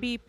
beep.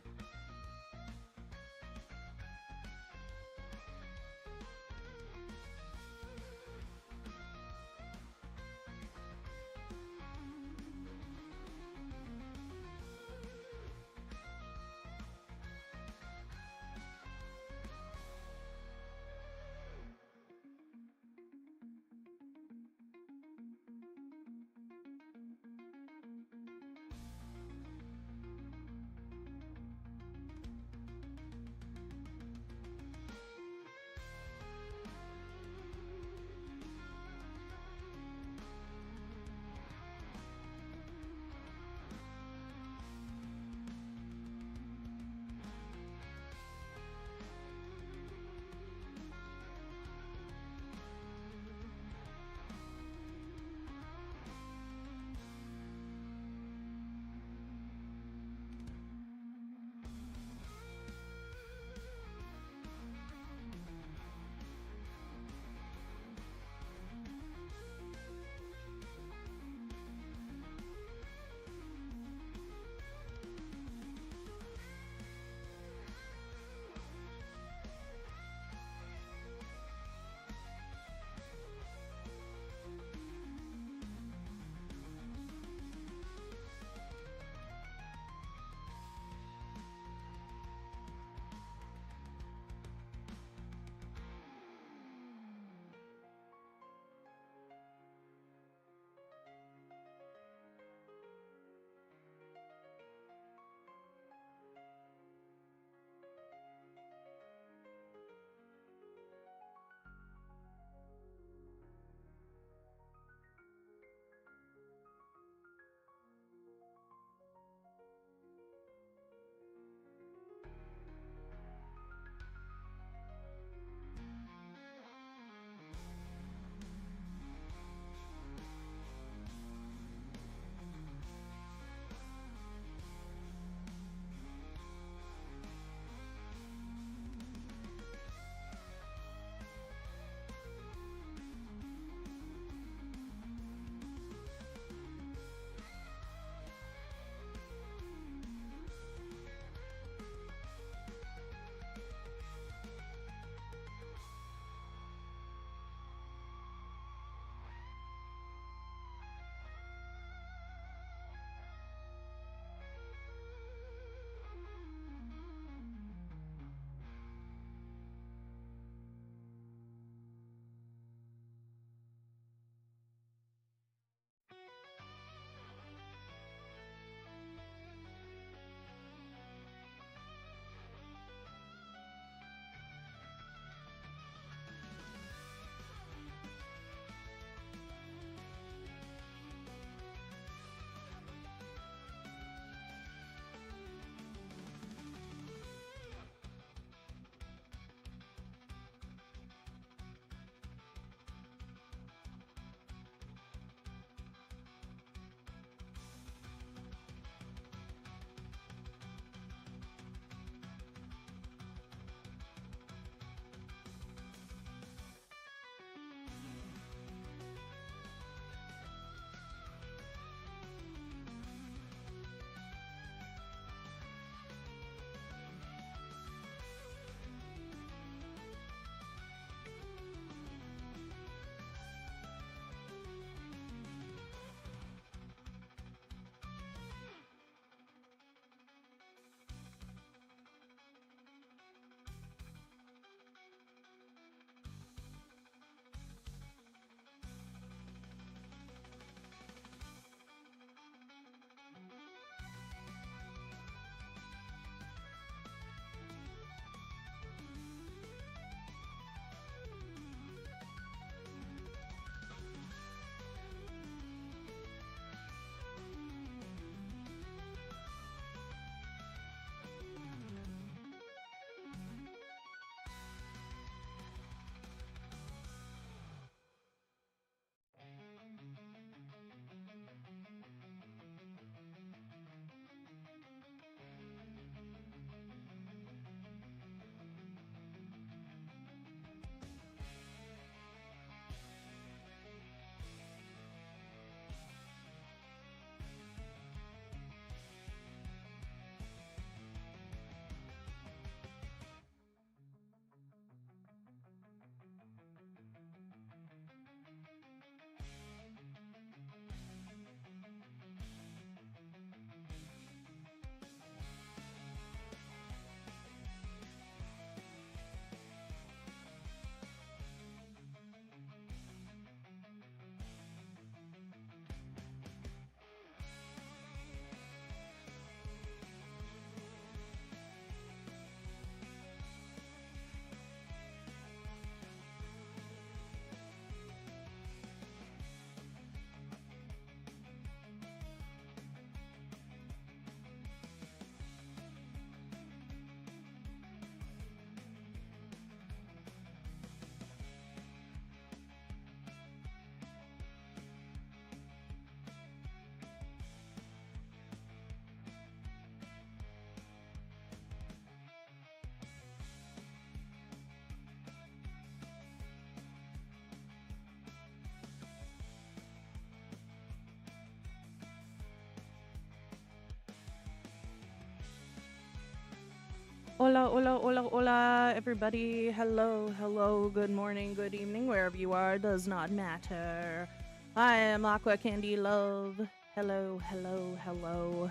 Hola, hola, hola, hola, everybody. Hello, hello, good morning, good evening, wherever you are, does not matter. I am Aqua Candy Love. Hello, hello, hello.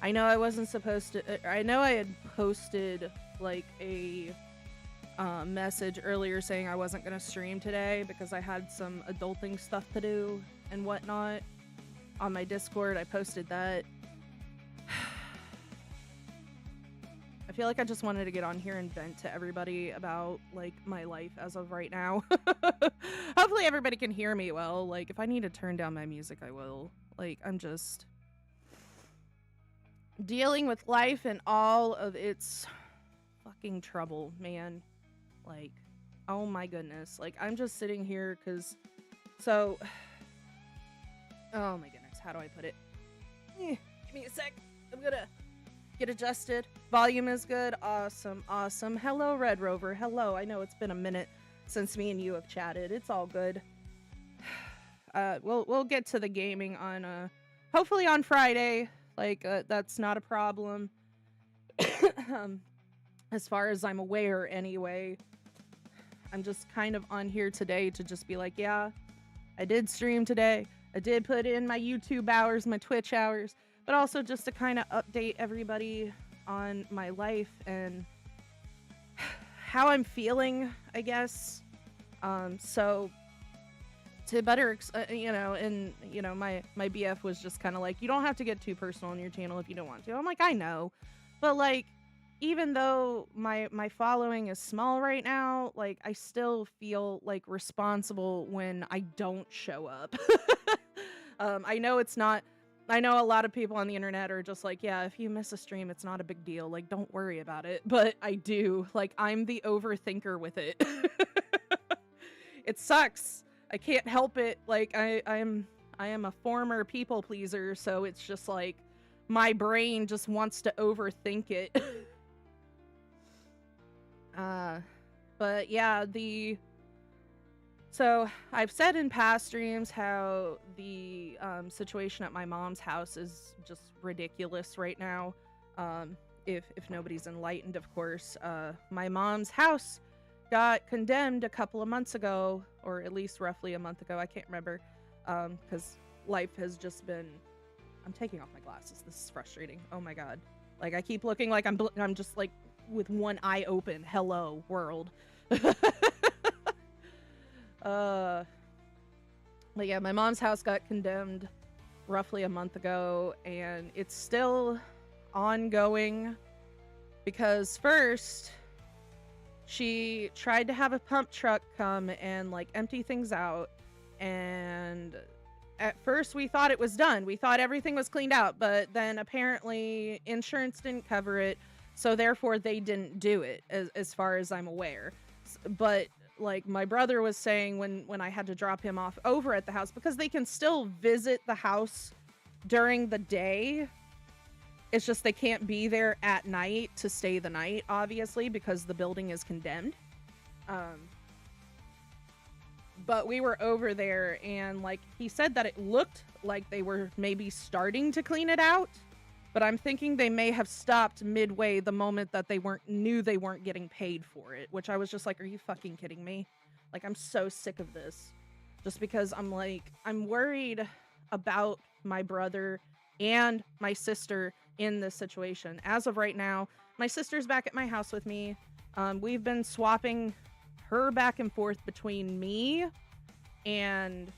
I know I wasn't supposed to, I know I had posted like a message earlier saying I wasn't going to stream today because I had some adulting stuff to do and whatnot. On my Discord, I posted that. I feel like I just wanted to get on here and vent to everybody about, like, my life as of right now. Hopefully everybody can hear me well. Like, if I need to turn down my music, I will. Like, I'm just dealing with life and all of its fucking trouble, man. Like, oh my goodness. Like, I'm just sitting here because... So... Oh my goodness, how do I put it? Give me a sec. I'm gonna... get adjusted. Volume is good. Awesome, awesome. Hello, Red Rover. Hello. I know it's been a minute since me and you have chatted. It's all good. We'll get to the gaming on hopefully on Friday. Like that's not a problem. As far as I'm aware, anyway. I'm just kind of on here today to just be like, yeah, I did stream today. I did put in my YouTube hours, my Twitch hours. But also just to kind of update everybody on my life and how I'm feeling, I guess. So to better, my BF was just kind of like, you don't have to get too personal on your channel if you don't want to. I'm like, I know, but like, even though my following is small right now, like I still feel like responsible when I don't show up. I know it's not. I know a lot of people on the internet are just like, yeah, if you miss a stream, it's not a big deal. Like, don't worry about it. But I do. Like, I'm the overthinker with it. It sucks. I can't help it. Like, I am a former people pleaser, so it's just like my brain just wants to overthink it. But yeah, So I've said in past streams how the situation at my mom's house is just ridiculous right now. If nobody's enlightened, of course. My mom's house got condemned a couple of months ago, or at least roughly a month ago. I can't remember, because life has just been... I'm taking off my glasses. This is frustrating. Oh my god. Like, I keep looking like I'm just like with one eye open. Hello, world. But yeah, my mom's house got condemned roughly a month ago, and it's still ongoing because first she tried to have a pump truck come and like empty things out, and at first we thought it was done. We thought everything was cleaned out, but then apparently insurance didn't cover it, so therefore they didn't do it as far as I'm aware. But like my brother was saying when I had to drop him off over at the house, because they can still visit the house during the day. It's just they can't be there at night to stay the night, obviously, because the building is condemned. But we were over there, and like he said that it looked like they were maybe starting to clean it out. But I'm thinking they may have stopped midway the moment that they knew they weren't getting paid for it, which I was just like, are you fucking kidding me? Like, I'm so sick of this. Just because I'm like, I'm worried about my brother and my sister in this situation. As of right now, my sister's back at my house with me. We've been swapping her back and forth between me and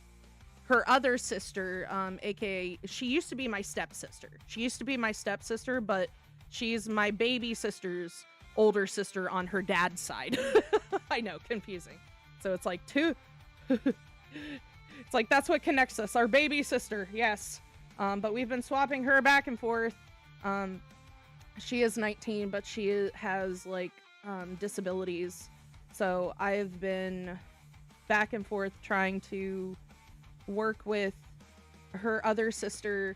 her other sister, aka she used to be my stepsister. But she's my baby sister's older sister on her dad's side. I know, confusing. So it's like two. It's like that's what connects us, our baby sister. Yes. But we've been swapping her back and forth. She is 19, but she has like disabilities. So I've been back and forth trying to work with her other sister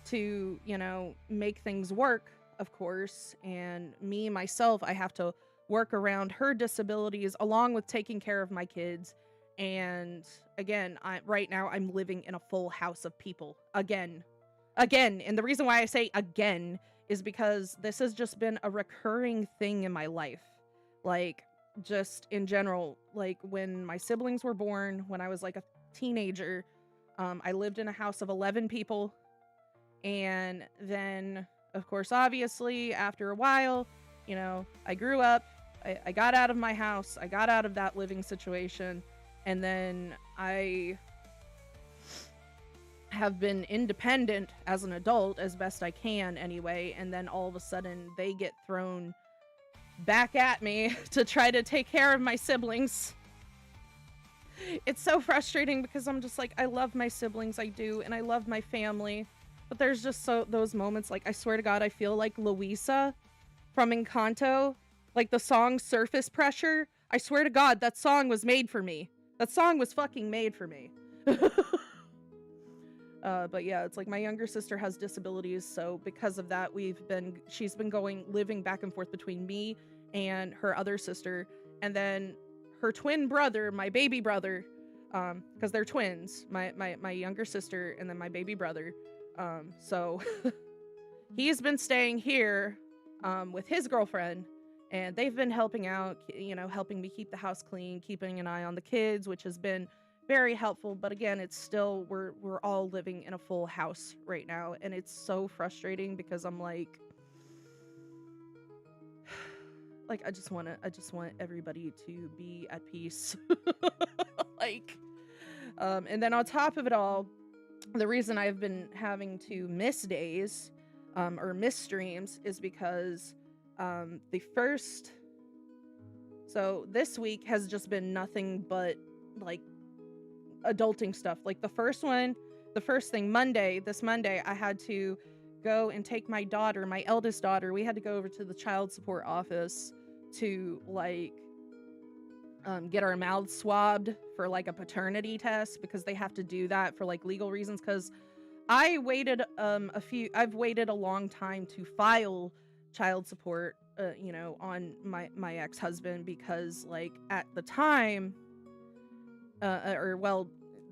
to, you know, make things work, of course. And me, myself, I have to work around her disabilities along with taking care of my kids. And again, right now I'm living in a full house of people. Again. And the reason why I say again is because this has just been a recurring thing in my life. Like, just in general, like when my siblings were born, when I was like a teenager, I lived in a house of 11 people. And then, of course, obviously, after a while, I grew up, I got out of my house, I got out of that living situation, and then I have been independent as an adult as best I can anyway, and then all of a sudden they get thrown back at me to try to take care of my siblings. It's so frustrating because I'm just like, I love my siblings, I do, and I love my family, but there's just those moments, like, I swear to God, I feel like Louisa from Encanto, like the song Surface Pressure. I swear to God, that song was made for me. That song was fucking made for me. But yeah, it's like my younger sister has disabilities, so because of that, she's been living back and forth between me and her other sister, and then her twin brother, my baby brother, because they're twins, my younger sister and then my baby brother. So he's been staying here with his girlfriend, and they've been helping out, helping me keep the house clean, keeping an eye on the kids, which has been very helpful. But again, it's still, we're all living in a full house right now, and it's so frustrating because I'm like I just want everybody to be at peace. And then on top of it all, the reason I've been having to miss days or miss streams is because so this week has just been nothing but like adulting stuff. Like the first thing, this Monday, I had to go and take my daughter, my eldest daughter. We had to go over to the child support office to get our mouths swabbed for like a paternity test, because they have to do that for like legal reasons. Because I've waited a long time to file child support, on my ex-husband, because like at the time,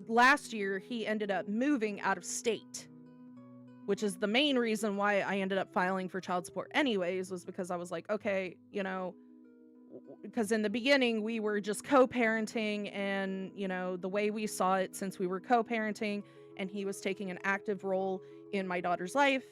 last year he ended up moving out of state, which is the main reason why I ended up filing for child support anyways, was because I was like, okay, because in the beginning we were just co-parenting, and the way we saw it, since we were co-parenting and he was taking an active role in my daughter's life,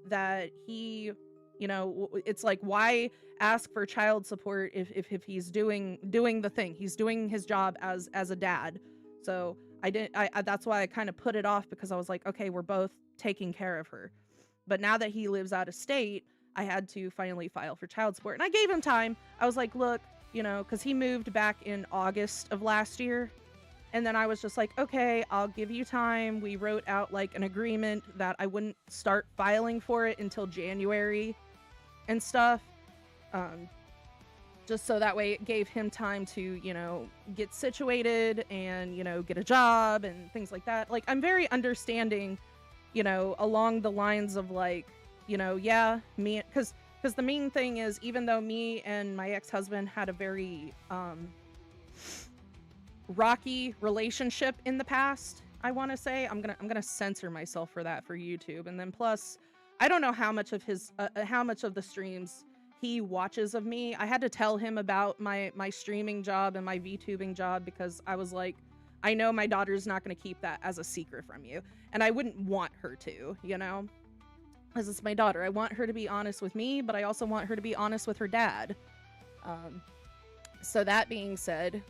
that he, it's like, why ask for child support if he's doing the thing, he's doing his job as a dad. So that's why I kind of put it off, because I was like, okay, we're both taking care of her. But now that he lives out of state, I had to finally file for child support. And I gave him time. I was like, look, because he moved back in August of last year. And then I was just like, okay, I'll give you time. We wrote out like an agreement that I wouldn't start filing for it until January and stuff. Just so that way it gave him time to, get situated and, get a job and things like that. Like, I'm very understanding, along the lines of like, yeah, me, because the main thing is, even though me and my ex-husband had a very rocky relationship in the past, I want to say, I'm gonna censor myself for that for YouTube. And then plus, I don't know how much of the streams he watches of me. I had to tell him about my streaming job and my VTubing job, because I was like, I know my daughter's not going to keep that as a secret from you, and I wouldn't want her to, because it's my daughter. I want her to be honest with me, but I also want her to be honest with her dad. So that being said,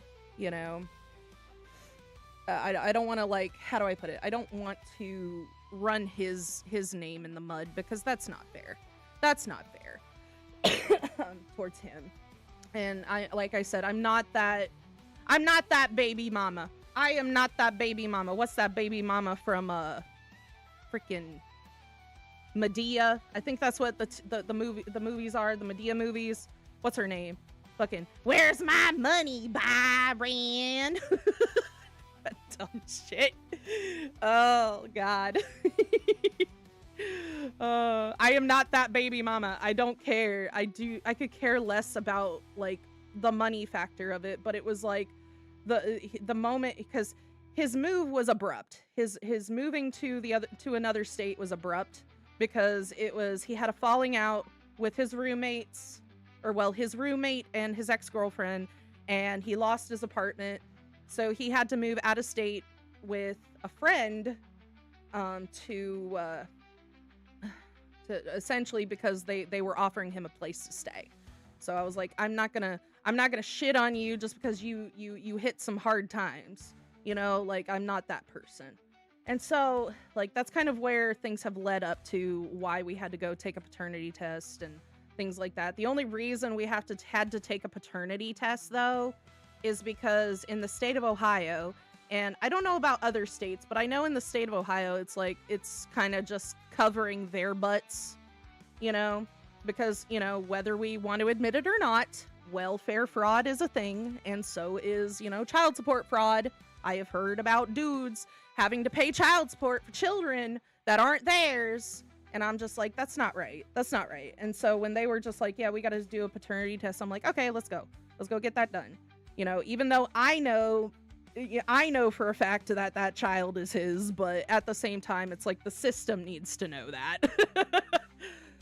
I don't want to, like, how do I put it? I don't want to run his name in the mud, because that's not fair. That's not fair towards him. And like I said, I'm not that baby mama. I am not that baby mama. What's that baby mama from freaking Medea? I think that's what the movies are, the Medea movies. What's her name? Fucking Where's My Money, Byron? That dumb shit. Oh god. I am not that baby mama. I don't care. I could care less about like the money factor of it, but it was like the moment, because his move was abrupt. His moving to another state was abrupt. because he had a falling out with his roommates, or well, his roommate and his ex-girlfriend, and he lost his apartment. So he had to move out of state with a friend to essentially, because they were offering him a place to stay. So I was like, I'm not gonna shit on you just because you hit some hard times, like, I'm not that person. And so, like, that's kind of where things have led up to why we had to go take a paternity test and things like that. The only reason we had to take a paternity test, though, is because in the state of Ohio, and I don't know about other states, but I know in the state of Ohio, it's kind of just covering their butts, because, whether we want to admit it or not, welfare fraud is a thing, and so is, child support fraud. I have heard about dudes having to pay child support for children that aren't theirs, and I'm just like, that's not right. That's not right. And so when they were just like, yeah, we got to do a paternity test, I'm like, okay, let's go get that done. Even though I know for a fact that child is his, but at the same time, it's like the system needs to know that.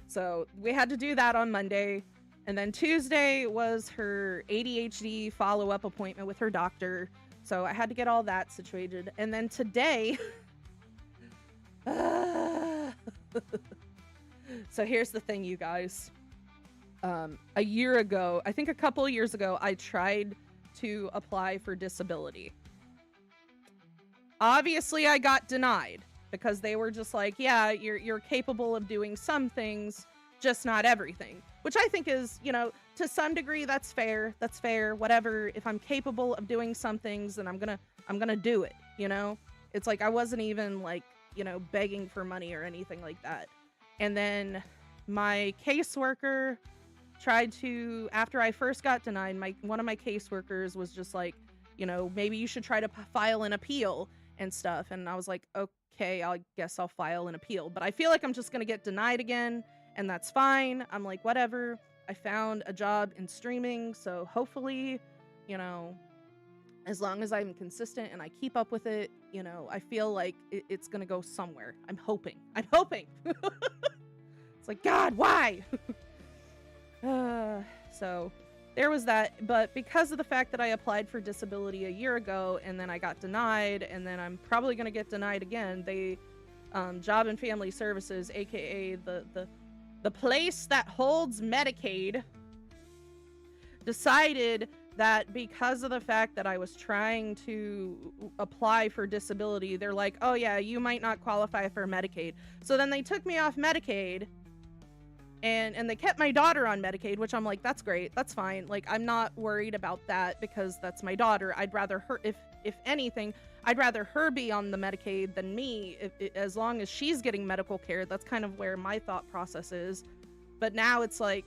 So we had to do that on Monday. And then Tuesday was her ADHD follow-up appointment with her doctor. So I had to get all that situated. And then today, so here's the thing, you guys. A year ago, I think a couple of years ago, I tried to apply for disability. Obviously, I got denied because they were just like, yeah, you're capable of doing some things, just not everything. Which I think is, to some degree, that's fair. That's fair. Whatever. If I'm capable of doing some things, then I'm gonna do it. It's like I wasn't even like, begging for money or anything like that. And then my caseworker tried to, after I first got denied, one of my caseworkers was just like, maybe you should try to file an appeal and stuff. And I was like, okay, I guess I'll file an appeal. But I feel like I'm just gonna get denied again. And that's fine. I'm like, whatever. I found a job in streaming, so hopefully, as long as I'm consistent and I keep up with it, I feel like it's gonna go somewhere. I'm hoping. It's like, God, why? So there was that. But because of the fact that I applied for disability a year ago and then I got denied, and then I'm probably gonna get denied again, Job and Family Services, aka the place that holds Medicaid, decided that because of the fact that I was trying to apply for disability, they're like, oh yeah, you might not qualify for Medicaid. So then they took me off Medicaid, and they kept my daughter on Medicaid, which I'm like, that's great, that's fine. Like, I'm not worried about that because that's my daughter. I'd rather her, if anything, I'd rather her be on the Medicaid than me, as long as she's getting medical care. That's kind of where my thought process is. But now it's like,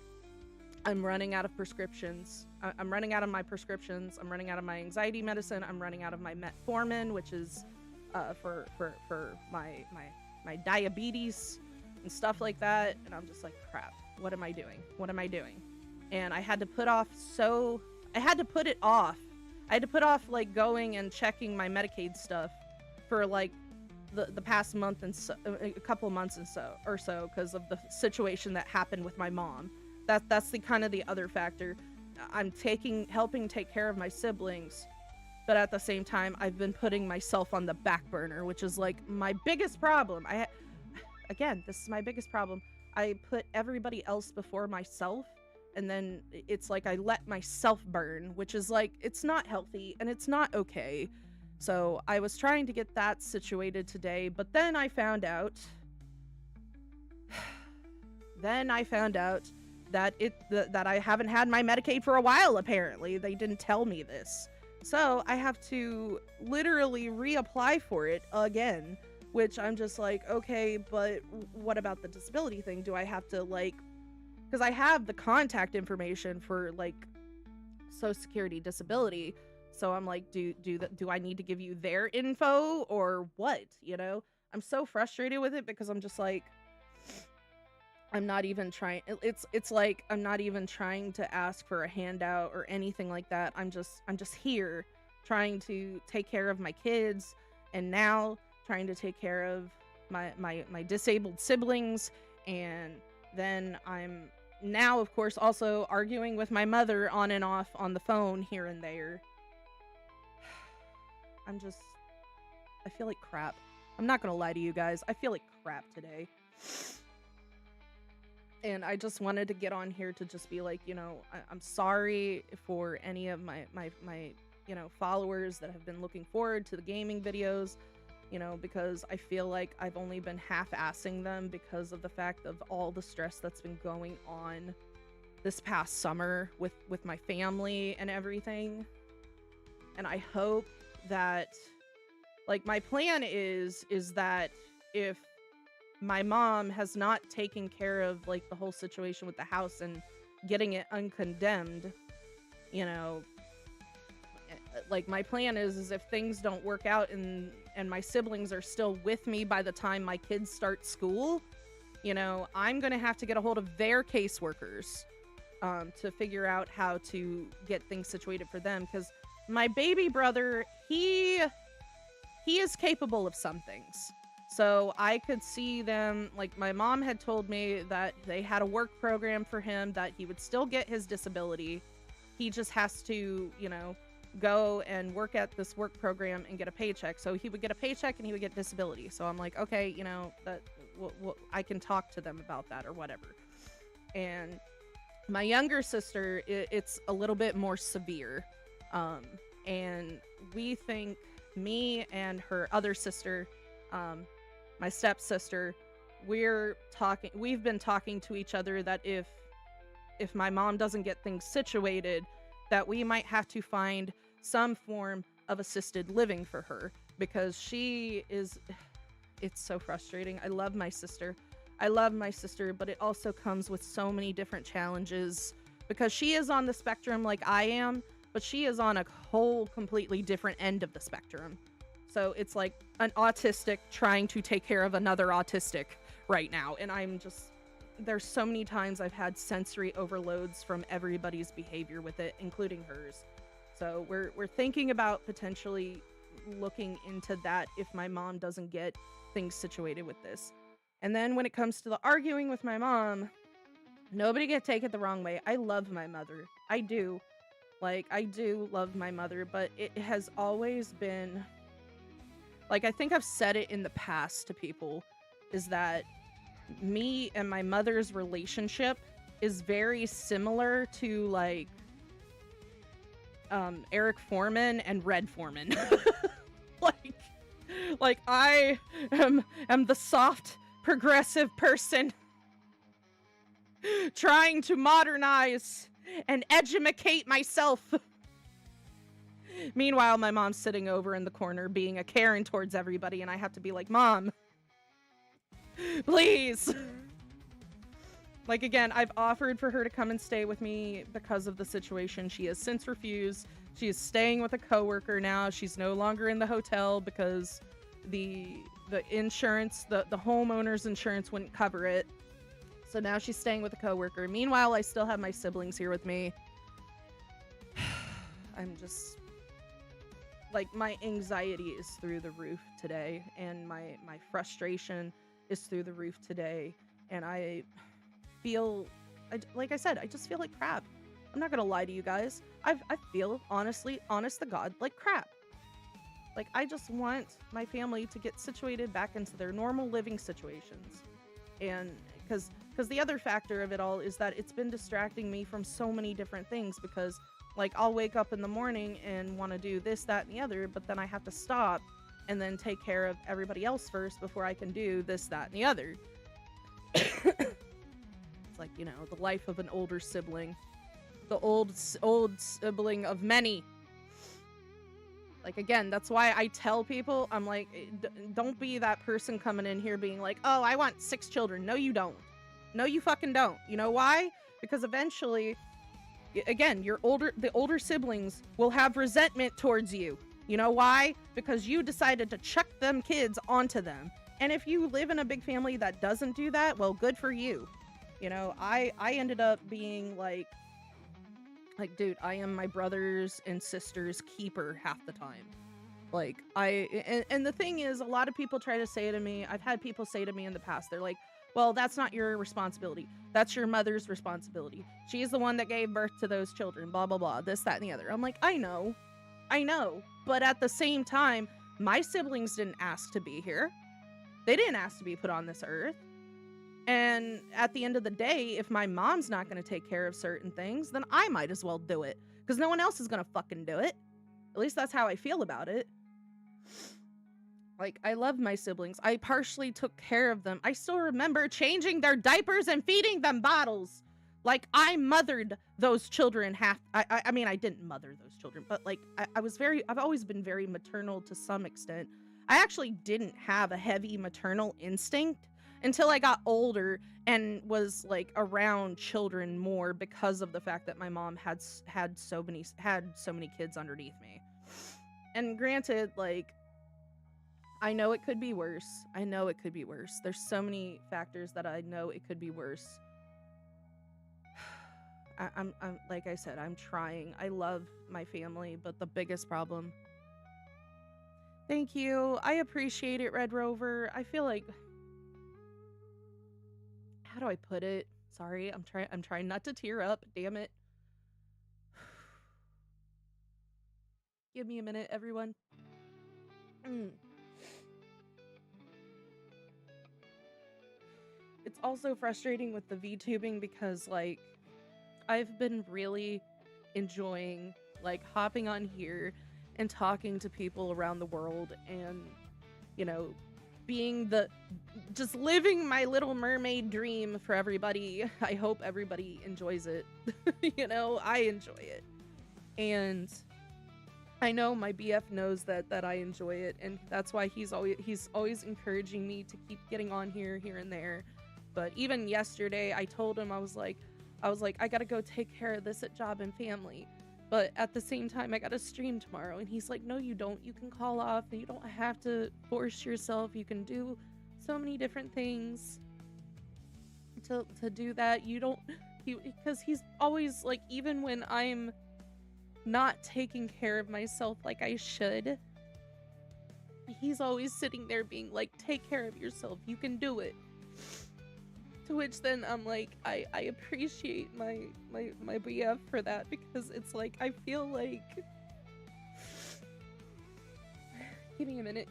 I'm running out of prescriptions. I'm running out of my prescriptions. I'm running out of my anxiety medicine. I'm running out of my metformin, which is for my diabetes and stuff like that. And I'm just like, crap, what am I doing? What am I doing? And I had to put it off. I had to put off like going and checking my Medicaid stuff for like the past month and so, a couple of months and so because of the situation that happened with my mom. That's the kind of the other factor. I'm helping take care of my siblings, but at the same time I've been putting myself on the back burner, which is like my biggest problem. Again, this is my biggest problem. I put everybody else before myself. And then it's like I let myself burn, which is like, it's not healthy and it's not okay. So I was trying to get that situated today, but then I found out that that I haven't had my Medicaid for a while, apparently. They didn't tell me this. So I have to literally reapply for it again, which I'm just like, okay, but what about the disability thing? Do I have to like, because I have the contact information for like Social Security disability, so I'm like, do I need to give you their info or what? I'm so frustrated with it because I'm just like, I'm not even trying. It's like I'm not even trying to ask for a handout or anything like that. I'm just here trying to take care of my kids, and now trying to take care of my disabled siblings, And then I'm now, of course, also arguing with my mother on and off on the phone here and there. I feel like crap. I'm not gonna lie to you guys. I feel like crap today. And I just wanted to get on here to just be like, I'm sorry for any of my followers that have been looking forward to the gaming videos, because I feel like I've only been half-assing them because of the fact of all the stress that's been going on this past summer with my family and everything. And I hope that, like, my plan is that if my mom has not taken care of, like, the whole situation with the house and getting it uncondemned, like, my plan is if things don't work out and my siblings are still with me by the time my kids start school, I'm gonna have to get a hold of their caseworkers to figure out how to get things situated for them, because my baby brother, he is capable of some things. So I could see them, like, my mom had told me that they had a work program for him, that he would still get his disability. He just has to, go and work at this work program and get a paycheck. So he would get a paycheck and he would get disability. So I'm like, okay, that I can talk to them about that or whatever. And my younger sister, it's a little bit more severe. And we think, me and her other sister, my stepsister, we've been talking to each other that if my mom doesn't get things situated, that we might have to find some form of assisted living for her, because it's so frustrating. I love my sister, but it also comes with so many different challenges, because she is on the spectrum like I am, but she is on a whole completely different end of the spectrum. So it's like an autistic trying to take care of another autistic right now. And there's so many times I've had sensory overloads from everybody's behavior with it, including hers. So we're thinking about potentially looking into that if my mom doesn't get things situated with this. And then when it comes to the arguing with my mom, nobody can take it the wrong way. I love my mother. I do. Like, I do love my mother, but it has always been, like, I think I've said it in the past to people, is that me and my mother's relationship is very similar to, like, Eric Foreman and Red Foreman. like I am the soft, progressive person trying to modernize and educate myself. Meanwhile, my mom's sitting over in the corner being a Karen towards everybody, and I have to be like, Mom, please. Like, again, I've offered for her to come and stay with me because of the situation. She has since refused. She is staying with a coworker now. She's no longer in the hotel because the insurance, the homeowner's insurance wouldn't cover it. So now she's staying with a coworker. Meanwhile, I still have my siblings here with me. I'm just, like, my anxiety is through the roof today, and my frustration is through the roof today, and I feel, like I said, I just feel like crap. I'm not gonna lie to you guys. I feel, honest to God, like crap. Like, I just want my family to get situated back into their normal living situations. And because the other factor of it all is that it's been distracting me from so many different things, because, like, I'll wake up in the morning and want to do this, that, and the other, but then I have to stop and then take care of everybody else first before I can do this, that, and the other. It's like, the life of an older sibling. The old sibling of many. Like, again, that's why I tell people, I'm like, don't be that person coming in here being like, oh, I want 6 children. No, you don't. No, you fucking don't. You know why? Because eventually, again, the older siblings will have resentment towards you. You know why? Because you decided to chuck them kids onto them. And if you live in a big family that doesn't do that, well, good for you. I ended up being like, dude, I am my brothers and sisters' keeper half the time. Like, and the thing is, a lot of people try to say to me, I've had people say to me in the past, they're like, Well, that's not your responsibility. That's your mother's responsibility. She's the one that gave birth to those children, blah, blah, blah, this, that, and the other. I'm like, I know. But at the same time, my siblings didn't ask to be here. They didn't ask to be put on this earth. And at the end of the day, if my mom's not going to take care of certain things, then I might as well do it. Because no one else is going to fucking do it. At least that's how I feel about it. Like, I love my siblings. I partially took care of them. I still remember changing their diapers and feeding them bottles. Like, I mothered those children I mean, I didn't mother those children, but like, I've always been very maternal to some extent. I actually didn't have a heavy maternal instinct until I got older and was like around children more because of the fact that my mom had so many kids underneath me. And granted, like, I know it could be worse. There's so many factors that I know it could be worse. I'm like I said, I'm trying. I love my family, but the biggest problem. Thank you. I appreciate it, Red Rover. I feel like, how do I put it? Sorry, I'm trying not to tear up. Damn it. Give me a minute, everyone. It's also frustrating with the VTubing because, like, I've been really enjoying, like, hopping on here and talking to people around the world and, you know, just living my Little Mermaid dream for everybody. I hope everybody enjoys it. You know, I enjoy it. And I know my BF knows that I enjoy it, and that's why he's always encouraging me to keep getting on here and there. But even yesterday, I told him, I was like, I gotta go take care of this at job and family. But at the same time, I gotta stream tomorrow. And he's like, no, you don't. You can call off and you don't have to force yourself. You can do so many different things to do that. Because he's always like, even when I'm not taking care of myself like I should, he's always sitting there being like, take care of yourself. You can do it. To which then I'm like, I appreciate my BF for that, because it's like, I feel like, give me a minute.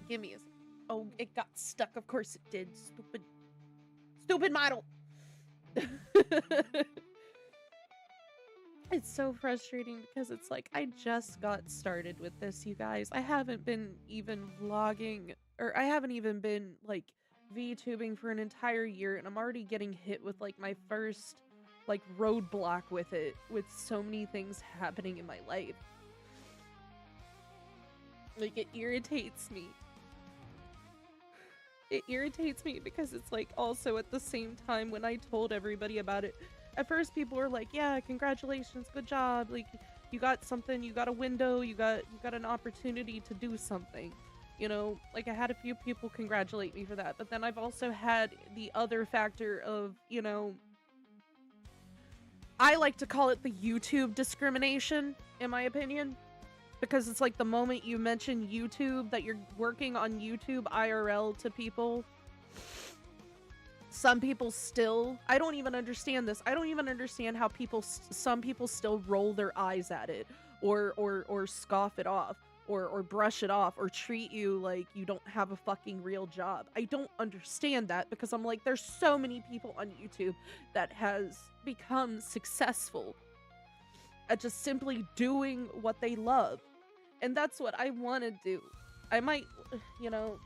Give me a second. Oh, it got stuck. Of course it did. Stupid model. It's so frustrating because it's like, I just got started with this, you guys. I haven't been even vlogging, or I haven't even been like VTubing for an entire year, and I'm already getting hit with like my first like roadblock with it, with so many things happening in my life. Like, it irritates me. It irritates me because it's like, also at the same time, when I told everybody about it, at first people were like, yeah, congratulations, good job, like, you got something, you got a window, you got an opportunity to do something, you know. Like, I had a few people congratulate me for that, but then I've also had the other factor of, you know, I like to call it the YouTube discrimination, in my opinion, because it's like, the moment you mention YouTube, that you're working on YouTube IRL to people, some people still, I don't even understand this. I don't even understand how some people still roll their eyes at it, or scoff it off, or brush it off, or treat you like you don't have a fucking real job. I don't understand that, because I'm like, there's so many people on YouTube that has become successful at just simply doing what they love. And that's what I want to do. I might, you know,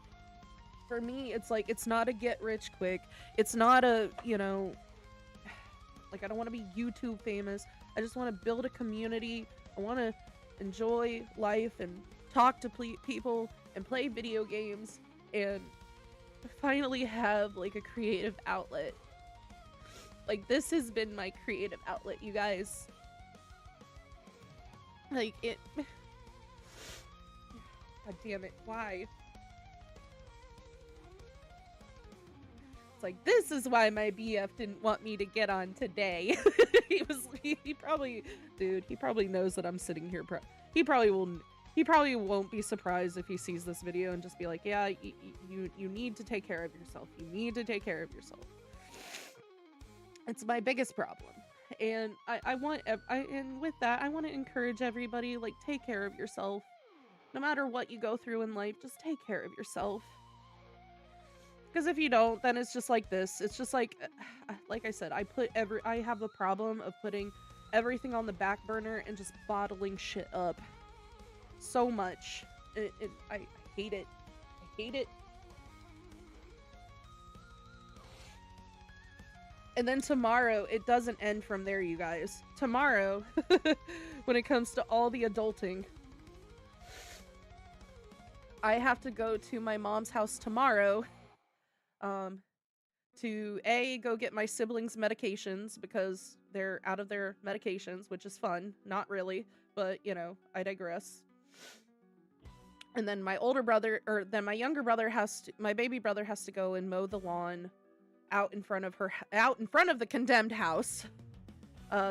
for me, it's like, it's not a get rich quick. It's not a, you know, like, I don't want to be YouTube famous. I just want to build a community. I want to enjoy life and talk to people and play video games and finally have like a creative outlet. Like, this has been my creative outlet, you guys. Like, it... God damn it, why? It's like, this is why my BF didn't want me to get on today. He probably, dude, he probably knows that I'm sitting here he probably will. He probably won't be surprised if he sees this video and just be like, yeah, you need to take care of yourself. You need to take care of yourself. It's my biggest problem. And and with that, I want to encourage everybody, like, take care of yourself. No matter what you go through in life, just take care of yourself. Because if you don't, then it's just like this. It's just like I said, I have the problem of putting everything on the back burner and just bottling shit up so much. I hate it. I hate it. And then tomorrow, it doesn't end from there, you guys. Tomorrow, when it comes to all the adulting, I have to go to my mom's house tomorrow to go get my siblings' medications because they're out of their medications, which is fun. Not really, but, you know, I digress. And then my my younger brother my baby brother has to go and mow the lawn out in front of the condemned house.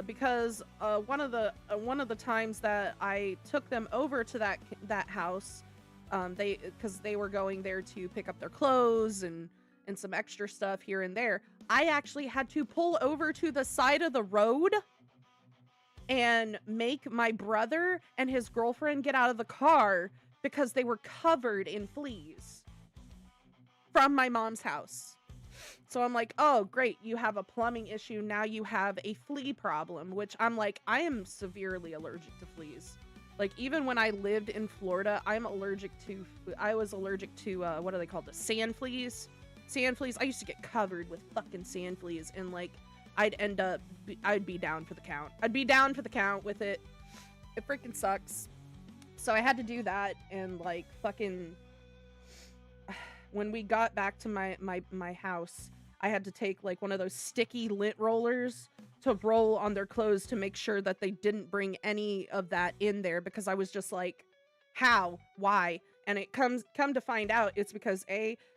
Because one of the times that I took them over to that house, because they were going there to pick up their clothes and some extra stuff here and there, I actually had to pull over to the side of the road and make my brother and his girlfriend get out of the car because they were covered in fleas from my mom's house. So I'm like, oh, great, you have a plumbing issue. Now you have a flea problem, which I'm like, I am severely allergic to fleas. Like, even when I lived in Florida, I was allergic to, what are they called? The sand fleas? Sand fleas. I used to get covered with fucking sand fleas, and, like, I'd be down for the count. I'd be down for the count with it. It freaking sucks. So I had to do that, and, like, fucking... When we got back to my house, I had to take, like, one of those sticky lint rollers to roll on their clothes to make sure that they didn't bring any of that in there, because I was just like, how? Why? And it come to find out, it's because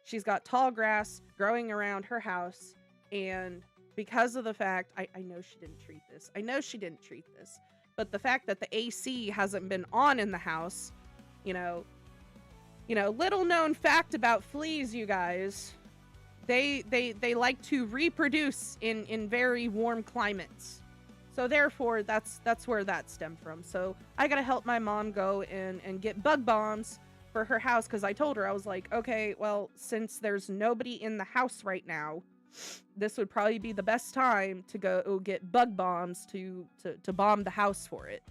she's got tall grass growing around her house, and because of the fact, I know she didn't treat this. I know she didn't treat this. But the fact that the AC hasn't been on in the house, you know, little known fact about fleas, you guys, they like to reproduce in very warm climates. So therefore, that's where that stemmed from. So I gotta help my mom go and get bug bombs for her house, because I told her, I was like, okay, well, since there's nobody in the house right now, this would probably be the best time to go get bug bombs to bomb the house for it.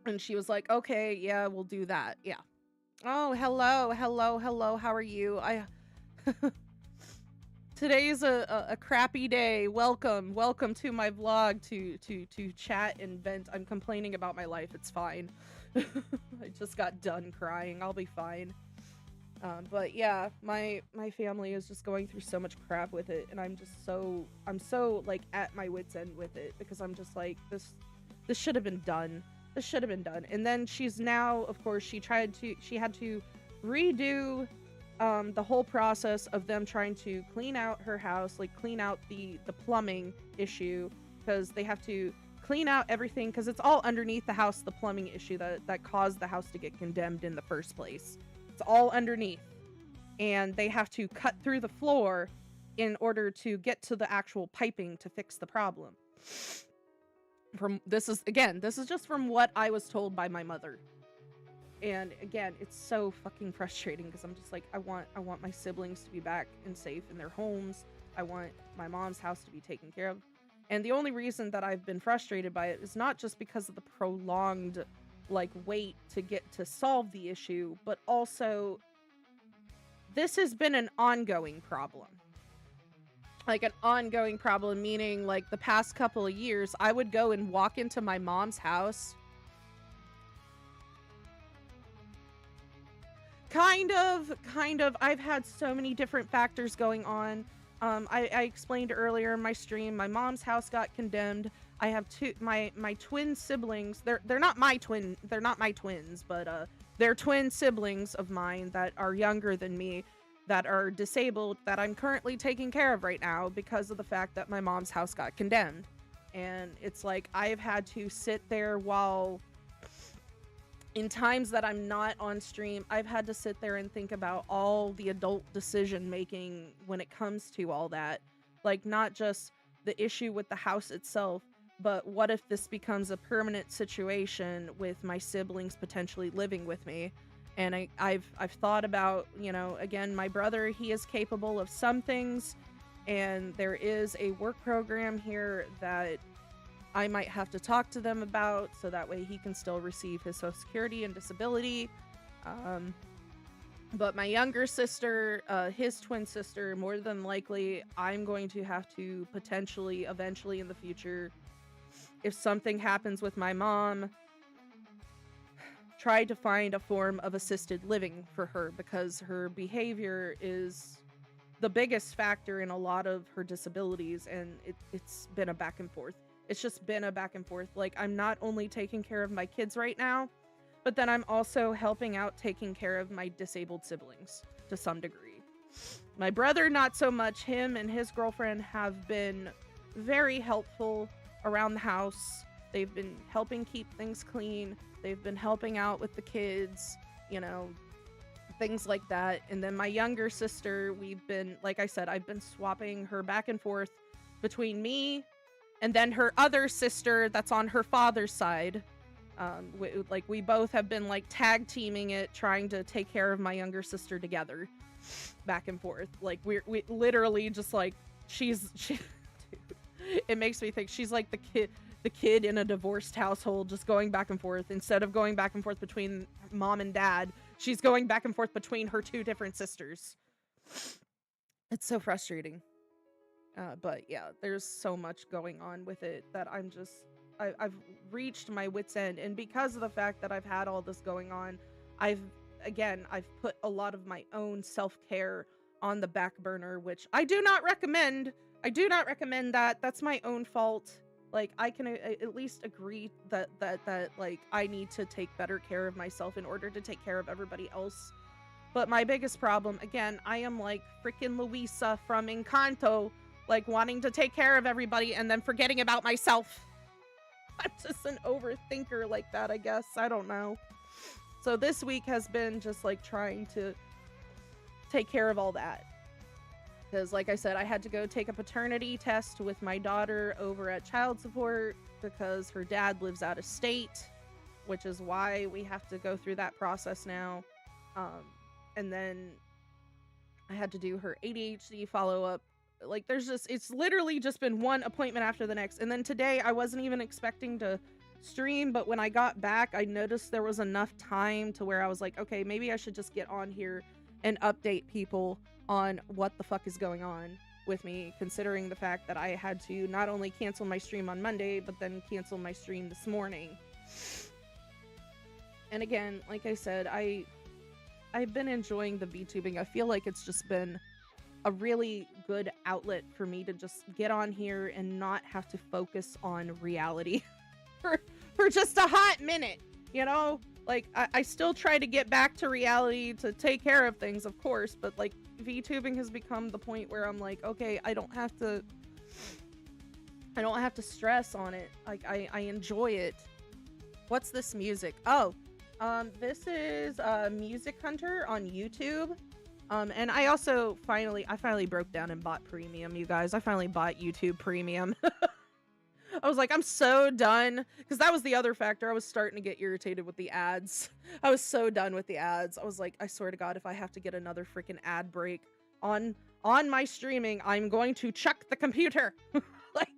And she was like, okay, yeah, we'll do that. Yeah. Oh, hello. How are you? Today's a crappy day. Welcome to my vlog to chat and vent. I'm complaining about my life. It's fine. I just got done crying. I'll be fine. But yeah, my family is just going through so much crap with it, and I'm so like at my wit's end with it, because I'm just like, this should have been done. This should have been done. And then she's now, of course, she had to redo the whole process of them trying to clean out her house, like clean out the plumbing issue, because they have to clean out everything, because it's all underneath the house, the plumbing issue that caused the house to get condemned in the first place. It's all underneath, and they have to cut through the floor in order to get to the actual piping to fix the problem. This is just from what I was told by my mother. And again, it's so fucking frustrating, because I'm just like, I want my siblings to be back and safe in their homes. I want my mom's house to be taken care of. And the only reason that I've been frustrated by it is not just because of the prolonged, like, wait to get to solve the issue, but also this has been an ongoing problem. Like, an ongoing problem, meaning, like, the past couple of years, I would go and walk into my mom's house. Kind of. I've had so many different factors going on. I explained earlier in my stream, my mom's house got condemned. I have my twin siblings. They're not my twins, but they're twin siblings of mine that are younger than me, that are disabled, that I'm currently taking care of right now because of the fact that my mom's house got condemned. And it's like, I've had to sit there while in times that I'm not on stream, I've had to sit there and think about all the adult decision making when it comes to all that. Like, not just the issue with the house itself, but what if this becomes a permanent situation with my siblings potentially living with me? And I've thought about, you know, again, my brother, he is capable of some things, and there is a work program here that I might have to talk to them about, so that way he can still receive his Social Security and disability. But my younger sister, his twin sister, more than likely, I'm going to have to potentially, eventually in the future, if something happens with my mom, try to find a form of assisted living for her, because her behavior is the biggest factor in a lot of her disabilities, and it's been a back and forth. It's just been a back and forth. Like, I'm not only taking care of my kids right now, but then I'm also helping out taking care of my disabled siblings to some degree. My brother, not so much. Him and his girlfriend have been very helpful around the house. They've been helping keep things clean. They've been helping out with the kids, you know, things like that. And then my younger sister, we've been, like I said, I've been swapping her back and forth between me and then her other sister that's on her father's side. We both have been like tag teaming it, trying to take care of my younger sister together, back and forth. Like, we literally just like, she dude, it makes me think she's like the kid in a divorced household, just going back and forth. Instead of going back and forth between mom and dad, she's going back and forth between her two different sisters. It's so frustrating. But yeah, there's so much going on with it that I've reached my wit's end. And because of the fact that I've had all this going on, I've put a lot of my own self-care on the back burner, which I do not recommend. I do not recommend that. That's my own fault. Like, I can at least agree that like, I need to take better care of myself in order to take care of everybody else. But my biggest problem, again, I am like freaking Luisa from Encanto, like wanting to take care of everybody and then forgetting about myself. I'm just an overthinker like that, I guess. I don't know. So this week has been just like trying to take care of all that. Because like I said, I had to go take a paternity test with my daughter over at child support because her dad lives out of state, which is why we have to go through that process now. And then I had to do her ADHD follow-up. Like, it's literally just been one appointment after the next. And then today I wasn't even expecting to stream, but when I got back, I noticed there was enough time to where I was like, okay, maybe I should just get on here and update people on what the fuck is going on with me, considering the fact that I had to not only cancel my stream on Monday, but then cancel my stream this morning. And again, like I said, I've been enjoying the VTubing. I feel like it's just been a really good outlet for me to just get on here and not have to focus on reality for just a hot minute, you know? Like, I still try to get back to reality to take care of things, of course, but like, VTubing has become the point where I'm like, okay, I don't have to stress on it. Like, I enjoy it. What's this music? Oh, this is Musichunter on YouTube. And I finally broke down and bought premium, you guys. I finally bought YouTube Premium. I was like, I'm so done. Because that was the other factor. I was starting to get irritated with the ads. I was so done with the ads. I was like, I swear to God, if I have to get another freaking ad break on my streaming, I'm going to chuck the computer. Like,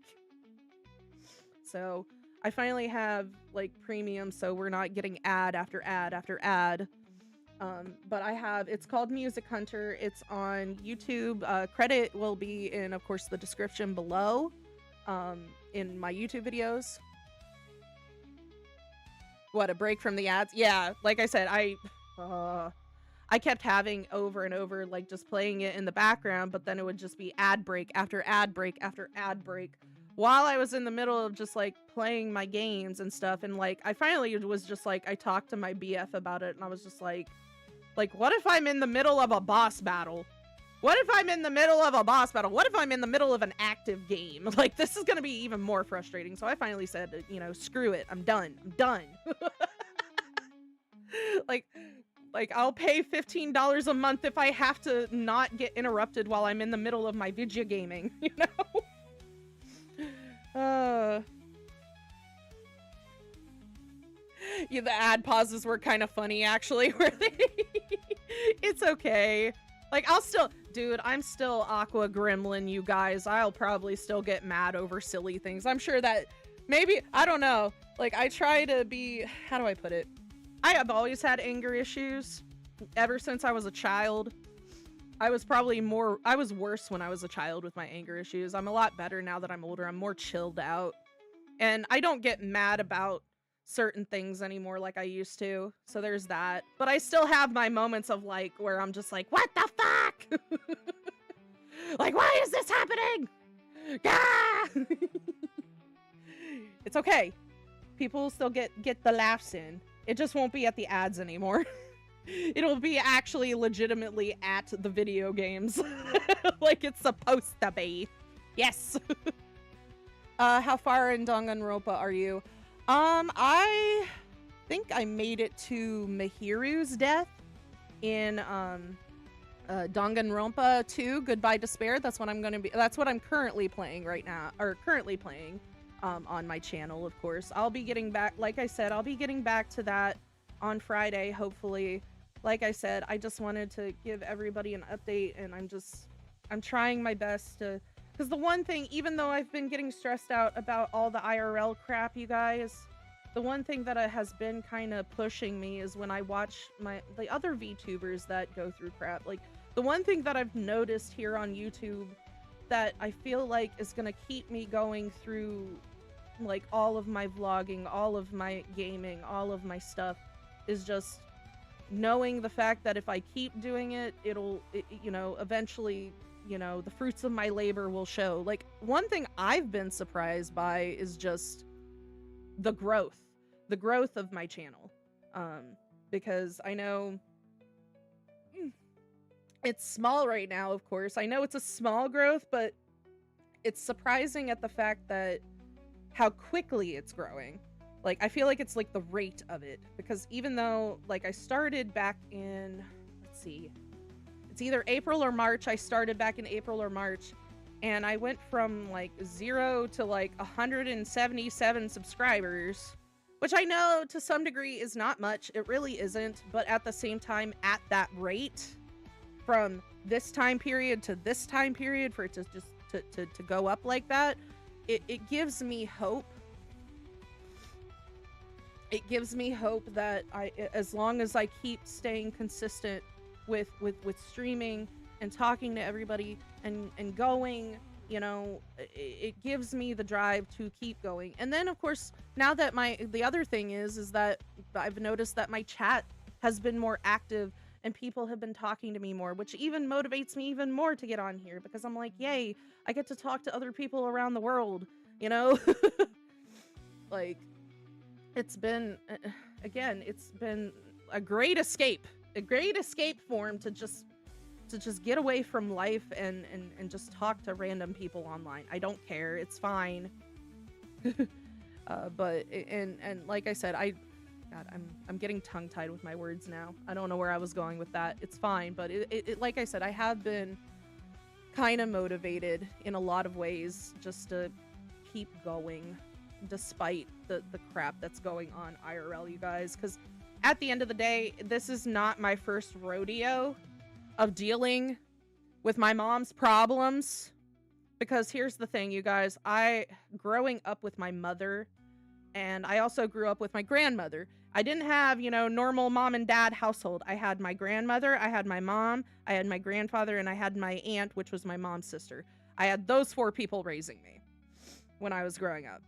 so I finally have like premium, so we're not getting ad after ad after ad. But it's called Musichunter. It's on YouTube. Credit will be in, of course, the description below, in my YouTube videos. What, a break from the ads? Yeah, like I said, I kept having over and over, like, just playing it in the background, but then it would just be ad break after ad break after ad break while I was in the middle of just like playing my games and stuff. And like, I finally was just like, I talked to my BF about it, and I was just like, what if I'm in the middle of a boss battle? What if I'm in the middle of a boss battle? What if I'm in the middle of an active game? Like, this is going to be even more frustrating. So I finally said, you know, screw it. I'm done. I'm done. like I'll pay $15 a month if I have to not get interrupted while I'm in the middle of my video gaming, you know? Yeah, the ad pauses were kind of funny, actually, where they... It's okay. Like, I'll still... Dude, I'm still Aqua Gremlin, you guys. I'll probably still get mad over silly things. I'm sure that... Maybe... I don't know. Like, I try to be... How do I put it? I have always had anger issues. Ever since I was a child. I was worse when I was a child with my anger issues. I'm a lot better now that I'm older. I'm more chilled out. And I don't get mad about certain things anymore like I used to. So there's that. But I still have my moments of like where I'm just like, what the fuck? Like, why is this happening? Ah! It's okay. People will still get the laughs in. It just won't be at the ads anymore. It'll be actually legitimately at the video games. Like it's supposed to be. Yes. How far in Danganronpa are you? I think I made it to Mihiru's death in Danganronpa 2, Goodbye Despair. That's what I'm currently playing right now, or currently playing on my channel, of course. I'll be getting back, like I said, I'll be getting back to that on Friday, hopefully. Like I said, I just wanted to give everybody an update, and I'm trying my best to... Because the one thing, even though I've been getting stressed out about all the IRL crap, you guys, the one thing that has been kind of pushing me is when I watch the other VTubers that go through crap. Like, the one thing that I've noticed here on YouTube that I feel like is going to keep me going through, like, all of my vlogging, all of my gaming, all of my stuff, is just knowing the fact that if I keep doing it, you know, eventually... you know, the fruits of my labor will show. Like, one thing I've been surprised by is just the growth of my channel. Because I know it's small right now, of course. I know it's a small growth, but it's surprising at the fact that how quickly it's growing. Like, I feel like it's like the rate of it, because even though, like, I started back in, let's see, it's either April or March. I started back in April or March, and I went from like 0 to like 177 subscribers, which I know to some degree is not much. It really isn't. But at the same time, at that rate, from this time period to this time period, for it to just to go up like that, it gives me hope. It gives me hope that as long as I keep staying consistent with streaming and talking to everybody and going, you know, it gives me the drive to keep going. And then of course, now that the other thing is that I've noticed that my chat has been more active and people have been talking to me more, which even motivates me even more to get on here, because I'm like, yay, I get to talk to other people around the world, you know? Like, it's been, again, it's been a great escape form to just get away from life and just talk to random people online. I don't care. It's fine. But like I said, I'm getting tongue tied with my words now. I don't know where I was going with that. It's fine. But it like I said, I have been kind of motivated in a lot of ways just to keep going despite the crap that's going on IRL, you guys, because at the end of the day, this is not my first rodeo of dealing with my mom's problems. Because here's the thing, you guys, growing up with my mother, and I also grew up with my grandmother. I didn't have, you know, normal mom and dad household. I had my grandmother, I had my mom, I had my grandfather, and I had my aunt, which was my mom's sister. I had those 4 people raising me when I was growing up.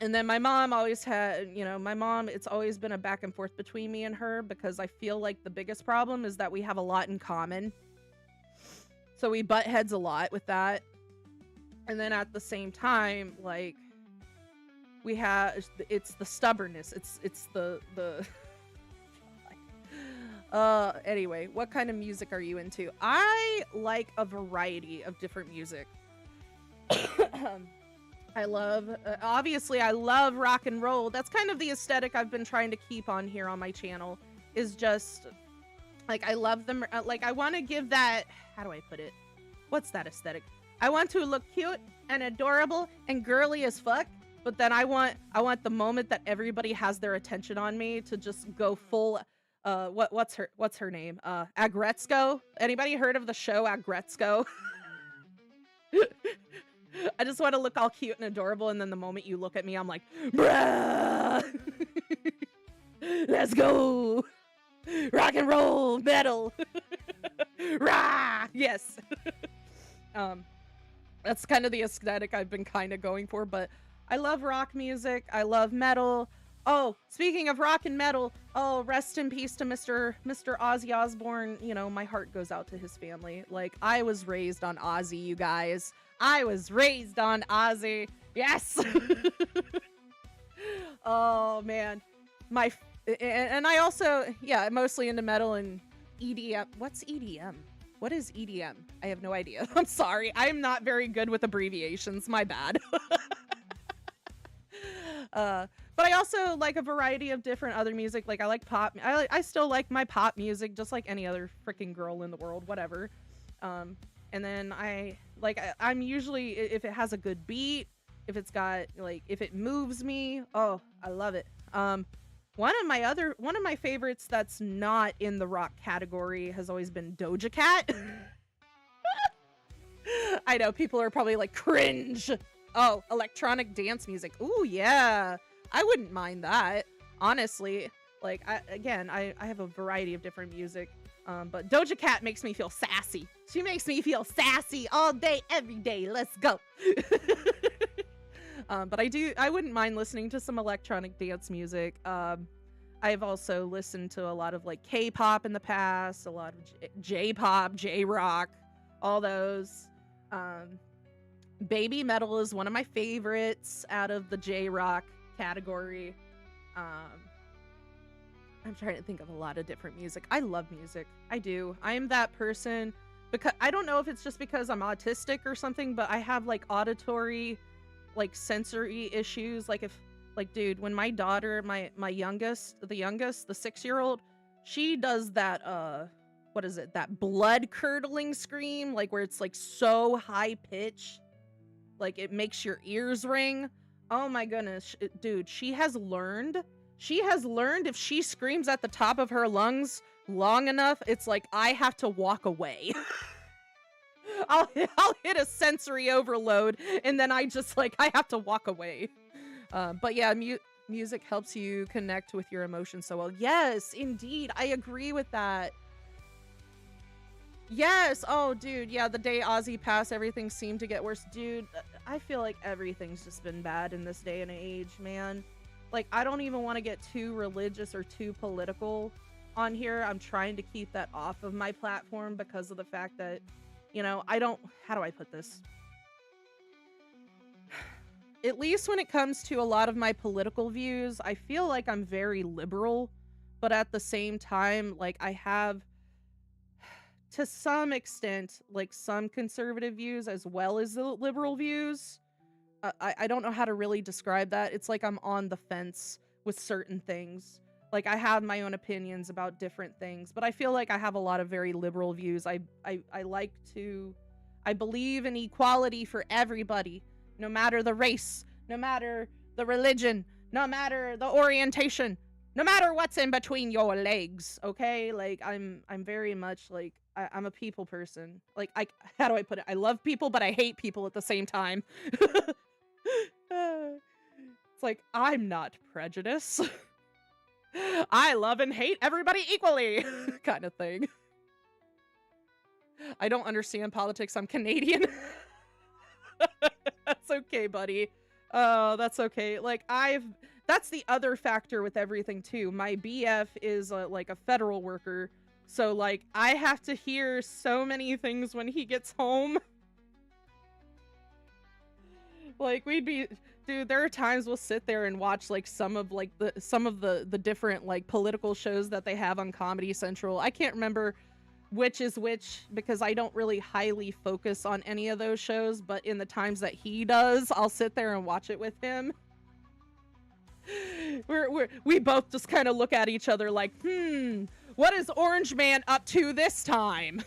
And then my mom always had, you know, it's always been a back and forth between me and her, because I feel like the biggest problem is that we have a lot in common. So we butt heads a lot with that. And then at the same time, like, it's the stubbornness. It's the anyway, what kind of music are you into? I like a variety of different music. obviously I love rock and roll. That's kind of the aesthetic I've been trying to keep on here on my channel, is just like, I love them. Like, I want to give that, how do I put it? What's that aesthetic? I want to look cute and adorable and girly as fuck, but then I want the moment that everybody has their attention on me to just go full what's her name? Agretzko. Anybody heard of the show Agretzko? I just want to look all cute and adorable, and then the moment you look at me, I'm like, bruh, let's go, rock and roll, metal, rah, yes. That's kind of the aesthetic I've been kind of going for, but I love rock music, I love metal. Oh, speaking of rock and metal, oh, rest in peace to Mr. Ozzy Osbourne. You know, my heart goes out to his family. Like, I was raised on Ozzy, you guys. I was raised on Ozzy. Yes. Oh man, and I also, yeah, mostly into metal and EDM. What's EDM? What is EDM? I have no idea. I'm sorry. I'm not very good with abbreviations. My bad. But I also like a variety of different other music. Like, I like pop. I still like my pop music, just like any other freaking girl in the world, whatever. And then I'm usually, if it has a good beat, if it's got, like, if it moves me, oh, I love it. One of my favorites that's not in the rock category has always been Doja Cat. I know people are probably like, cringe. Oh, electronic dance music. Ooh, yeah. I wouldn't mind that, honestly. Like, I have a variety of different music, but Doja Cat makes me feel sassy. She makes me feel sassy all day, every day. Let's go. But I wouldn't mind listening to some electronic dance music. I've also listened to a lot of, like, K-pop in the past, a lot of J-pop, J-rock, all those. Baby metal is one of my favorites out of the J-rock category. I'm trying to think of a lot of different music. I love music. I do. I am that person, because I don't know if it's just because I'm autistic or something, but I have, like, auditory, like, sensory issues. Like, dude, when my daughter, my youngest, the 6-year-old, she does that, what is it? That blood curdling scream, like, where it's, like, so high pitch, like, it makes your ears ring. Oh my goodness, dude, she has learned if she screams at the top of her lungs long enough, it's like, I have to walk away. I'll hit a sensory overload, and then I have to walk away. But yeah, music helps you connect with your emotions so well. Yes, indeed, I agree with that. Yes, oh dude, yeah, the day Ozzy passed, everything seemed to get worse. Dude, I feel like everything's just been bad in this day and age, man. Like, I don't even want to get too religious or too political on here. I'm trying to keep that off of my platform because of the fact that, you know, how do I put this? At least when it comes to a lot of my political views, I feel like I'm very liberal, but at the same time, like, I have, to some extent, like, some conservative views as well as the liberal views. I don't know how to really describe that. It's like I'm on the fence with certain things. Like, I have my own opinions about different things, but I feel like I have a lot of very liberal views. I believe in equality for everybody, no matter the race, no matter the religion, no matter the orientation, no matter what's in between your legs, okay? Like, I'm very much, like, I'm a people person. Like, how do I put it? I love people, but I hate people at the same time. It's like, I'm not prejudiced. I love and hate everybody equally, kind of thing. I don't understand politics. I'm Canadian. That's okay, buddy. Oh, that's okay. Like, that's the other factor with everything too. My BF is like a federal worker. So, like, I have to hear so many things when he gets home. Like, dude, there are times we'll sit there and watch, like, some of the different, like, political shows that they have on Comedy Central. I can't remember which is which because I don't really highly focus on any of those shows, but in the times that he does, I'll sit there and watch it with him. We both just kind of look at each other like, what is Orange Man up to this time?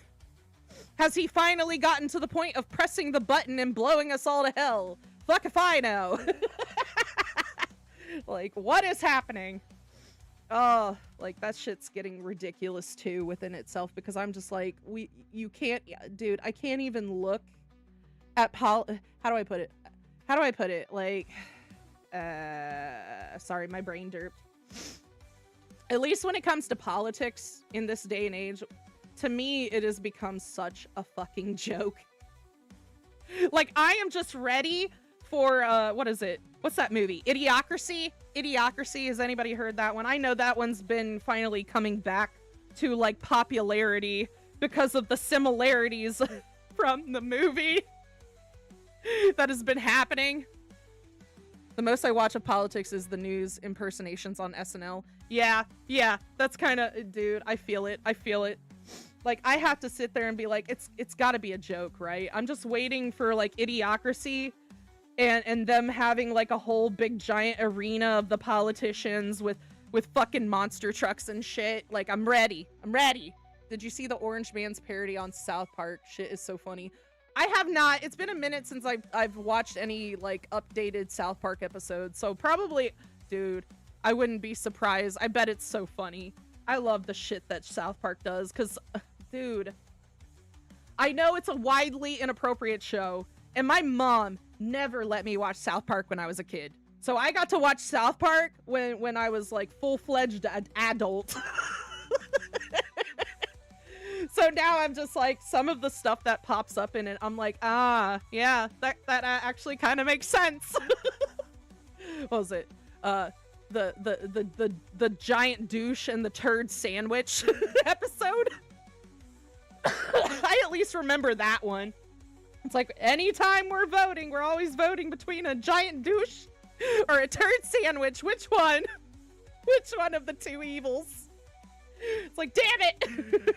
Has he finally gotten to the point of pressing the button and blowing us all to hell? Fuck if I know. Like, what is happening? Oh, like, that shit's getting ridiculous too within itself, because I'm just like, you can't, dude, I can't even look at how do I put it? Like, sorry, my brain derped. At least when it comes to politics in this day and age, to me, it has become such a fucking joke. Like, I am just ready for, what is it? What's that movie? Idiocracy? Idiocracy, has anybody heard that one? I know that one's been finally coming back to, like, popularity because of the similarities from the movie that has been happening. The most I watch of politics is the news impersonations on SNL. Yeah, that's kind of, dude, I feel it. Like, I have to sit there and be like, it's gotta be a joke, right? I'm just waiting for, like, Idiocracy and them having, like, a whole big giant arena of the politicians with fucking monster trucks and shit. Like, I'm ready. Did you see the Orange Man's parody on South Park? Shit is so funny. I have not. It's been a minute since I've watched any, like, updated South Park episodes, so probably, dude, I wouldn't be surprised. I bet it's so funny. I love the shit that South Park does, because, dude, I know it's a widely inappropriate show, and my mom never let me watch South Park when I was a kid. So I got to watch South Park when I was, like, full-fledged adult. So now I'm just like, some of the stuff that pops up in it, I'm like, yeah, that actually kind of makes sense. What was it? The giant douche and the turd sandwich episode. I at least remember that one. It's like, anytime we're voting, we're always voting between a giant douche or a turd sandwich. Which one? Which one of the two evils? It's like, damn it!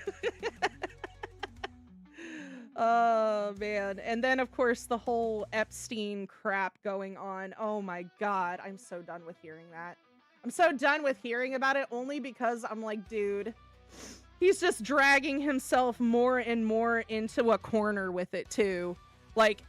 Oh, man. And then, of course, the whole Epstein crap going on. Oh, my God. I'm so done with hearing that. I'm so done with hearing about it, only because I'm like, dude, he's just dragging himself more and more into a corner with it, too. Like,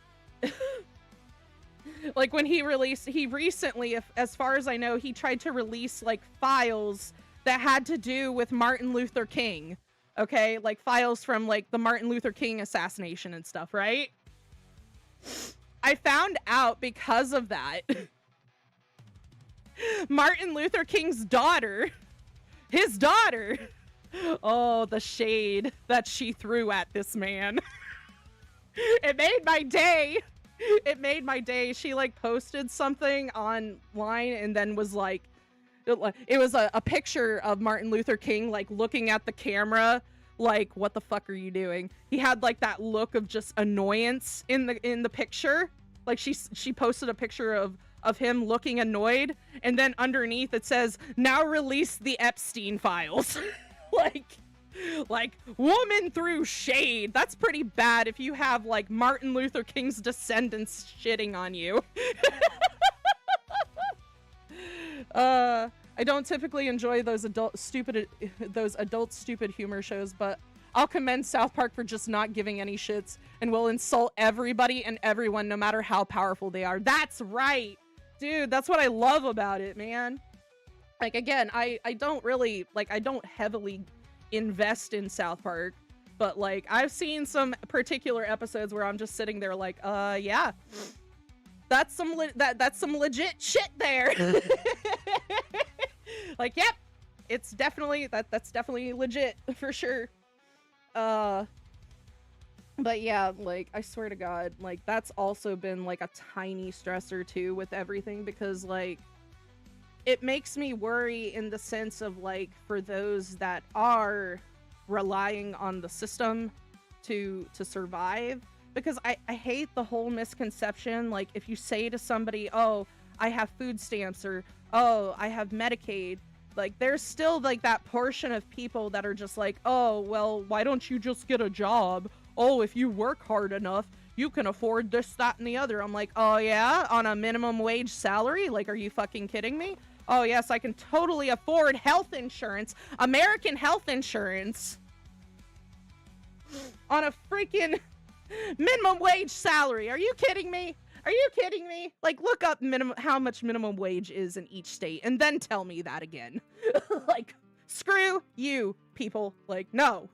like when he recently, as far as I know, he tried to release, like, files that had to do with Martin Luther King. Okay, like files from, like, the Martin Luther King assassination and stuff, right? I found out because of that. Martin Luther King's daughter, his daughter, oh, the shade that she threw at this man. It made my day. It made my day. She, like, posted something online and then was like, it was a picture of Martin Luther King, like, looking at the camera, like, what the fuck are you doing? He had, like, that look of just annoyance in the picture. Like, she posted a picture of him looking annoyed, and then underneath it says, now release the Epstein files. like, woman threw shade. That's pretty bad if you have, like, Martin Luther King's descendants shitting on you. I don't typically enjoy those adult stupid humor shows, but I'll commend South Park for just not giving any shits and will insult everybody and everyone no matter how powerful they are. That's right, dude. That's what I love about it, man. Like, again, I don't really, like, I don't heavily invest in South Park, but, like, I've seen some particular episodes where I'm just sitting there like, yeah. That's some legit shit there. Like, yep, it's definitely that's definitely legit for sure. But yeah, like, I swear to God, like, that's also been, like, a tiny stressor too with everything, because, like, it makes me worry in the sense of, like, for those that are relying on the system to survive. Because I hate the whole misconception, like, if you say to somebody, oh, I have food stamps, or, oh, I have Medicaid, like, there's still, like, that portion of people that are just like, oh, well, why don't you just get a job? Oh, if you work hard enough, you can afford this, that, and the other. I'm like, oh, yeah? On a minimum wage salary? Like, are you fucking kidding me? Oh yes, I can totally afford health insurance, American health insurance, on a freaking minimum wage salary. Are you kidding me? Are you kidding me? Like, look up how much minimum wage is in each state and then tell me that again. Like, screw you, people. Like, no.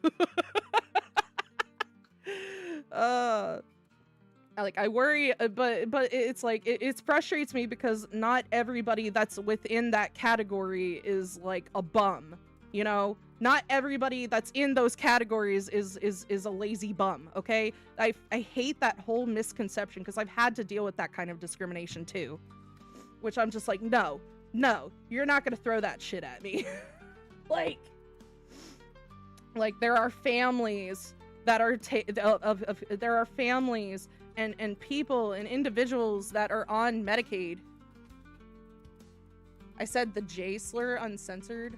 Like, I worry, but it's like, it frustrates me because not everybody that's within that category is like a bum, you know? Not everybody that's in those categories is a lazy bum, okay? I hate that whole misconception because I've had to deal with that kind of discrimination too. Which I'm just like, no, you're not gonna throw that shit at me. like there are families that are there are families and people and individuals that are on Medicaid. I said the J slur uncensored.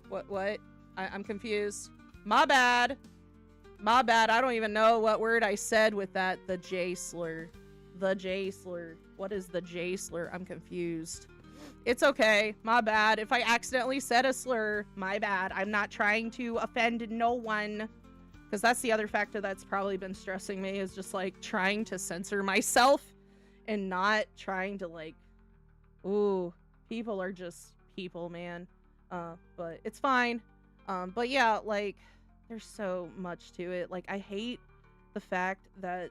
What? I'm confused. My bad. I don't even know what word I said with that. The J slur. The J slur. What is the J slur? I'm confused. It's okay. My bad. If I accidentally said a slur, my bad. I'm not trying to offend no one. Because that's the other factor that's probably been stressing me, is just like trying to censor myself and not trying to like, ooh, people are just people, man. But it's fine. But yeah, like, there's so much to it. Like, I hate the fact that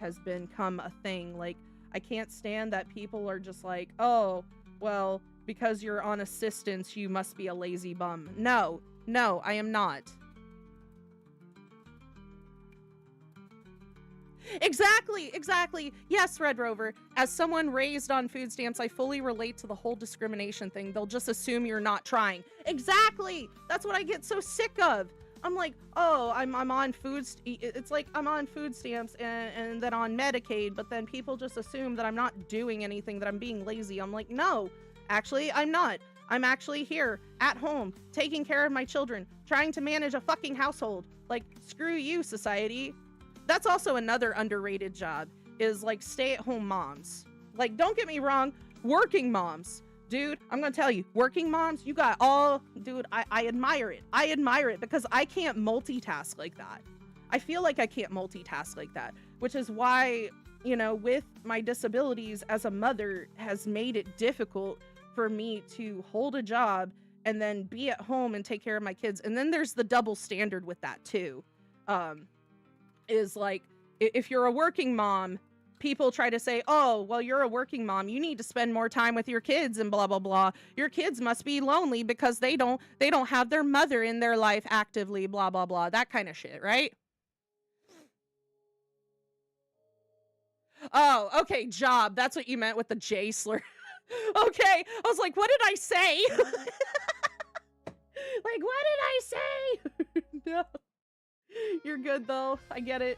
has become a thing. Like, I can't stand that people are just like, oh, well, because you're on assistance, you must be a lazy bum. No, I am not. Exactly. Yes, Red Rover. As someone raised on food stamps, I fully relate to the whole discrimination thing. They'll just assume you're not trying. Exactly. That's what I get so sick of. I'm like, oh, I'm on it's like I'm on food stamps and then on Medicaid, but then people just assume that I'm not doing anything, that I'm being lazy. I'm like, no, actually, I'm not. I'm actually here at home, taking care of my children, trying to manage a fucking household. Like, screw you, society. That's also another underrated job, is like stay-at-home moms. Like, don't get me wrong, working moms. Dude, I'm gonna tell you, working moms, you got all, dude, I admire it. I admire it because I can't multitask like that. I feel like I can't multitask like that, which is why, you know, with my disabilities as a mother has made it difficult for me to hold a job and then be at home and take care of my kids. And then there's the double standard with that too. Is like, if you're a working mom, people try to say, oh, well, you're a working mom, you need to spend more time with your kids and blah, blah, blah. Your kids must be lonely because they don't have their mother in their life actively, blah, blah, blah. That kind of shit, right? Oh, okay, job. That's what you meant with the J slur. Okay. I was like, what did I say? Like, what did I say? No. You're good though. I get it.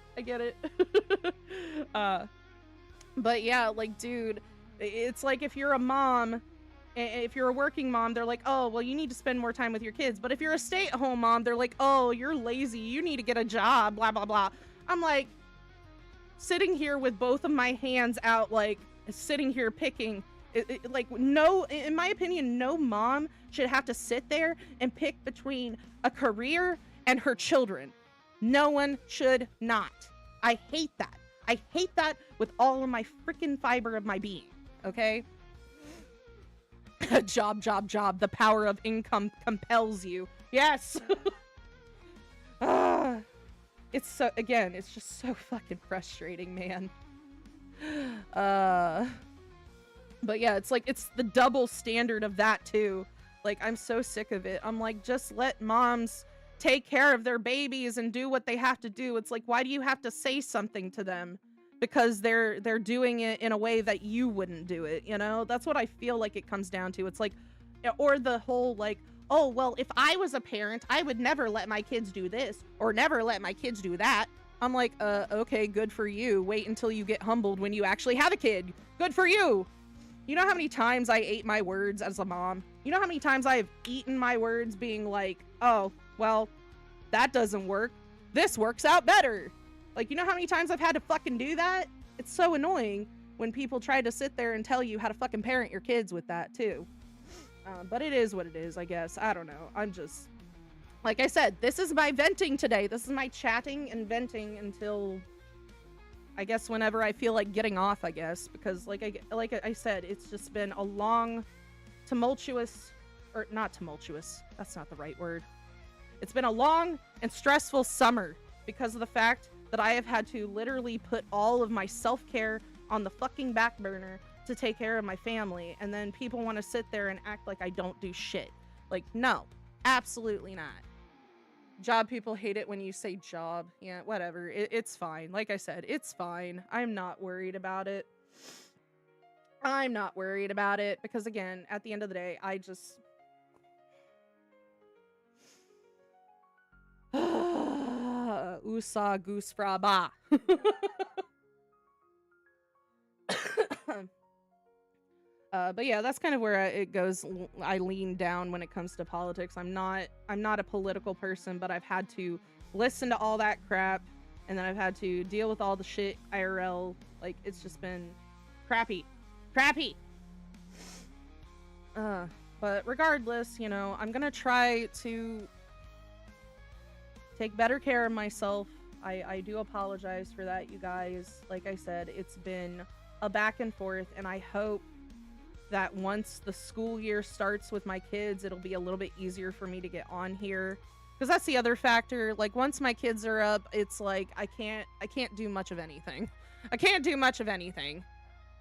But yeah, like, dude, it's like if you're a mom, if you're a working mom, they're like, oh, well, you need to spend more time with your kids. But if you're a stay-at-home mom, they're like, oh, you're lazy, you need to get a job, blah, blah, blah. I'm like, sitting here with both of my hands out, like, sitting here picking, like, no, in my opinion, no mom should have to sit there and pick between a career and her children. No one should not. I hate that. I hate that with all of my freaking fiber of my being, okay? Job. The power of income compels you. Yes! It's so, again, it's just so fucking frustrating, man. But yeah, it's like, it's the double standard of that too. Like, I'm so sick of it. I'm like, just let moms take care of their babies and do what they have to do. It's like, why do you have to say something to them because they're doing it in a way that you wouldn't do it, you know? That's what I feel like it comes down to. It's like, or the whole like, oh, well, if I was a parent, I would never let my kids do this or never let my kids do that. I'm like, okay, good for you. Wait until you get humbled when you actually have a kid. Good for you. You know how many times I ate my words as a mom? You know how many times I've eaten my words being like, oh, well, that doesn't work. This works out better. Like, you know how many times I've had to fucking do that? It's so annoying. when people try to sit there and tell you how to fucking parent your kids with that too. But it is what it is, I guess. I don't know. I'm just, like I said, this is my venting today. This is my chatting and venting until, I guess, whenever I feel like getting off, I guess. Because like I said, it's just been a long, tumultuous, or not tumultuous. That's not the right word. It's been a long and stressful summer because of the fact that I have had to literally put all of my self-care on the fucking back burner to take care of my family, and then people want to sit there and act like I don't do shit. Like, no, absolutely not. Job people hate it when you say job. Yeah, whatever. It's fine. Like I said, it's fine. I'm not worried about it. I'm not worried about it because, again, at the end of the day, I just... Usa goose fra ba. But yeah, that's kind of where it goes. I lean down when it comes to politics. I'm not a political person, but I've had to listen to all that crap, and then I've had to deal with all the shit IRL. Like, it's just been crappy. But regardless, you know, I'm gonna try to take better care of myself. I do apologize for that, you guys. Like I said, it's been a back and forth, and I hope that once the school year starts with my kids, it'll be a little bit easier for me to get on here. Because that's the other factor. Like, once my kids are up, it's like I can't do much of anything. I can't do much of anything.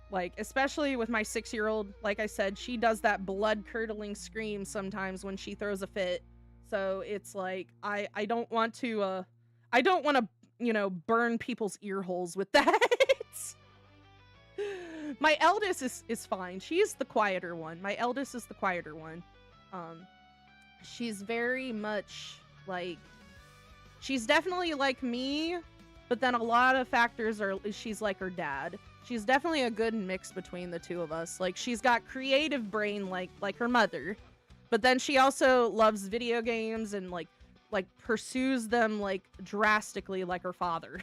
Like, especially with my 6-year-old, like I said, she does that blood-curdling scream sometimes when she throws a fit. So it's like I don't want to you know, burn people's ear holes with that. My eldest is fine. She's the quieter one. My eldest is the quieter one. She's very much like, she's definitely like me, but then a lot of factors are she's like her dad. She's definitely a good mix between the two of us. Like, she's got creative brain like her mother, but then she also loves video games and like pursues them like drastically like her father.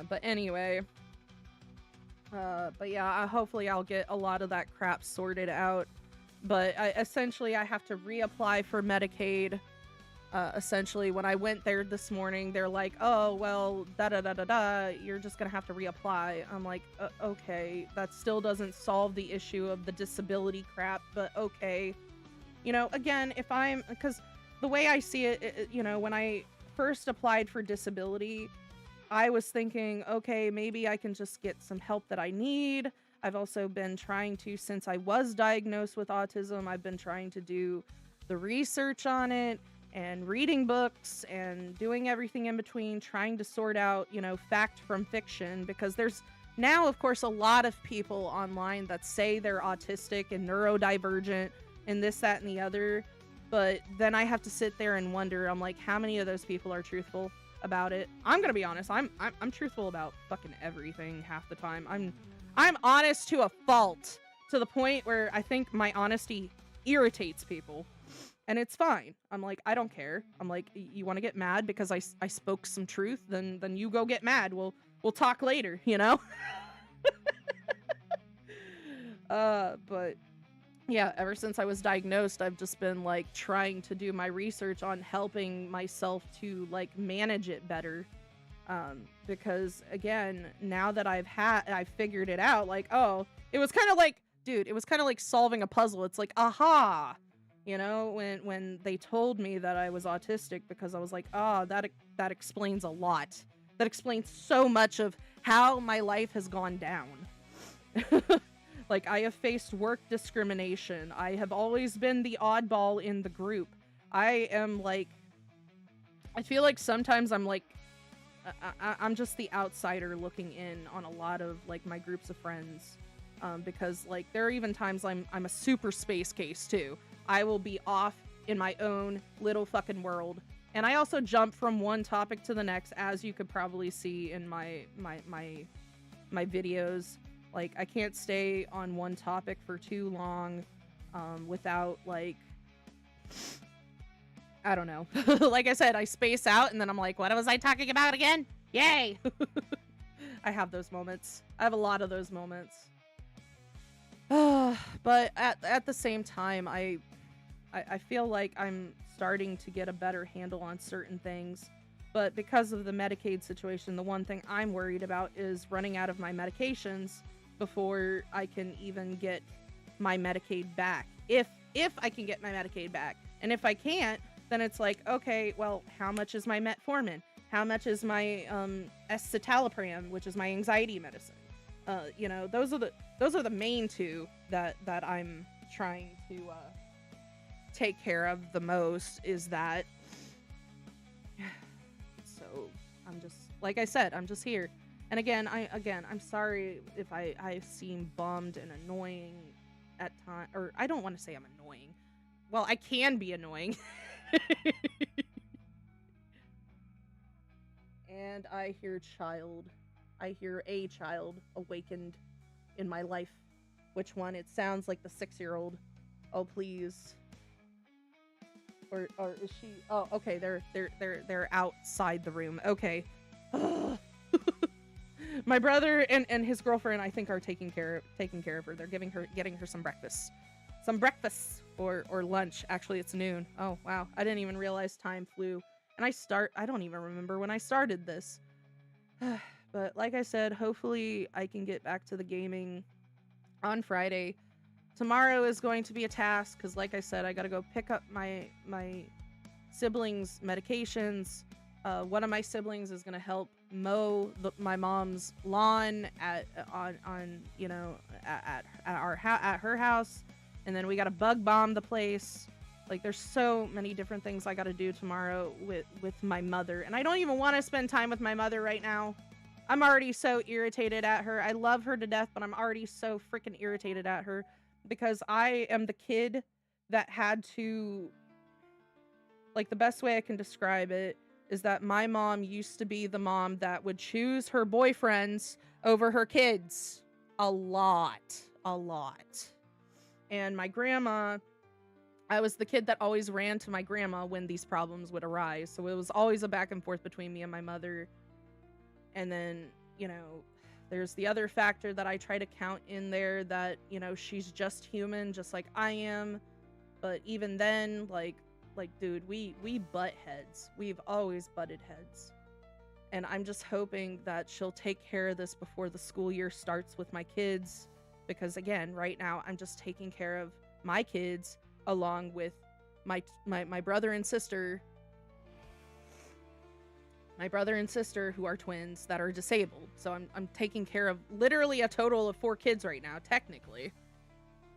But anyway, but yeah, hopefully I'll get a lot of that crap sorted out. But essentially I have to reapply for Medicaid. Essentially, when I went there this morning, they're like, oh, well, you're just gonna have to reapply. I'm like, okay, that still doesn't solve the issue of the disability crap, but okay. You know, again, because the way I see it, you know, when I first applied for disability, I was thinking, okay, maybe I can just get some help that I need. I've also been trying to, since I was diagnosed with autism, I've been trying to do the research on it and reading books and doing everything in between, trying to sort out, you know, fact from fiction, because there's now, of course, a lot of people online that say they're autistic and neurodivergent and this, that, and the other. But then I have to sit there and wonder, I'm like, how many of those people are truthful about it? I'm gonna be honest, I'm truthful about fucking everything half the time. I'm honest to a fault, to the point where I think my honesty irritates people. And it's fine. I'm like, I don't care. I'm like, you want to get mad because I spoke some truth? Then you go get mad. We'll talk later, you know? But yeah, ever since I was diagnosed, I've just been like trying to do my research on helping myself to like manage it better. Because again, now that I've figured it out, like, oh, it was kind of like, dude, it was kind of like solving a puzzle. It's like, aha. You know, when they told me that I was autistic, because I was like, oh, that explains a lot. That explains so much of how my life has gone down. Like, I have faced work discrimination. I have always been the oddball in the group. I am like, I feel like sometimes I'm like, I'm just the outsider looking in on a lot of like my groups of friends. Because like there are even times I'm a super space case too. I will be off in my own little fucking world. And I also jump from one topic to the next, as you could probably see in my videos. Like, I can't stay on one topic for too long without, like, I don't know. Like I said, I space out and then I'm like, what was I talking about again? Yay! I have those moments. I have a lot of those moments. But at the same time, I feel like I'm starting to get a better handle on certain things. But because of the Medicaid situation, the one thing I'm worried about is running out of my medications before I can even get my Medicaid back. If I can get my Medicaid back. And if I can't, then it's like, okay, well, how much is my metformin? How much is my escitalopram, which is my anxiety medicine? You know, those are the main two that I'm trying to take care of the most, is that. So I'm just, like I said, I'm just here. And again, I'm sorry if I seem bummed and annoying at times, or I don't want to say I'm annoying. Well, I can be annoying. And I hear a child awakened in my life. Which one? It sounds like the 6-year-old. Oh, please. Or is she? Oh, okay. They're outside the room. Okay. My brother and his girlfriend, I think, are taking care of her. They're getting her some breakfast. Or lunch. Actually, it's noon. Oh, wow. I didn't even realize time flew. And I don't even remember when I started this. But like I said, hopefully I can get back to the gaming on Friday. Tomorrow is going to be a task because, like I said, I got to go pick up my siblings' medications. One of my siblings is going to help mow my mom's lawn at her house, and then we got to bug bomb the place. Like, there's so many different things I got to do tomorrow with my mother. And I don't even want to spend time with my mother right now. I'm already so irritated at her. I love her to death, but I'm already so freaking irritated at her. Because I am the kid that had to... Like, the best way I can describe it is that my mom used to be the mom that would choose her boyfriends over her kids. A lot. And my grandma... I was the kid that always ran to my grandma when these problems would arise. So it was always a back and forth between me and my mother. And then, you know, there's the other factor that I try to count in there, that, you know, she's just human, just like I am. But even then, like, dude, we butt heads. We've always butted heads. And I'm just hoping that she'll take care of this before the school year starts with my kids. Because again, right now, I'm just taking care of my kids along with my brother and sister. My brother and sister, who are twins, that are disabled. So I'm taking care of literally a total of 4 kids right now, technically.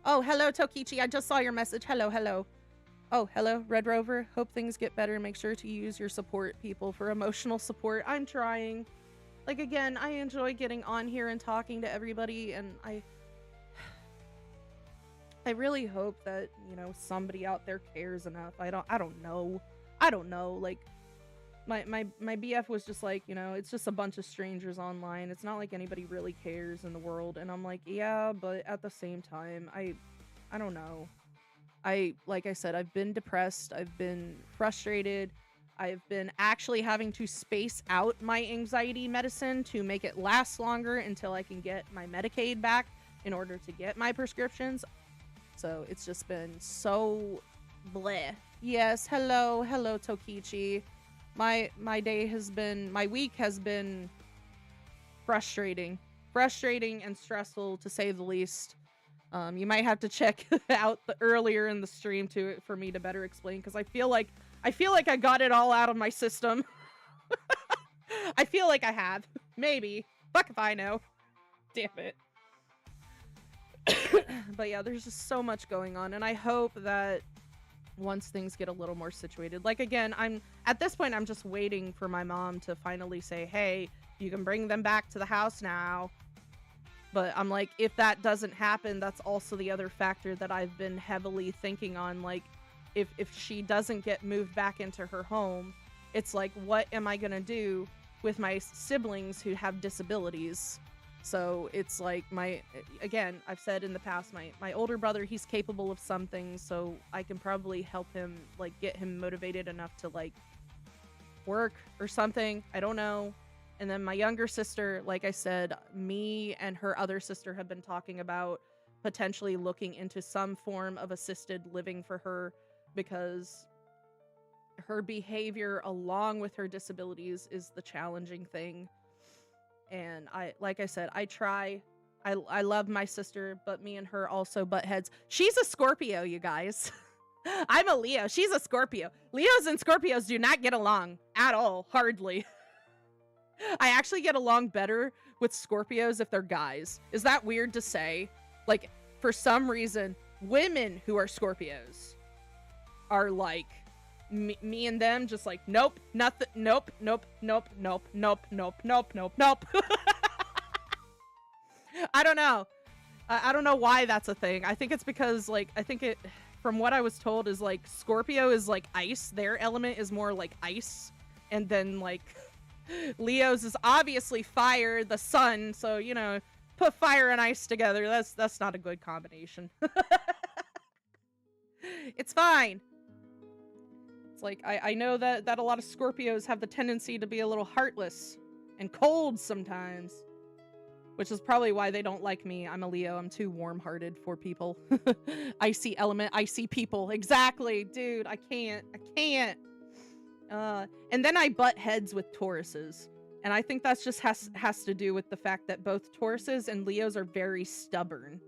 Oh, hello, Tokichi. I just saw your message. Hello. Oh, hello, Red Rover. Hope things get better. Make sure to use your support people for emotional support. I'm trying. Like, again, I enjoy getting on here and talking to everybody, and I really hope that, you know, somebody out there cares enough. I don't know. Like, my BF was just like, you know, it's just a bunch of strangers online. It's not like anybody really cares in the world. And I'm like, yeah, but at the same time, I don't know. Like I said, I've been depressed. I've been frustrated. I've been actually having to space out my anxiety medicine to make it last longer until I can get my Medicaid back in order to get my prescriptions. So it's just been so bleh. Yes, hello Tokichi. My week has been frustrating and stressful, to say the least. You might have to check out the earlier in the stream for me to better explain, because I feel like I got it all out of my system. I feel like I have. Maybe. Fuck if I know. Damn it. But yeah, there's just so much going on, and I hope that once things get a little more situated, like, again, at this point I'm just waiting for my mom to finally say, hey, you can bring them back to the house now. But I'm like, if that doesn't happen, that's also the other factor that I've been heavily thinking on. Like, if she doesn't get moved back into her home, it's like, what am I gonna do with my siblings who have disabilities? So it's like, again, I've said in the past, my older brother, he's capable of some things, so I can probably help him, like, get him motivated enough to, like, work or something. I don't know. And then my younger sister, like I said, me and her other sister have been talking about potentially looking into some form of assisted living for her, because her behavior along with her disabilities is the challenging thing. And like I said, I love my sister, but me and her also butt heads. She's a Scorpio, you guys. I'm a Leo. She's a Scorpio. Leos and Scorpios do not get along at all, hardly. I actually get along better with Scorpios if they're guys. Is that weird to say? Like, for some reason, women who are Scorpios are like, me and them just like, nope, nothing, nope, nope, nope, nope, nope, nope, nope, nope, nope. I don't know. I don't know why that's a thing. I think it's because, like, from what I was told, is like Scorpio is like ice. Their element is more like ice. And then like Leo's is obviously fire, the sun. So, you know, put fire and ice together. That's not a good combination. It's fine. It's like, I know that a lot of Scorpios have the tendency to be a little heartless and cold sometimes. Which is probably why they don't like me. I'm a Leo. I'm too warm-hearted for people. Icy element, icy people. Exactly, dude. I can't. And then I butt heads with Tauruses. And I think that's just has to do with the fact that both Tauruses and Leos are very stubborn.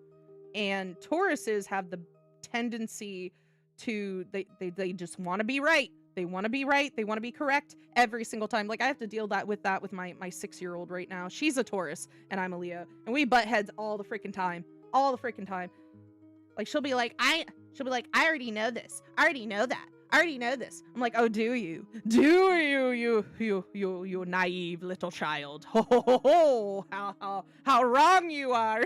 And Tauruses have the tendency to, they just want to be right. They want to be right. They want to be correct every single time. Like, I have to deal with that with my 6-year-old right now. She's a Taurus and I'm a Leo. And we butt heads all the freaking time. All the freaking time. Like, she'll be like, I already know this. I already know that. I already know this. I'm like, oh, do you? Do you naive little child? Ho, ho, ho, ho. How wrong you are.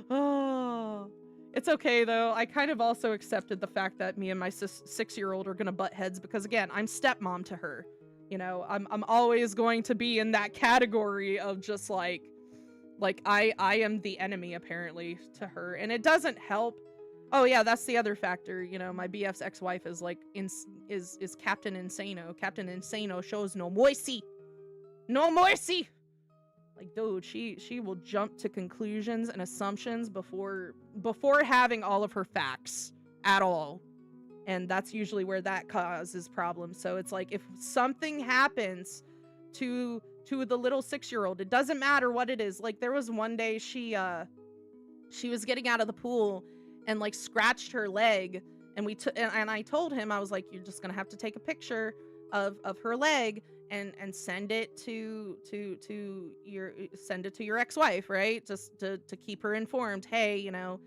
Oh. It's okay, though. I kind of also accepted the fact that me and my 6-year-old are gonna butt heads because, again, I'm stepmom to her. You know, I'm always going to be in that category of just like I am the enemy apparently to her, and it doesn't help. Oh yeah, that's the other factor. You know, my BF's ex-wife is like is Captain Insano. Captain Insano shows no mercy. No mercy. Like, dude, she will jump to conclusions and assumptions before having all of her facts at all. And that's usually where that causes problems. So it's like, if something happens to the little 6-year-old, it doesn't matter what it is. Like, there was one day she was getting out of the pool and like scratched her leg, and and I told him, I was like, you're just gonna have to take a picture of her leg and send it to your ex-wife, right? Just to keep her informed. Hey, you know,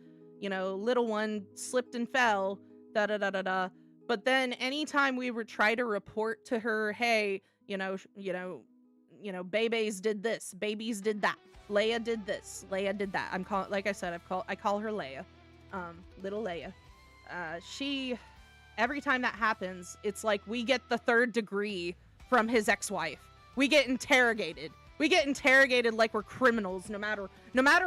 little one slipped and fell, da da da da da. But then anytime we would try to report to her, hey, you know, babies did this, babies did that, Leia did this, Leia did that. Like I said, I call her Leia, little Leia. She, every time that happens, it's like we get the 3rd degree from his ex-wife. We get interrogated. We get interrogated like we're criminals, no matter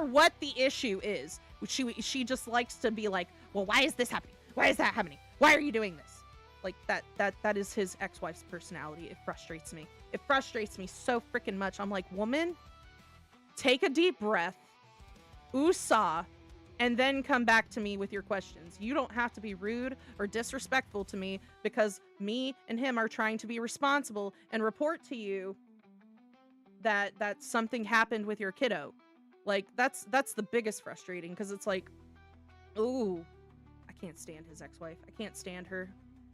what the issue is. She just likes to be like, well, why is this happening? Why is that happening? Why are you doing this? Like, that is his ex-wife's personality. It frustrates me. It frustrates me so freaking much. I'm like, woman, take a deep breath, woosah, and then come back to me with your questions. You don't have to be rude or disrespectful to me, because me and him are trying to be responsible and report to you that something happened with your kiddo. Like, that's the biggest frustrating, because it's like, ooh, I can't stand his ex-wife. I can't stand her.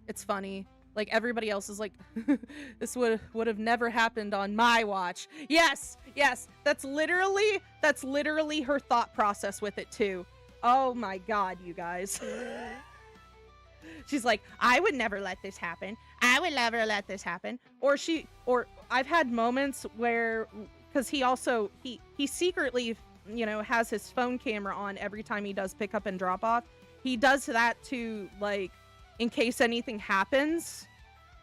It's funny. Like, everybody else is like, this would have never happened on my watch. Yes, that's literally her thought process with it too. Oh my god, you guys. She's like, I would never let this happen. I would never let this happen. Or I've had moments where, because he secretly, you know, has his phone camera on every time he does pick up and drop off. He does that to, like, in case anything happens,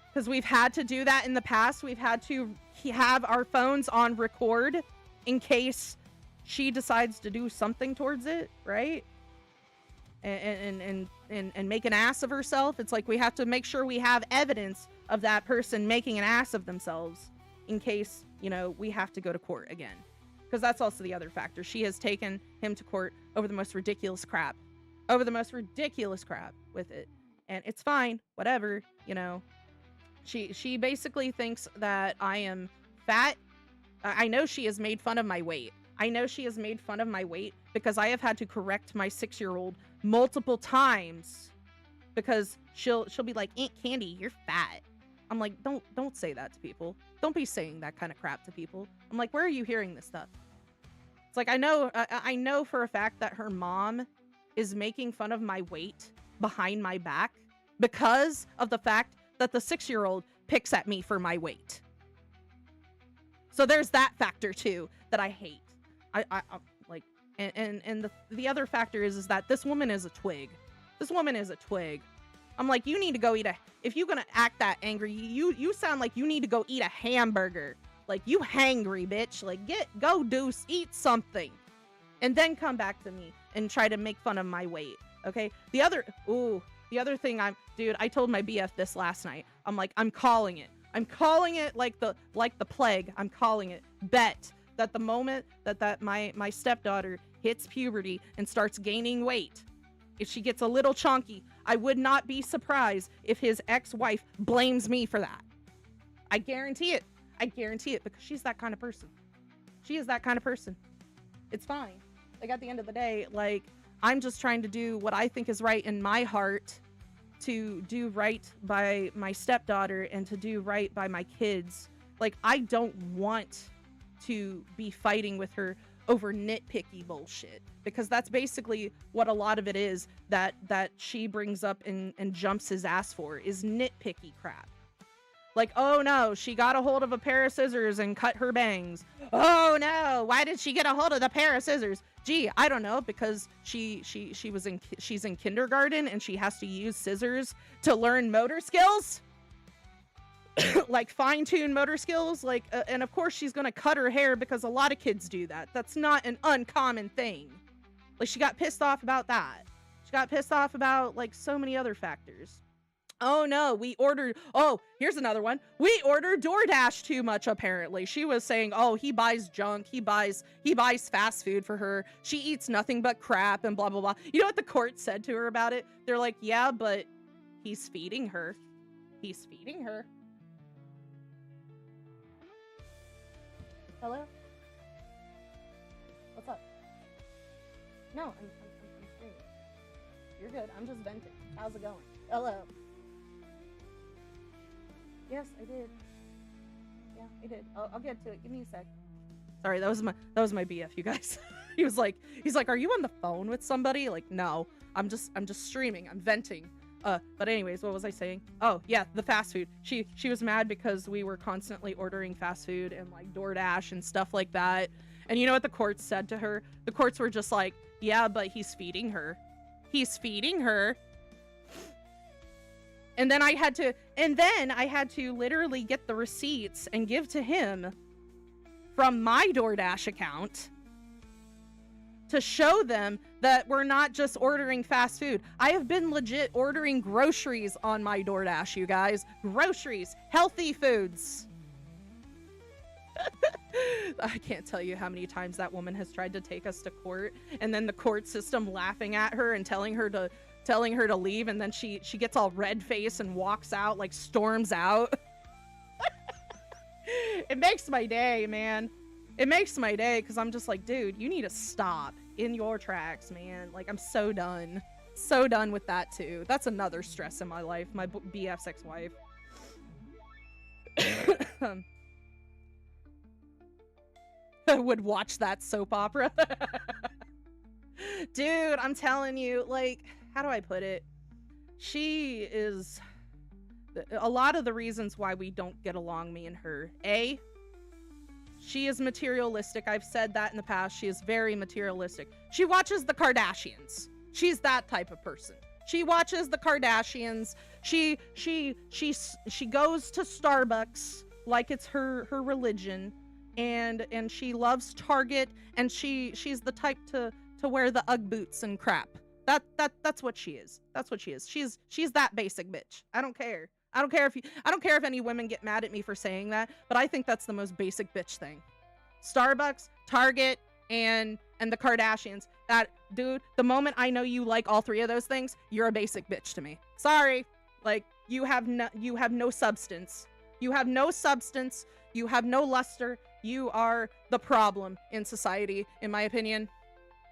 because we've had to do that in the past. We've had to have our phones on record in case she decides to do something towards it, right? And make an ass of herself. It's like, we have to make sure we have evidence of that person making an ass of themselves in case, we have to go to court again. Because that's also the other factor. She has taken him to court over the most ridiculous crap. With it. And it's fine, whatever, She basically thinks that I am fat. I know she has made fun of my weight. Because I have had to correct my 6-year-old multiple times because she'll be like, Aunt Candy, you're fat. I'm like, don't say that to people. Don't be saying that kind of crap to people. I'm like, where are you hearing this stuff? It's like, I know for a fact that her mom is making fun of my weight behind my back because of the fact that the 6-year-old picks at me for my weight. So there's that factor too that I hate. I like, and the other factor is that this woman is a twig. I'm like, you need to go if you're gonna act that angry, you sound like you need to go eat a hamburger. Like, you hangry, bitch. Like, go eat something. And then come back to me and try to make fun of my weight. Okay? The other thing I told my BF this last night. I'm like, I'm calling it like the plague. I'm calling it. Bet that the moment that my stepdaughter hits puberty and starts gaining weight, if she gets a little chunky, I would not be surprised if his ex-wife blames me for that. I guarantee it because she's that kind of person. She is that kind of person. It's fine. Like, at the end of the day, like, I'm just trying to do what I think is right in my heart, to do right by my stepdaughter and to do right by my kids. Like, I don't want to be fighting with her over nitpicky bullshit, because that's basically what a lot of it is that she brings up and jumps his ass for, is nitpicky crap. Like, oh no, she got a hold of a pair of scissors and cut her bangs. Oh no, why did she get a hold of the pair of scissors? Gee, I don't know, because she's in kindergarten and she has to use scissors to learn motor skills. Like, fine-tune motor skills. Like, and of course she's gonna cut her hair because a lot of kids do that. That's not an uncommon thing. Like, she got pissed off about that. She got pissed off about, like, so many other factors. Oh no, here's another one. We ordered DoorDash too much, apparently. She was saying, oh, he buys junk, he buys fast food for her. She eats nothing but crap and blah, blah, blah. You know what the court said to her about it? They're like, yeah, but he's feeding her. Hello? What's up? No, I'm screaming. You're good. I'm just venting. How's it going? Hello? Yes, I did. Yeah, I did. I'll get to it. Give me a sec. Sorry, that was my BF, you guys. he's like, are you on the phone with somebody? Like, no, I'm just streaming. I'm venting. But anyways, what was I saying? Oh yeah, the fast food. She was mad because we were constantly ordering fast food and like DoorDash and stuff like that. And you know what the courts said to her? The courts were just like, yeah, but he's feeding her. And then I had to literally get the receipts and give to him from my DoorDash account to show them that we're not just ordering fast food. I have been legit ordering groceries on my DoorDash, you guys. Groceries, healthy foods. I can't tell you how many times that woman has tried to take us to court, and then the court system laughing at her and telling her to leave, and then she gets all red faced and walks out, like storms out. It makes my day, man. It makes my day, because I'm just like, dude, you need to stop in your tracks, man. Like, I'm so done with that too. That's another stress in my life, my BF's ex-wife. I would watch that soap opera. Dude, I'm telling you, like, how do I put it? She is a lot of the reasons why we don't get along, me and her. A, she is materialistic. I've said that in the past. She is very materialistic. She watches the Kardashians. She's that type of person. She watches the Kardashians. She goes to Starbucks like it's her religion, and she loves Target, and she's the type to wear the Ugg boots and crap. That's what she is. That's what she is. She's that basic bitch. I don't care. I don't care if any women get mad at me for saying that, but I think that's the most basic bitch thing. Starbucks, Target, and the Kardashians. That, dude, the moment I know you like all three of those things, you're a basic bitch to me. Sorry. Like, you have no substance. You have no substance. You have no luster. You are the problem in society, in my opinion.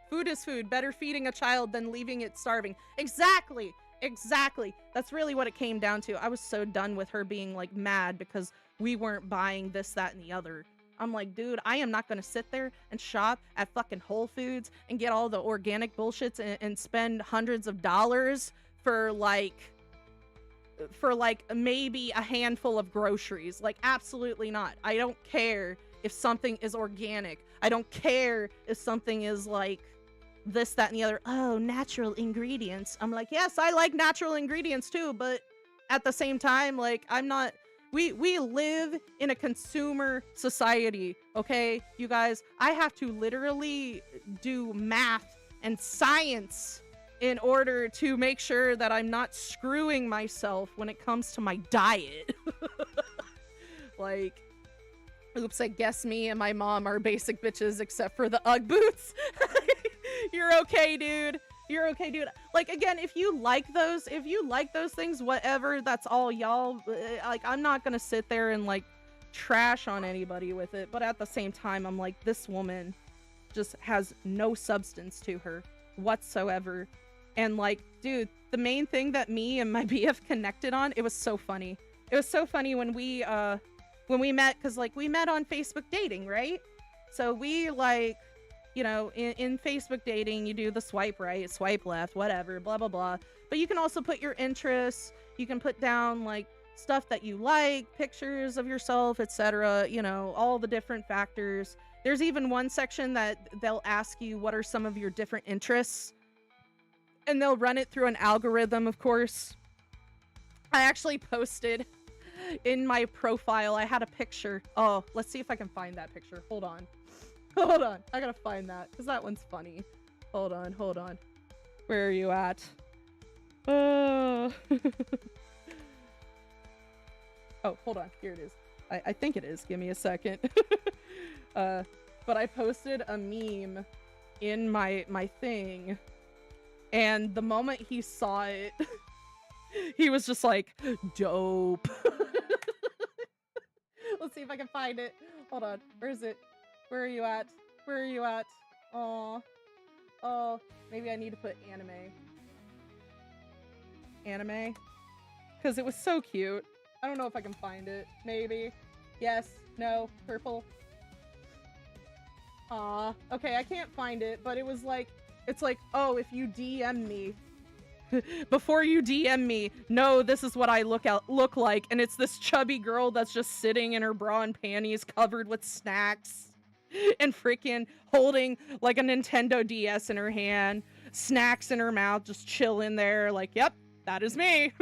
Food is food. Better feeding a child than leaving it starving. Exactly. Exactly. That's really what it came down to. I was so done with her being like mad because we weren't buying this, that, and the other. I'm like, dude, I am not going to sit there and shop at fucking Whole Foods and get all the organic bullshits and spend hundreds of dollars for like maybe a handful of groceries. Like, absolutely not. I don't care if something is organic. I don't care if something is like this, that, and the other. Oh, natural ingredients. I'm like, yes, I like natural ingredients too, but at the same time, like, I'm not... We live in a consumer society, okay, you guys? I have to literally do math and science in order to make sure that I'm not screwing myself when it comes to my diet. Like, oops, I guess me and my mom are basic bitches except for the Ugg boots. You're okay, dude. You're okay, dude. Like, again, if you like those things, whatever, that's all y'all. Like, I'm not gonna sit there and like trash on anybody with it, but at the same time, I'm like, this woman just has no substance to her whatsoever. And like, dude, the main thing that me and my BF connected on, it was so funny. It was so funny when we met, because like we met on Facebook dating, right? So we like, you know, in Facebook dating, you do the swipe right, swipe left, whatever, blah, blah, blah. But you can also put your interests. You can put down like stuff that you like, pictures of yourself, etc. You know, all the different factors. There's even one section that they'll ask you what are some of your different interests. And they'll run it through an algorithm, of course. I actually posted in my profile, I had a picture. Oh, let's see if I can find that picture. Hold on. Hold on. I gotta find that, because that one's funny. Hold on, hold on. Where are you at? Oh, oh, hold on. Here it is. I think it is. Give me a second. But I posted a meme in my thing, and the moment he saw it, he was just like, dope. Let's see if I can find it. Hold on. Where is it? Where are you at? Where are you at? Oh, oh, maybe I need to put anime. Anime? Because it was so cute. I don't know if I can find it. Maybe. Yes. No. Purple. Aw. Okay, I can't find it, but it was like, it's like, oh, if you DM me, before you DM me, no, this is what I look like, and it's this chubby girl that's just sitting in her bra and panties covered with snacks. And freaking holding like a Nintendo DS in her hand, snacks in her mouth, just chilling there like, yep, that is me.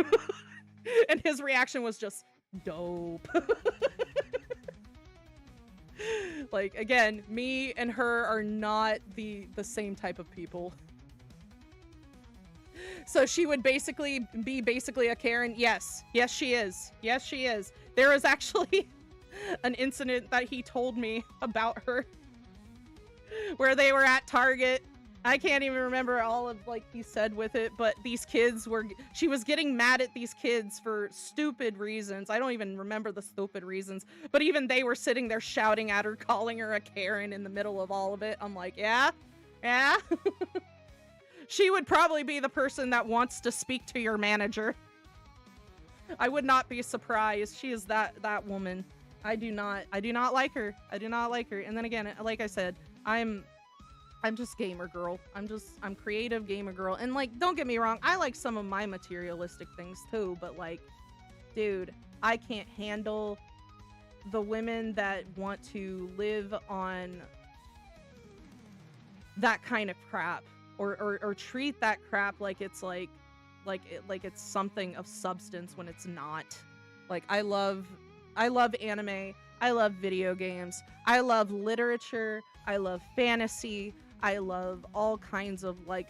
And his reaction was just dope. Like, again, me and her are not the same type of people. So she would basically be a Karen. Yes, she is. Yes, she is. There is actually an incident that he told me about her where they were at Target. I can't even remember all of like he said with it, but these kids she was getting mad at these kids for stupid reasons. I don't even remember the stupid reasons, but even they were sitting there shouting at her, calling her a Karen in the middle of all of it. I'm like, yeah. She would probably be the person that wants to speak to your manager. I would not be surprised. She is that woman. I do not like her. I do not like her. And then again, like I said, I'm just gamer girl. I'm creative gamer girl. And like, don't get me wrong, I like some of my materialistic things too, but like, dude, I can't handle the women that want to live on that kind of crap or treat that crap like it's like it's something of substance when it's not. Like, I love anime, I love video games, I love literature, I love fantasy, I love all kinds of like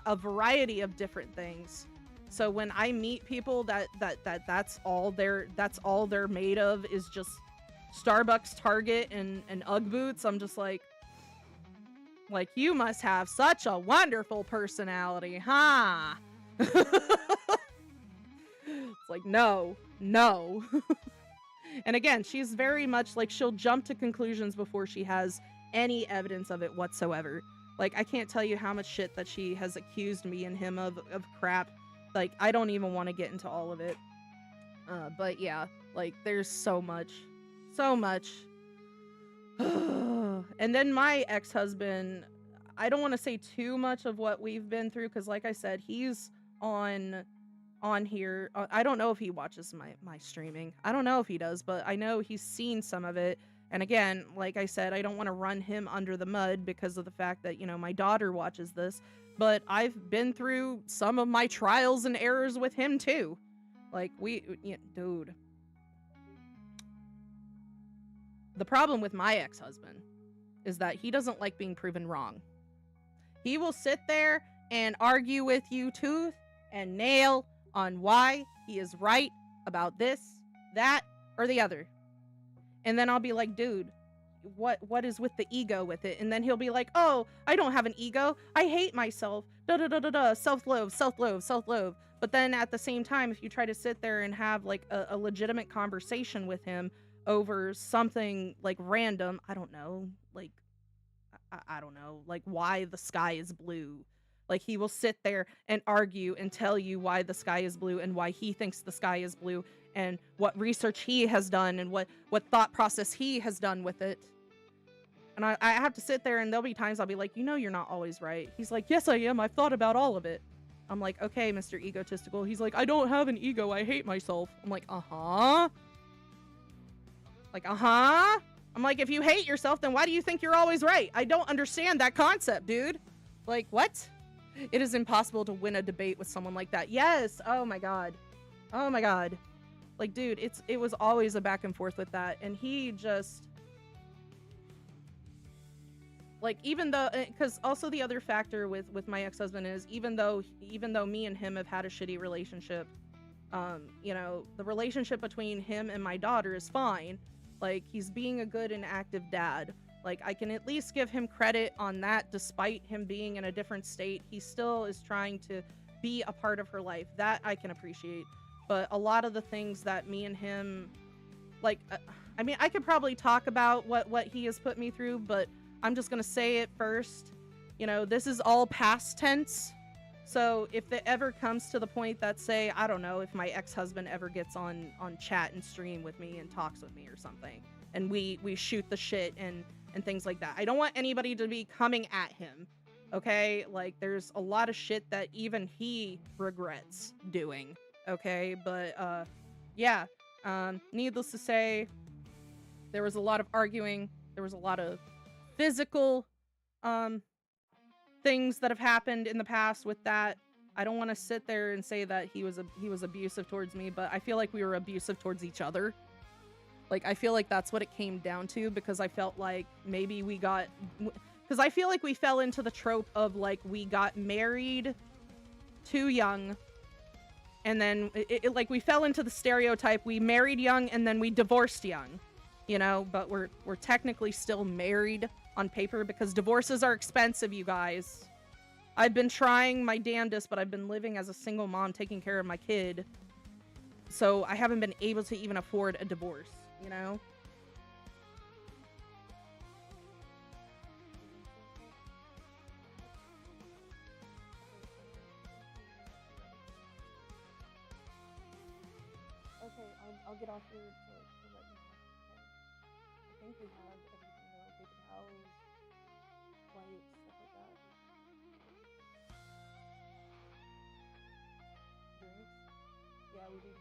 a variety of different things. So when I meet people that's all they're made of is just Starbucks, Target, and UGG boots, I'm just like, you must have such a wonderful personality, huh? It's like, no. And again, she's very much like, she'll jump to conclusions before she has any evidence of it whatsoever. Like, I can't tell you how much shit that she has accused me and him of crap. Like, I don't even want to get into all of it. But yeah, like, there's so much. And then my ex-husband, I don't want to say too much of what we've been through, because like I said, he's on here. I don't know if he watches my streaming. I don't know if he does, but I know he's seen some of it. And again, like I said, I don't want to run him under the mud because of the fact that, you know, my daughter watches this, but I've been through some of my trials and errors with him too. Like, dude. The problem with my ex-husband is that he doesn't like being proven wrong. He will sit there and argue with you tooth and nail on why he is right about this, that, or the other. And then I'll be like, dude, what is with the ego with it? And then he'll be like, oh, I don't have an ego. I hate myself. Self-loathe. But then at the same time, if you try to sit there and have like a legitimate conversation with him over something like random, I don't know, like, I don't know, like why the sky is blue. Like, he will sit there and argue and tell you why the sky is blue and why he thinks the sky is blue and what research he has done and what thought process he has done with it. And I have to sit there, and there'll be times I'll be like, you know, you're not always right. He's like, yes, I am. I've thought about all of it. I'm like, okay, Mr. Egotistical. He's like, I don't have an ego. I hate myself. I'm like, uh-huh. Like, uh-huh. I'm like, if you hate yourself, then why do you think you're always right? I don't understand that concept, dude. Like, what? It is impossible to win a debate with someone like that. Yes. Oh my God. Oh my God. Like, dude, it was always a back and forth with that. And he just, like, even though, because also the other factor with my ex-husband is, even though me and him have had a shitty relationship, you know, the relationship between him and my daughter is fine. Like, he's being a good and active dad. Like, I can at least give him credit on that. Despite him being in a different state, he still is trying to be a part of her life. That I can appreciate. But a lot of the things that me and him, like, I mean, I could probably talk about what he has put me through, but I'm just gonna say it first. You know, this is all past tense. So if it ever comes to the point that, say, I don't know, if my ex-husband ever gets on chat and stream with me and talks with me or something, and we shoot the shit and things like that, I don't want anybody to be coming at him, okay? Like, there's a lot of shit that even he regrets doing, okay? But yeah, needless to say, there was a lot of arguing. There was a lot of physical things that have happened in the past with that. I don't want to sit there and say that he was abusive towards me, but I feel like we were abusive towards each other. Like, I feel like that's what it came down to, because I felt like maybe because I feel like we fell into the trope of, like, we got married too young, and then like, we fell into the stereotype, we married young and then we divorced young, you know, but we're technically still married on paper, because divorces are expensive, you guys. I've been trying my damnedest, but I've been living as a single mom taking care of my kid, so I haven't been able to even afford a divorce, you know? Okay, I'll get off here to let you know. I think we have everything though. Paper towels, wipes, stuff like that. Drinks? Yeah, we do.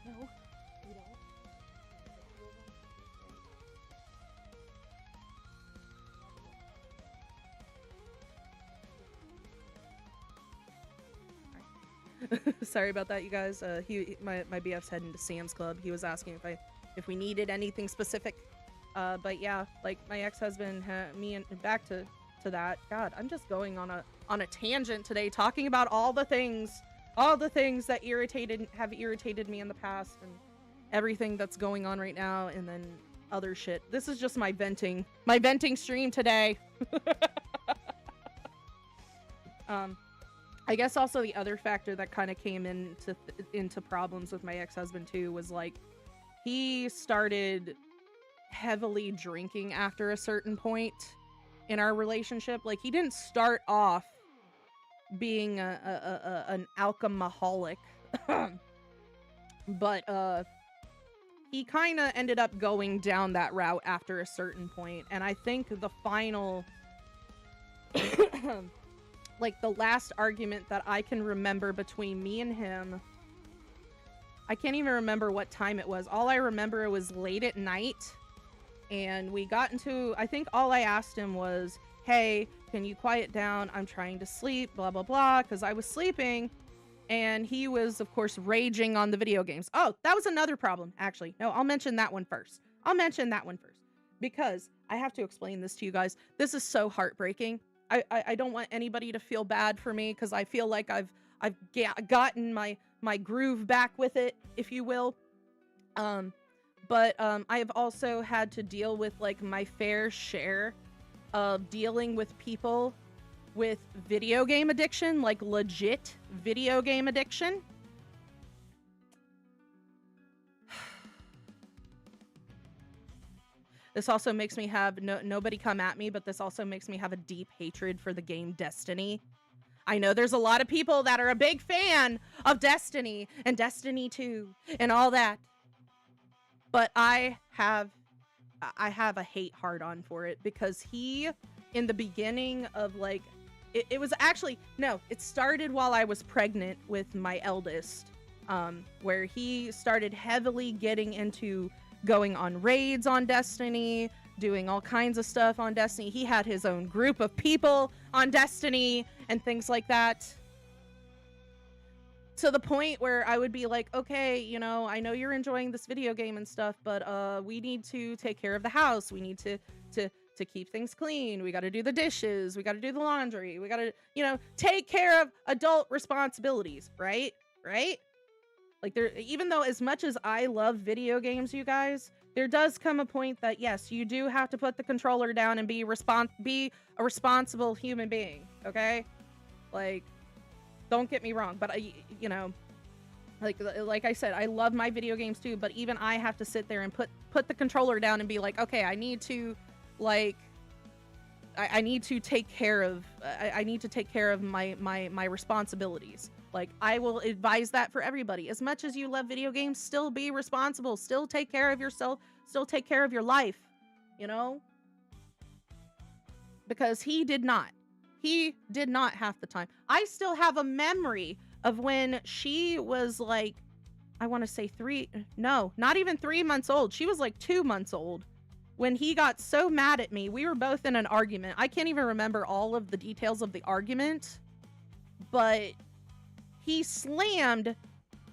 No, we don't. Sorry about that, you guys. My BF's heading to Sam's Club. He was asking if we needed anything specific. But yeah, like my ex-husband, me and back to that. God, I'm just going on a tangent today, talking about all the things that have irritated me in the past, and everything that's going on right now, and then other shit. This is just my venting stream today. I guess also the other factor that kind of came into problems with my ex-husband too was like he started heavily drinking after a certain point in our relationship. Like he didn't start off being an alcoholic, but he kind of ended up going down that route after a certain point. And I think the final like the last argument that I can remember between me and him, I can't even remember what time it was. All I remember, it was late at night, and we got into, I think all I asked him was, hey, can you quiet down? I'm trying to sleep, blah, blah, blah, because I was sleeping. And he was, of course, raging on the video games. Oh, that was another problem, actually. No, I'll mention that one first. Because I have to explain this to you guys. This is so heartbreaking. I don't want anybody to feel bad for me, because I feel like I've gotten my groove back with it, if you will. But I have also had to deal with like my fair share of dealing with people with video game addiction, like legit video game addiction. This also makes me have nobody come at me, but this also makes me have a deep hatred for the game Destiny. I know there's a lot of people that are a big fan of Destiny and Destiny 2 and all that, but I have a hate hard on for it, because he, in the beginning of like, it was actually, no, it started while I was pregnant with my eldest, where he started heavily getting into going on raids on Destiny, doing all kinds of stuff on Destiny. He had his own group of people on Destiny and things like that. To the point where I would be like, okay, you know, I know you're enjoying this video game and stuff, but we need to take care of the house. We need to keep things clean. We got to do the dishes. We got to do the laundry. We got to, you know, take care of adult responsibilities, right? Right? Like, there, even though as much as I love video games, you guys, there does come a point that, yes, you do have to put the controller down and be a responsible human being, okay? Like, don't get me wrong, but you know, like I said, I love my video games too, but even I have to sit there and put the controller down and be like, okay, I need to, like, I need to take care of, I need to take care of my responsibilities. Like, I will advise that for everybody. As much as you love video games, still be responsible. Still take care of yourself. Still take care of your life. You know? Because he did not. He did not half the time. I still have a memory of when she was like, I want to say not even 3 months old. She was like 2 months old when he got so mad at me. We were both in an argument. I can't even remember all of the details of the argument, but he slammed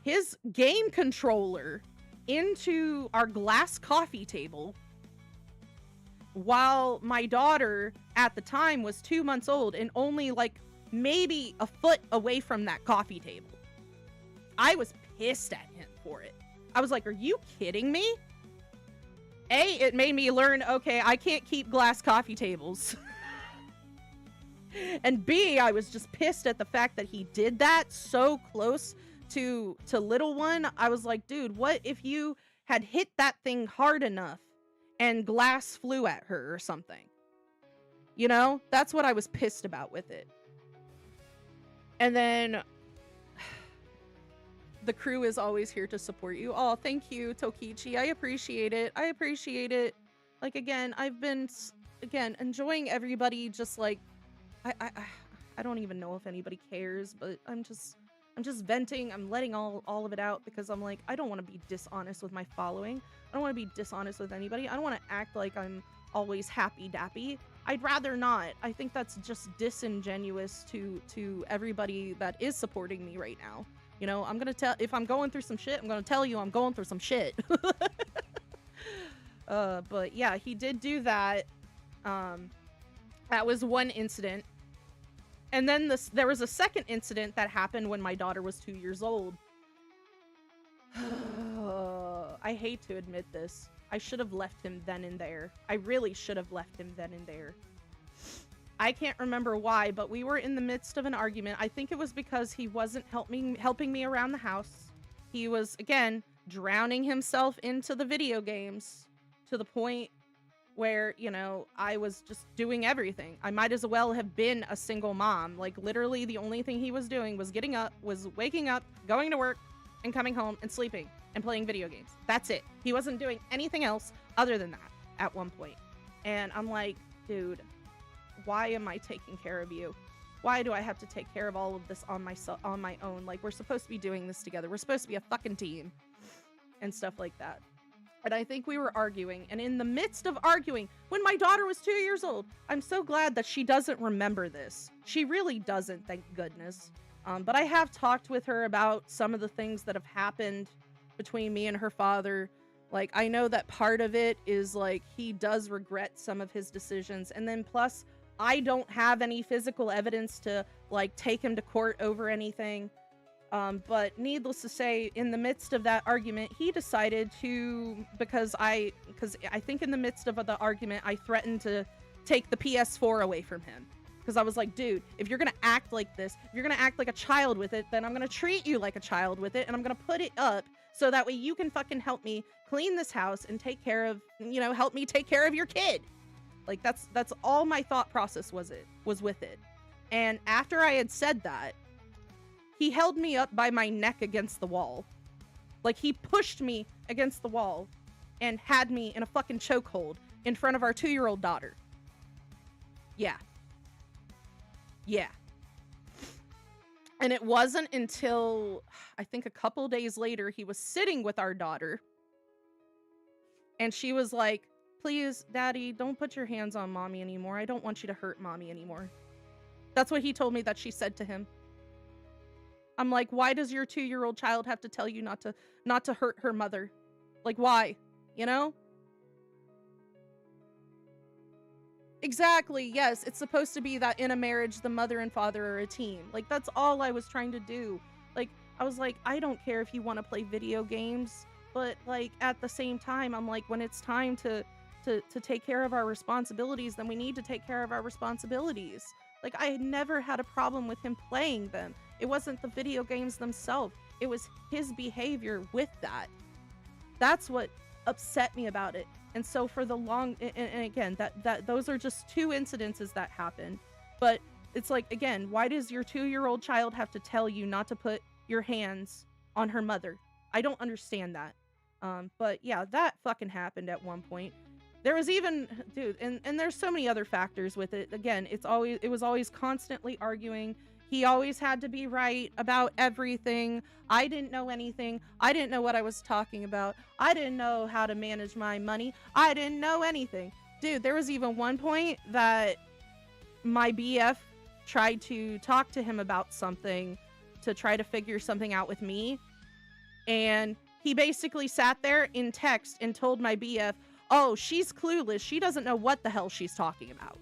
his game controller into our glass coffee table while my daughter at the time was 2 months old and only like maybe a foot away from that coffee table. I was pissed at him for it. I was like, are you kidding me? A, it made me learn, okay, I can't keep glass coffee tables. And B, I was just pissed at the fact that he did that so close to little one. I was like, dude, what if you had hit that thing hard enough and glass flew at her or something? You know, that's what I was pissed about with it. And then the crew is always here to support you. Oh, thank you, Tokichi. I appreciate it. I appreciate it. Like, again, I've been, enjoying everybody just like, I don't even know if anybody cares, but I'm just venting. I'm letting all of it out because I'm like, I don't want to be dishonest with my following. I don't want to be dishonest with anybody. I don't want to act like I'm always happy dappy. I'd rather not. I think that's just disingenuous to everybody that is supporting me right now. You know, I'm gonna tell, if I'm going through some shit, I'm gonna tell you I'm going through some shit. But yeah, he did do that. That was one incident. And then there was a second incident that happened when my daughter was 2 years old. I hate to admit this. I should have left him then and there. I really should have left him then and there. I can't remember why, but we were in the midst of an argument. I think it was because he wasn't helping me around the house. He was, again, drowning himself into the video games to the point where, you know, I was just doing everything. I might as well have been a single mom. Like, literally, the only thing he was doing was getting up, was waking up, going to work, and coming home and sleeping and playing video games. That's it. He wasn't doing anything else other than that at one point. And I'm like, dude, why am I taking care of you? Why do I have to take care of all of this on my own? Like, we're supposed to be doing this together. We're supposed to be a fucking team and stuff like that. And I think we were arguing, and in the midst of arguing, when my daughter was 2 years old, I'm so glad that she doesn't remember this. She really doesn't, thank goodness. But I have talked with her about some of the things that have happened between me and her father. Like, I know that part of it is, like, he does regret some of his decisions, and then plus, I don't have any physical evidence to, like, take him to court over anything. But needless to say, in the midst of that argument, he decided to, because I think in the midst of the argument, I threatened to take the PS4 away from him. Because I was like, dude, if you're going to act like this, if you're going to act like a child with it, then I'm going to treat you like a child with it, and I'm going to put it up so that way you can fucking help me clean this house and take care of, you know, help me take care of your kid. Like, that's all my thought process was with it. And after I had said that, he held me up by my neck against the wall. Like, he pushed me against the wall and had me in a fucking chokehold in front of our 2-year-old daughter. Yeah. Yeah. And it wasn't until, I think a couple days later, he was sitting with our daughter. And she was like, please, Daddy, don't put your hands on Mommy anymore. I don't want you to hurt Mommy anymore. That's what he told me that she said to him. I'm like, why does your 2-year-old child have to tell you not to hurt her mother? Like, why? You know? Exactly, yes. It's supposed to be that in a marriage, the mother and father are a team. Like, that's all I was trying to do. Like, I was like, I don't care if you want to play video games, but, like, at the same time, I'm like, when it's time to take care of our responsibilities, then we need to take care of our responsibilities. Like, I had never had a problem with him playing them. It wasn't the video games themselves. It was his behavior with that. That's what upset me about it. And so for the long, and again, that those are just 2 incidences that happened. But it's like, again, why does your 2-year-old child have to tell you not to put your hands on her mother? I don't understand that. But yeah, that fucking happened at one point. There was even, dude, and there's so many other factors with it. Again, it was always constantly arguing. He always had to be right about everything. I didn't know anything. I didn't know what I was talking about. I didn't know how to manage my money. I didn't know anything. Dude, there was even one point that my BF tried to talk to him about something to try to figure something out with me. And he basically sat there in text and told my BF, oh, she's clueless. She doesn't know what the hell she's talking about.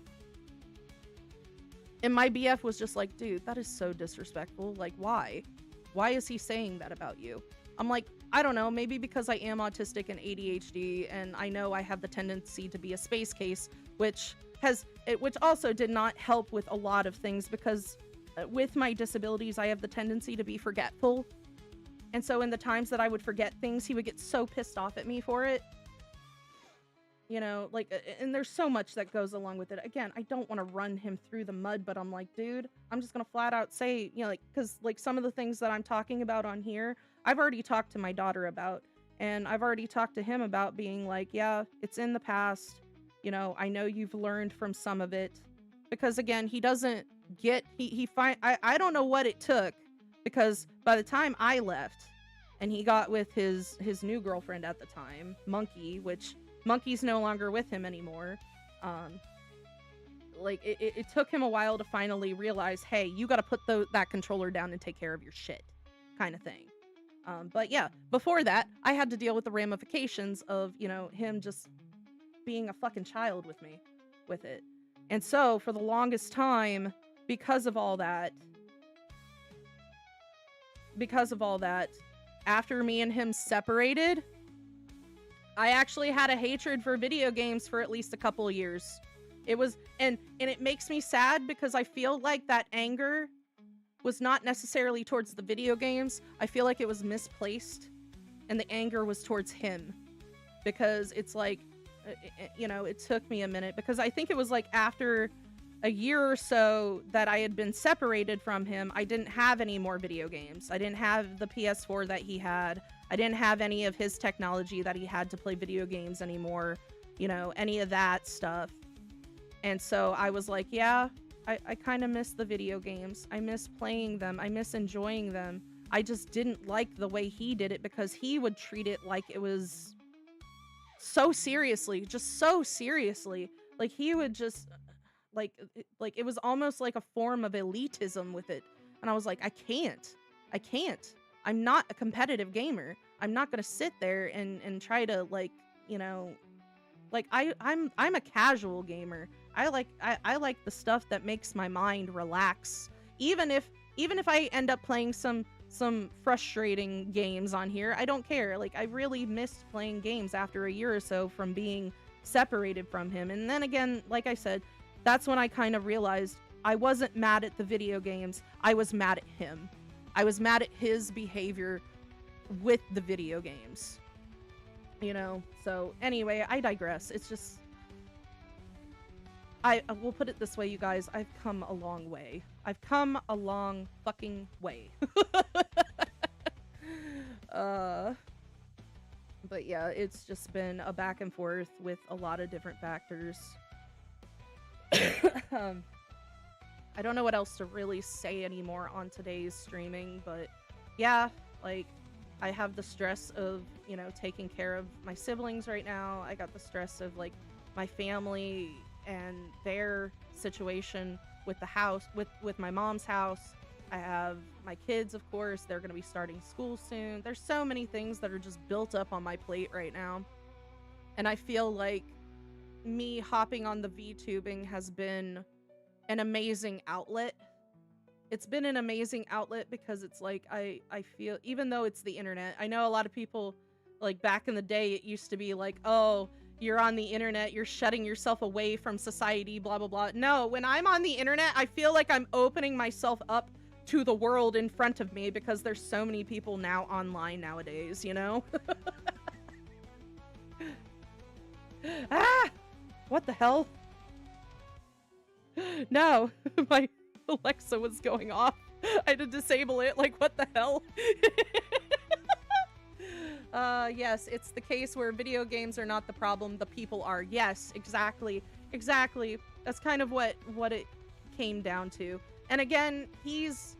And my BF was just like, dude, that is so disrespectful. Like, why? Why is he saying that about you? I'm like, I don't know. Maybe because I am autistic and ADHD, and I know I have the tendency to be a space case, which also did not help with a lot of things, because with my disabilities, I have the tendency to be forgetful. And so in the times that I would forget things, he would get so pissed off at me for it. You know, like, and there's so much that goes along with it. Again, I don't want to run him through the mud, but I'm like, dude, I'm just going to flat out say, you know, like, because, like, some of the things that I'm talking about on here, I've already talked to my daughter about, and I've already talked to him about being like, yeah, it's in the past. You know, I know you've learned from some of it, because again, he doesn't get, I don't know what it took, because by the time I left and he got with his new girlfriend at the time, Monkey, which Monkey's no longer with him anymore. Like, it took him a while to finally realize, hey, you got to put that controller down and take care of your shit, kind of thing. But yeah, before that, I had to deal with the ramifications of, you know, him just being a fucking child with me with it. And so for the longest time, because of all that, after me and him separated, I actually had a hatred for video games for at least a couple of years. It was, and it makes me sad because I feel like that anger was not necessarily towards the video games. I feel like it was misplaced, and the anger was towards him. Because it's like, you know, it took me a minute, because I think it was like after a year or so that I had been separated from him, I didn't have any more video games. I didn't have the PS4 that he had. I didn't have any of his technology that he had to play video games anymore, you know, any of that stuff. And so I was like, yeah, I kind of miss the video games. I miss playing them. I miss enjoying them. I just didn't like the way he did it, because he would treat it like it was so seriously, just so seriously. Like he would just like it was almost like a form of elitism with it. And I was like, I can't. I'm not a competitive gamer. I'm not gonna sit there and try to, like, you know, like I'm a casual gamer. I like the stuff that makes my mind relax. Even if I end up playing some frustrating games on here, I don't care. Like, I really missed playing games after a year or so from being separated from him. And then again, like I said, that's when I kind of realized I wasn't mad at the video games. I was mad at him. I was mad at his behavior with the video games. You know? So anyway, I digress. It's just, I will put it this way, you guys. I've come a long way. I've come a long fucking way. But yeah, it's just been a back and forth with a lot of different factors. I don't know what else to really say anymore on today's streaming, but yeah, like, I have the stress of, you know, taking care of my siblings right now. I got the stress of, like, my family and their situation with the house, with my mom's house. I have my kids, of course. They're going to be starting school soon. There's so many things that are just built up on my plate right now. And I feel like me hopping on the VTubing has been an amazing outlet. It's been an amazing outlet because it's like, I feel, even though it's the internet, I know a lot of people, like, back in the day, it used to be like, oh, you're on the internet, you're shutting yourself away from society, blah, blah, blah. No, when I'm on the internet, I feel like I'm opening myself up to the world in front of me, because there's so many people now online nowadays, you know? Ah! What the hell? No, my Alexa was going off. I had to disable it. Like, what the hell? Yes, it's the case where video games are not the problem, the people are. Yes, exactly. Exactly. That's kind of what it came down to. And again, he's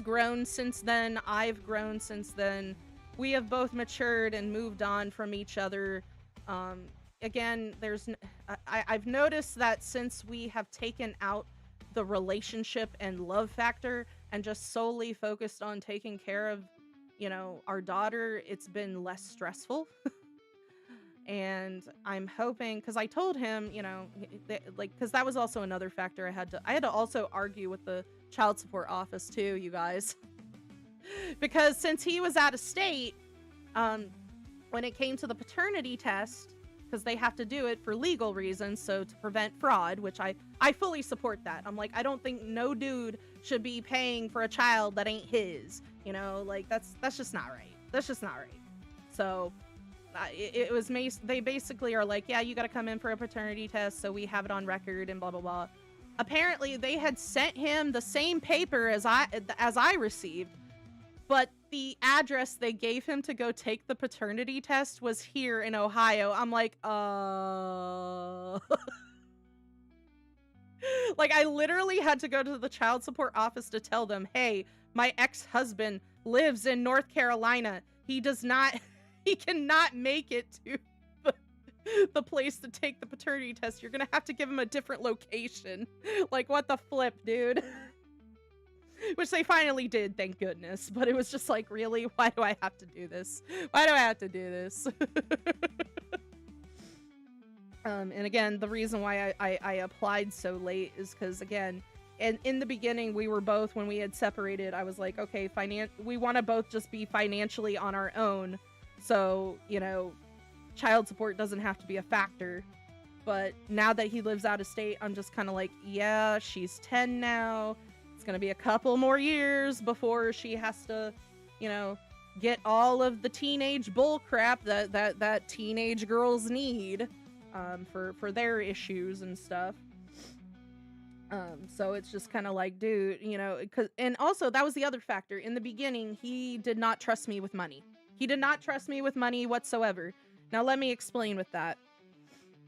grown since then. I've grown since then. We have both matured and moved on from each other. Again, I've noticed that since we have taken out the relationship and love factor and just solely focused on taking care of, you know, our daughter, it's been less stressful. And I'm hoping, because I told him, you know, like, because that was also another factor. I had to also argue with the child support office too, you guys. Because since he was out of state, when it came to the paternity test, because they have to do it for legal reasons, so to prevent fraud, which I fully support that. I'm like, I don't think no dude should be paying for a child that ain't his, you know, like, that's just not right. That's just not right. So it was, they basically are like, yeah, you got to come in for a paternity test, so we have it on record and blah, blah, blah. Apparently they had sent him the same paper as I received, but the address they gave him to go take the paternity test was here in Ohio. I'm like, like, I literally had to go to the child support office to tell them, hey, my ex-husband lives in North Carolina. He cannot make it to the place to take the paternity test. You're gonna have to give him a different location. Like, what the flip, dude? Which they finally did, thank goodness. But it was just like, really? Why do I have to do this? Why do I have to do this? And again, the reason why I applied so late is because, again, and in the beginning, we were both, when we had separated, I was like, okay, we want to both just be financially on our own. So, you know, child support doesn't have to be a factor. But now that he lives out of state, I'm just kind of like, yeah, she's 10 now. It's going to be a couple more years before she has to, you know, get all of the teenage bull crap that teenage girls need. For their issues and stuff. So it's just kind of like, dude, you know, and also that was the other factor. In the beginning, he did not trust me with money. He did not trust me with money whatsoever. Now let me explain with that.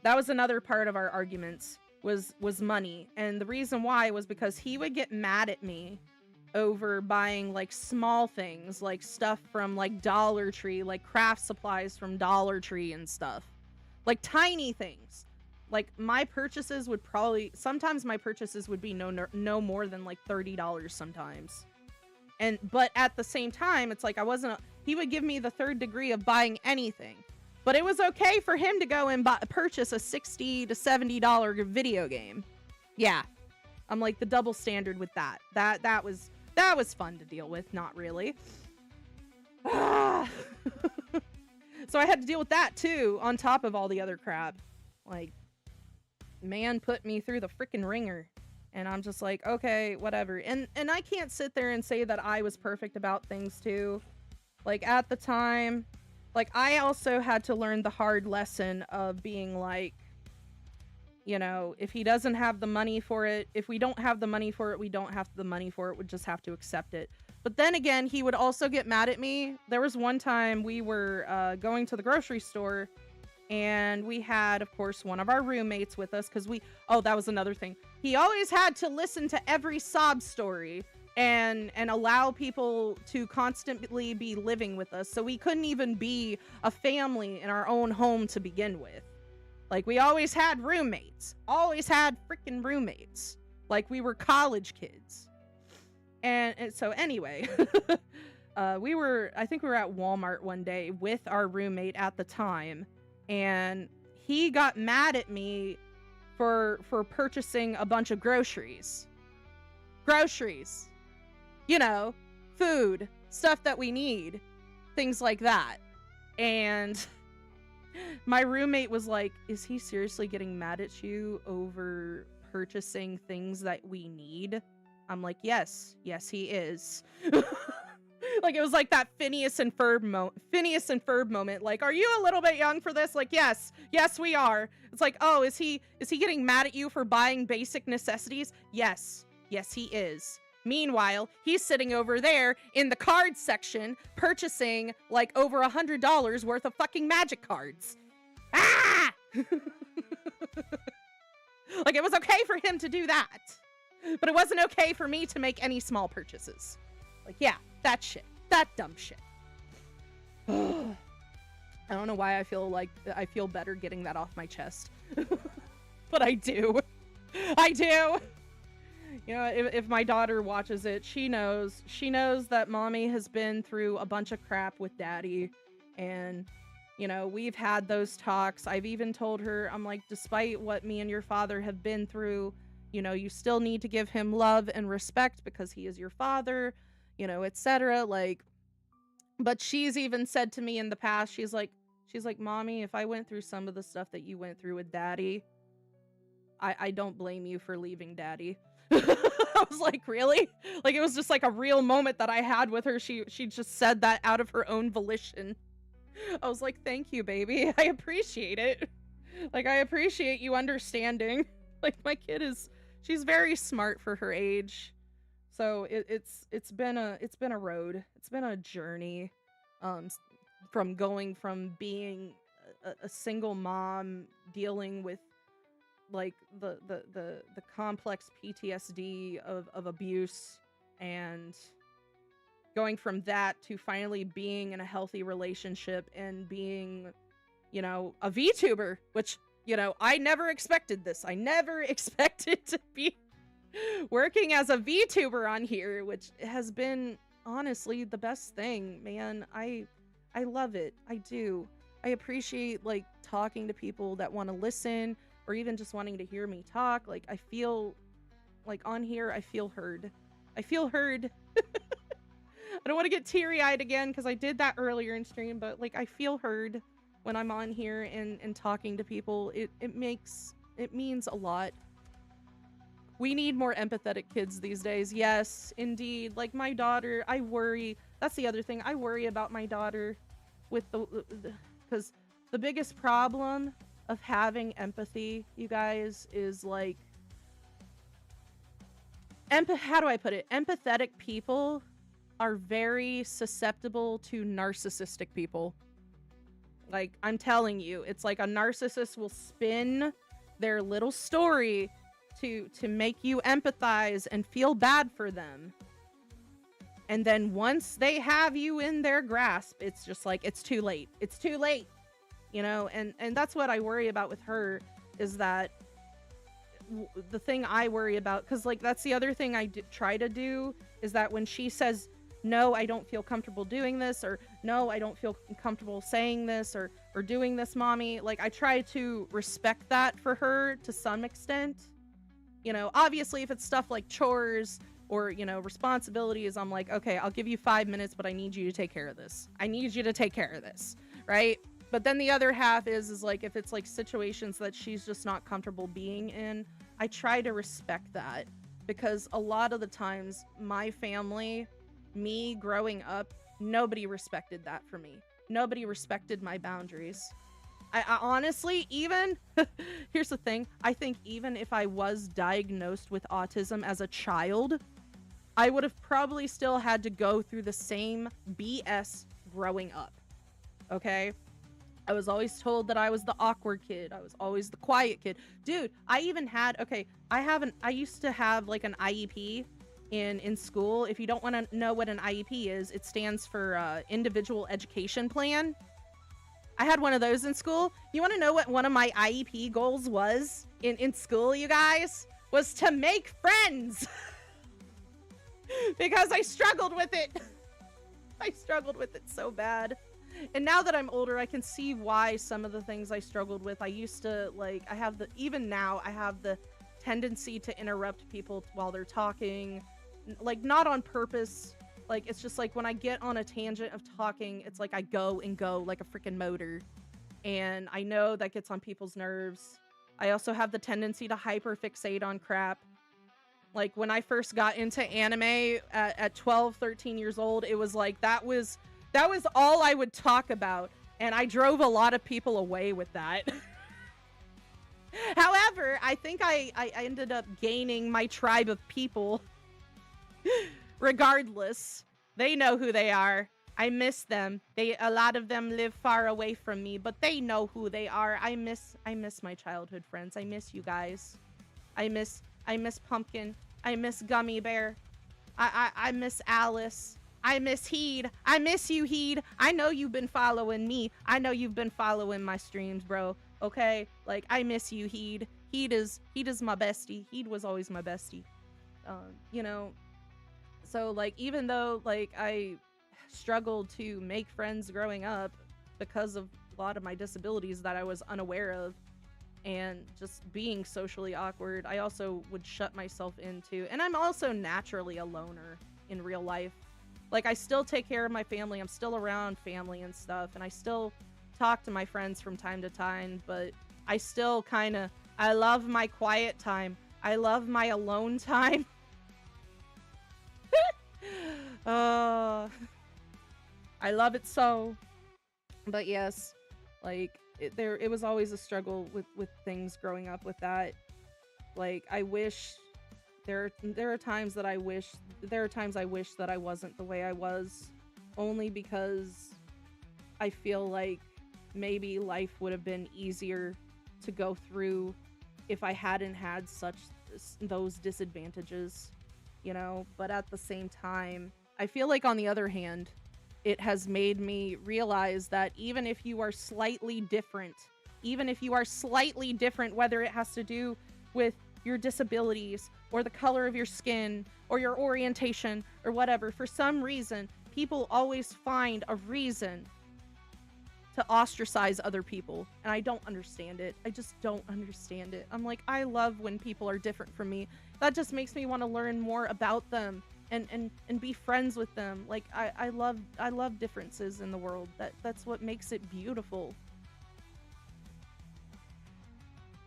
That was another part of our arguments was money. And the reason why was because he would get mad at me over buying like small things, like stuff from like Dollar Tree, like craft supplies from Dollar Tree and stuff. Like tiny things. Like my purchases would sometimes my purchases would be no more than like $30 sometimes. But at the same time, it's like he would give me the third degree of buying anything. But it was okay for him to go and purchase a $60 to $70 video game. Yeah. I'm like the double standard with that. That was fun to deal with, not really. So I had to deal with that too, on top of all the other crap. Like, man put me through the freaking ringer. And I'm just like, okay, whatever. And I can't sit there and say that I was perfect about things too. Like, at the time, like, I also had to learn the hard lesson of being like, you know, if he doesn't have the money for it, if we don't have the money for it, we don't have the money for it. We just have to accept it. But then again, he would also get mad at me. There was one time we were going to the grocery store, and we had, of course, one of our roommates with us because that was another thing. He always had to listen to every sob story and allow people to constantly be living with us. So we couldn't even be a family in our own home to begin with. Like, we always had roommates. Always had freaking roommates. Like, we were college kids. And so anyway, I think we were at Walmart one day with our roommate at the time, and he got mad at me for purchasing a bunch of groceries. Groceries. You know, food, stuff that we need, things like that. And my roommate was like, is he seriously getting mad at you over purchasing things that we need? I'm like, yes, he is. Like, it was like that Phineas and Ferb moment. Like, are you a little bit young for this? Like, yes, we are. It's like, oh, is he getting mad at you for buying basic necessities? Yes, he is. Meanwhile, he's sitting over there in the cards section purchasing like over $100 worth of fucking magic cards. Ah! Like, it was okay for him to do that. But it wasn't okay for me to make any small purchases. Like, yeah, that shit. That dumb shit. I don't know why I feel better getting that off my chest. But I do. You know, if my daughter watches it, she knows that mommy has been through a bunch of crap with daddy. And, you know, we've had those talks. I've even told her, I'm like, despite what me and your father have been through, you know, you still need to give him love and respect because he is your father, you know, etc. Like, but she's even said to me in the past, she's like, mommy, if I went through some of the stuff that you went through with daddy, I don't blame you for leaving daddy. I was like, really? Like, it was just like a real moment that I had with her. She just said that out of her own volition. I was like, thank you, baby. I appreciate it. Like, I appreciate you understanding. Like, my kid she's very smart for her age. So it's been a road. It's been a journey. From going from being a single mom dealing with like the complex PTSD of abuse, and going from that to finally being in a healthy relationship and being, you know, a VTuber, which, you know, I never expected this. I never expected to be working as a VTuber on here, which has been honestly the best thing, man. I love it. I do. I appreciate like talking to people that want to listen or even just wanting to hear me talk. Like I feel like on here I feel heard. I feel heard. I don't want to get teary-eyed again because I did that earlier in stream, but like I feel heard when I'm on here and talking to people. It means a lot. We need more empathetic kids these days. Yes, indeed. Like my daughter, I worry. That's the other thing. I worry about my daughter with because the biggest problem of having empathy, you guys, is like how do I put it? Empathetic people are very susceptible to narcissistic people. Like, I'm telling you, it's like a narcissist will spin their little story to make you empathize and feel bad for them. And then once they have you in their grasp, it's just like, it's too late. It's too late. You know, and that's what I worry about with her, is that the thing I worry about, because like that's the other thing I try to do, is that when she says, no, I don't feel comfortable doing this, or no, I don't feel comfortable saying this or doing this, mommy, like I try to respect that for her to some extent. You know, obviously if it's stuff like chores or, you know, responsibilities, I'm like, okay, I'll give you 5 minutes, but I need you to take care of this. I need you to take care of this, right? But then the other half is like, if it's like situations that she's just not comfortable being in, I try to respect that, because a lot of the times my family, me growing up, nobody respected that for me. Nobody respected my boundaries. I honestly, even, here's the thing, I think even if I was diagnosed with autism as a child, I would have probably still had to go through the same BS growing up, okay? I was always told that I was the awkward kid. I was always the quiet kid. Dude, I even had, okay, I used to have like an IEP in school. If you don't want to know what an IEP is, it stands for Individual Education Plan. I had one of those in school. You want to know what one of my IEP goals was in school, you guys? Was to make friends. Because I struggled with it. I struggled with it so bad. And now that I'm older, I can see why some of the things I struggled with. I used to, like, even now, I have the tendency to interrupt people while they're talking. Like, not on purpose. Like, it's just like when I get on a tangent of talking, it's like I go and go like a freaking motor. And I know that gets on people's nerves. I also have the tendency to hyperfixate on crap. Like, when I first got into anime at 12, 13 years old, it was like, that was all I would talk about. And I drove a lot of people away with that. However, I think I ended up gaining my tribe of people. Regardless, they know who they are. I miss them. A lot of them live far away from me, but they know who they are. I miss my childhood friends. I miss you guys. I miss Pumpkin. I miss Gummy Bear. I miss Alice. I miss Heed. I miss you, Heed. I know you've been following me. I know you've been following my streams, bro. Okay? Like, I miss you, Heed. Heed is my bestie. Heed was always my bestie. You know, so like, even though like I struggled to make friends growing up because of a lot of my disabilities that I was unaware of and just being socially awkward, I also would shut myself into, and I'm also naturally a loner in real life. Like, I still take care of my family. I'm still around family and stuff, and I still talk to my friends from time to time, but I still I love my quiet time. I love my alone time. I love it so. But yes, like, it was always a struggle with things growing up with that. Like, I wish there are times I wish that I wasn't the way I was, only because I feel like maybe life would have been easier to go through if I hadn't had those disadvantages, you know. But at the same time, I feel like, on the other hand, it has made me realize that even if you are slightly different, whether it has to do with your disabilities or the color of your skin or your orientation or whatever, for some reason, people always find a reason to ostracize other people, and I don't understand it. I just don't understand it. I'm like, I love when people are different from me. That just makes me want to learn more about them and be friends with them. Like I love differences in the world. That's what makes it beautiful.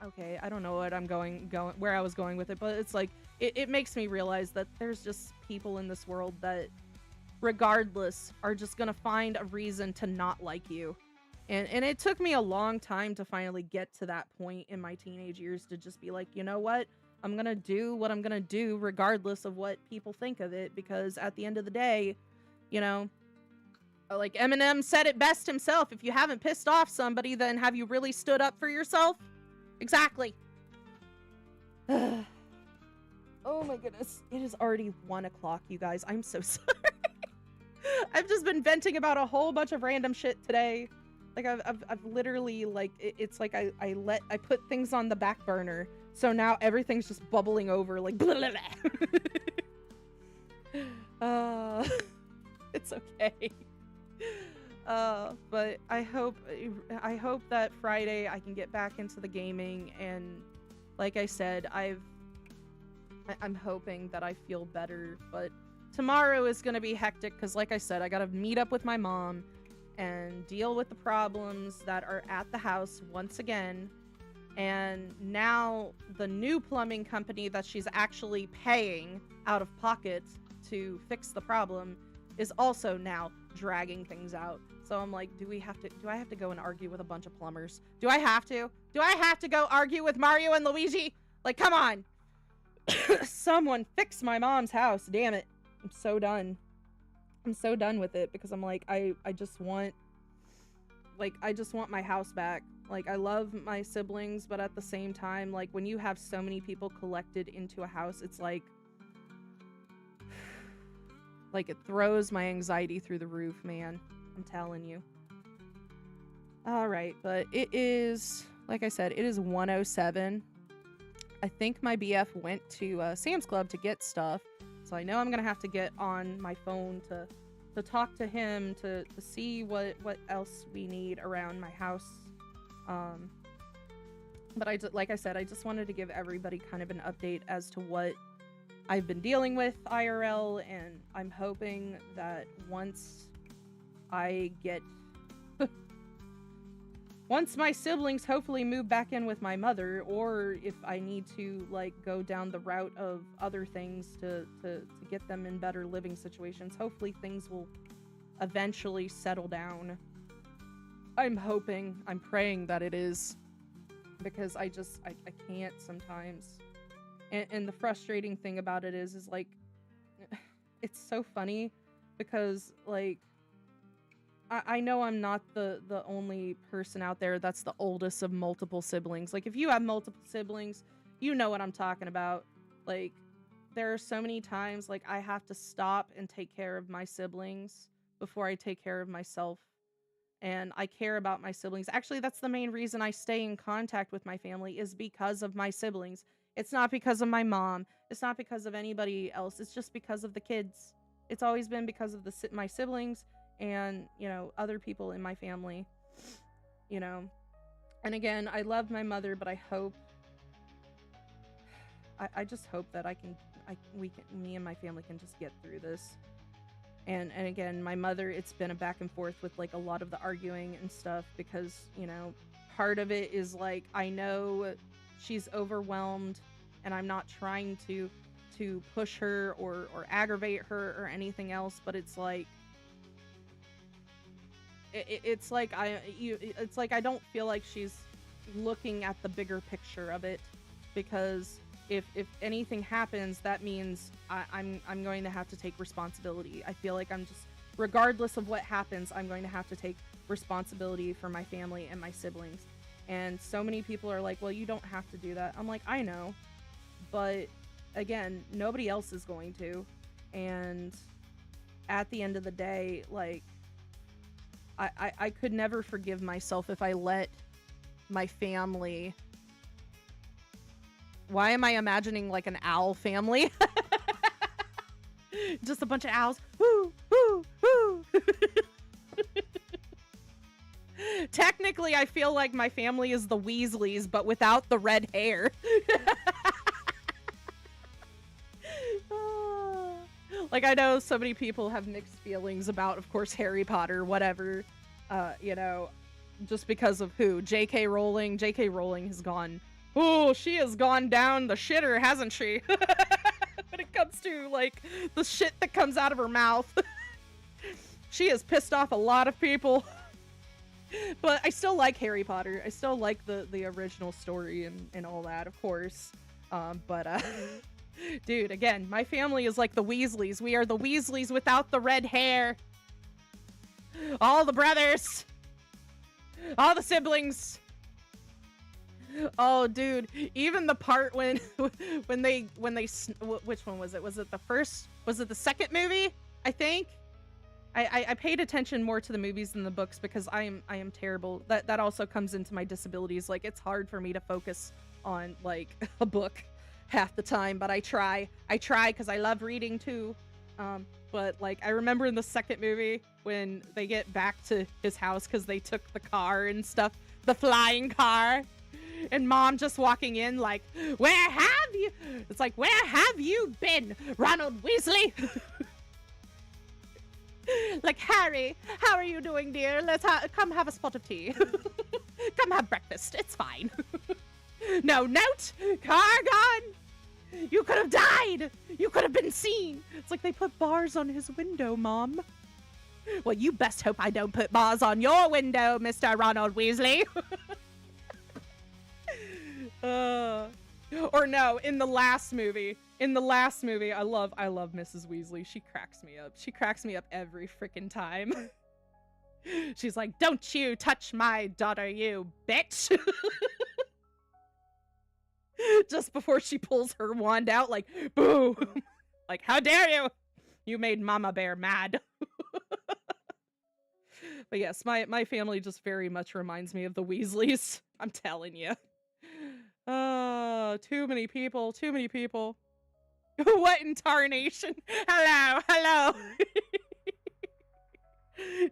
Okay, I don't know what I'm going where I was going with it, but it's like it makes me realize that there's just people in this world that regardless are just gonna find a reason to not like you. And it took me a long time to finally get to that point in my teenage years to just be like, you know what? I'm gonna do what I'm gonna do regardless of what people think of it, because at the end of the day, you know, like Eminem said it best himself, if you haven't pissed off somebody, then have you really stood up for yourself? Exactly. Oh my goodness. It is already 1 o'clock, you guys. I'm so sorry. I've just been venting about a whole bunch of random shit today. Like I've literally, like, it's like I put things on the back burner, so now everything's just bubbling over, like blah, blah, blah. It's okay. But I hope that Friday I can get back into the gaming, and like I said, I'm hoping that I feel better, but tomorrow is gonna be hectic because, like I said, I gotta meet up with my mom and deal with the problems that are at the house once again. And now the new plumbing company that she's actually paying out of pocket to fix the problem is also now dragging things out. So I'm like, do I have to go and argue with a bunch of plumbers? Do I have to? Do I have to go argue with Mario and Luigi? Like, come on. Someone fix my mom's house. Damn it. I'm so done. I'm so done with it, because I'm like, I just want my house back. Like, I love my siblings, but at the same time, like, when you have so many people collected into a house, it's like it throws my anxiety through the roof, man. I'm telling you. All right, but it is, like I said, it is 1:07. I think my BF went to Sam's Club to get stuff, so I know I'm gonna have to get on my phone to talk to him to see what else we need around my house. But like I said, I just wanted to give everybody kind of an update as to what I've been dealing with IRL, and I'm hoping that once I get once my siblings hopefully move back in with my mother, or if I need to, like, go down the route of other things to get them in better living situations, hopefully things will eventually settle down. I'm hoping, I'm praying that it is, because I can't sometimes. And the frustrating thing about it is like, it's so funny because, like, I know I'm not the only person out there that's the oldest of multiple siblings. Like, if you have multiple siblings, you know what I'm talking about. Like, there are so many times, like, I have to stop and take care of my siblings before I take care of myself. And I care about my siblings. Actually, that's the main reason I stay in contact with my family, is because of my siblings. It's not because of my mom. It's not because of anybody else. It's just because of the kids. It's always been because of my siblings and, you know, other people in my family, you know. And again, I love my mother, but I hope, I just hope that me and my family can just get through this. And again, my mother, it's been a back and forth with, like, a lot of the arguing and stuff, because, you know, part of it is, like, I know she's overwhelmed, and I'm not trying to push her or aggravate her or anything else, but it's like, it's like I don't feel like she's looking at the bigger picture of it, because if anything happens, that means I'm going to have to take responsibility. I feel like I'm just, regardless of what happens, I'm going to have to take responsibility for my family and my siblings. And so many people are like, well, you don't have to do that. I'm like, I know, but again, nobody else is going to. And at the end of the day, like, I could never forgive myself if I let my family... Why am I imagining, like, an owl family? Just a bunch of owls. Woo, woo, woo. technically, I feel like my family is the Weasleys, but without the red hair. Like, I know so many people have mixed feelings about, of course, Harry Potter, whatever, you know, just because of who? J.K. Rowling. J.K. Rowling has gone, oh, she has gone down the shitter, hasn't she? When it comes to, like, the shit that comes out of her mouth. She has pissed off a lot of people. But I still like Harry Potter. I still like the original story and all that, of course. Dude, again, my family is like the Weasleys. We are the Weasleys without the red hair. All the brothers. All the siblings. Oh, dude, even the part when they which one was it? Was it the first? Was it the second movie? I think. I paid attention more to the movies than the books because I am terrible. That also comes into my disabilities. Like, it's hard for me to focus on like a book half the time, but I try because I love reading too. But like, I remember in the second movie when they get back to his house because they took the car and stuff, the flying car, and Mom just walking in like, where have you? It's like, where have you been, Ronald Weasley? Like, Harry, how are you doing, dear? Let's come have a spot of tea. Come have breakfast. It's fine. No, note, car gone. You could have died. You could have been seen. It's like they put bars on his window, Mom. Well, you best hope I don't put bars on your window, Mr. Ronald Weasley. Or no, in the last movie, I love Mrs. Weasley. She cracks me up. She cracks me up every freaking time. She's like, don't you touch my daughter, you bitch. Just before she pulls her wand out, like, boo. Like, how dare you? You made Mama Bear mad. But yes, my family just very much reminds me of the Weasleys. I'm telling you. Too many people. What in tarnation? Hello.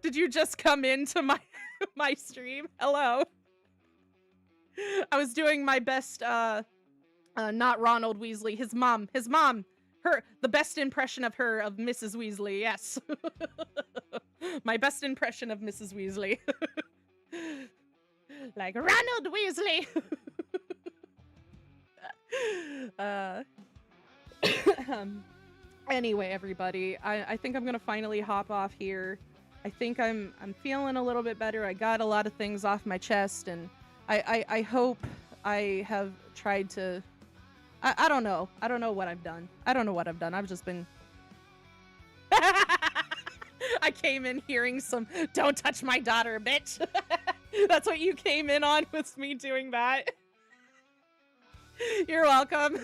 Did you just come into my stream? Hello. I was doing my best, not Ronald Weasley, his mom, the best impression of her, of Mrs. Weasley, yes. My best impression of Mrs. Weasley. Like, Ronald Weasley! Anyway, everybody, I think I'm gonna finally hop off here. I think I'm feeling a little bit better. I got a lot of things off my chest, and I hope I have tried to... I don't know. I don't know what I've done. I've just been... I came in hearing some, don't touch my daughter, bitch. That's what you came in on, with me doing that. You're welcome.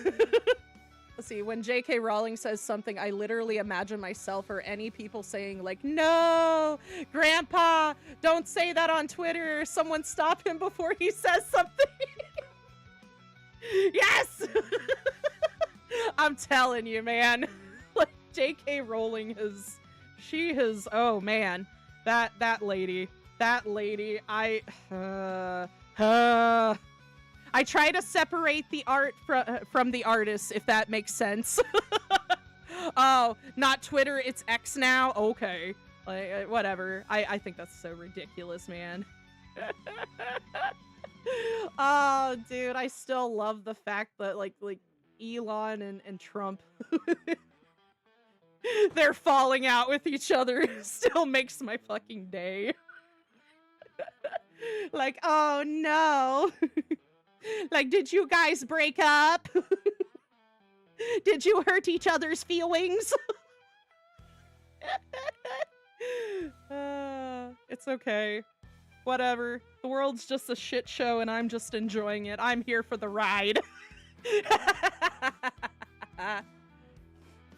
Let's see, when J.K. Rowling says something, I literally imagine myself or any people saying, like, no, Grandpa, don't say that on Twitter. Someone stop him before he says something. Yes! I'm telling you, man. Like, J.K. Rowling has, oh man, that lady, I try to separate the art from the artist, if that makes sense. Oh, not Twitter, it's X now? Okay. Like, whatever. I think that's so ridiculous, man. Oh, dude, I still love the fact that, like Elon and Trump, they're falling out with each other. Still makes my fucking day. Like, oh no. Like, did you guys break up? Did you hurt each other's feelings? It's okay. Whatever. The world's just a shit show and I'm just enjoying it. I'm here for the ride.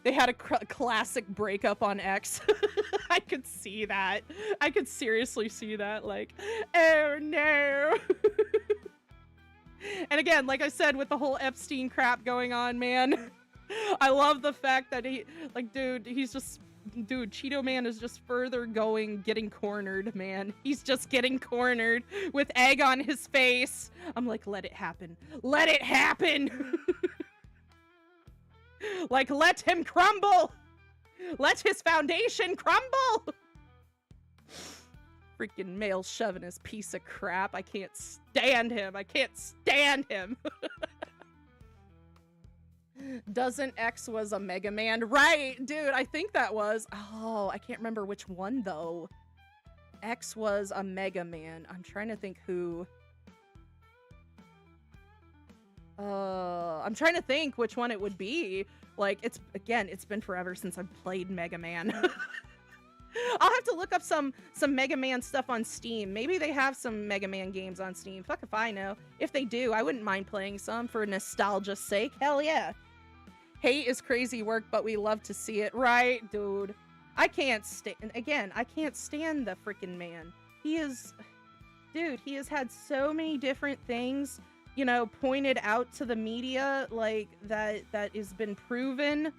They had a classic breakup on X. I could see that. I could seriously see that. Like, oh no. And again, like I said, with the whole Epstein crap going on, man, I love the fact that he, like, dude, he's just dude, Cheeto Man is just further getting cornered, man. He's just getting cornered with egg on his face. I'm like, let it happen. Let it happen. Like, let him crumble. Let his foundation crumble. Freaking male chauvinist piece of crap. I can't stand him. I can't stand him. Doesn't X was a Mega Man? Right, dude, I think that was. Oh, I can't remember which one, though. X was a Mega Man. I'm trying to think who. I'm trying to think which one it would be. Like, it's been forever since I've played Mega Man. I'll have to look up some Mega Man stuff on Steam. Maybe they have some Mega Man games on Steam. Fuck if I know. If they do, I wouldn't mind playing some for nostalgia's sake. Hell yeah. Hate is crazy work, but we love to see it. Right, dude? I can't stand the freaking man. He has had so many different things, you know, pointed out to the media, like, that has been proven.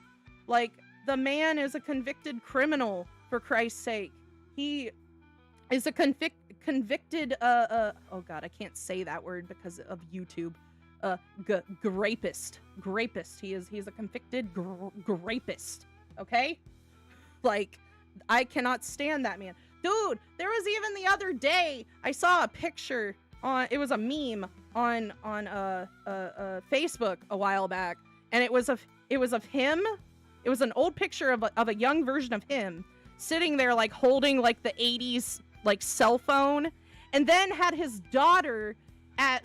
Like, the man is a convicted criminal, for Christ's sake. He is a convicted, oh god, I can't say that word because of YouTube. Grapist. He's a convicted grapist. Okay? Like, I cannot stand that man. Dude, there was even the other day, I saw a picture on, it was a meme on Facebook a while back, and it was of him. It was an old picture of a young version of him sitting there, like, holding, like, the 80s, like, cell phone, and then had his daughter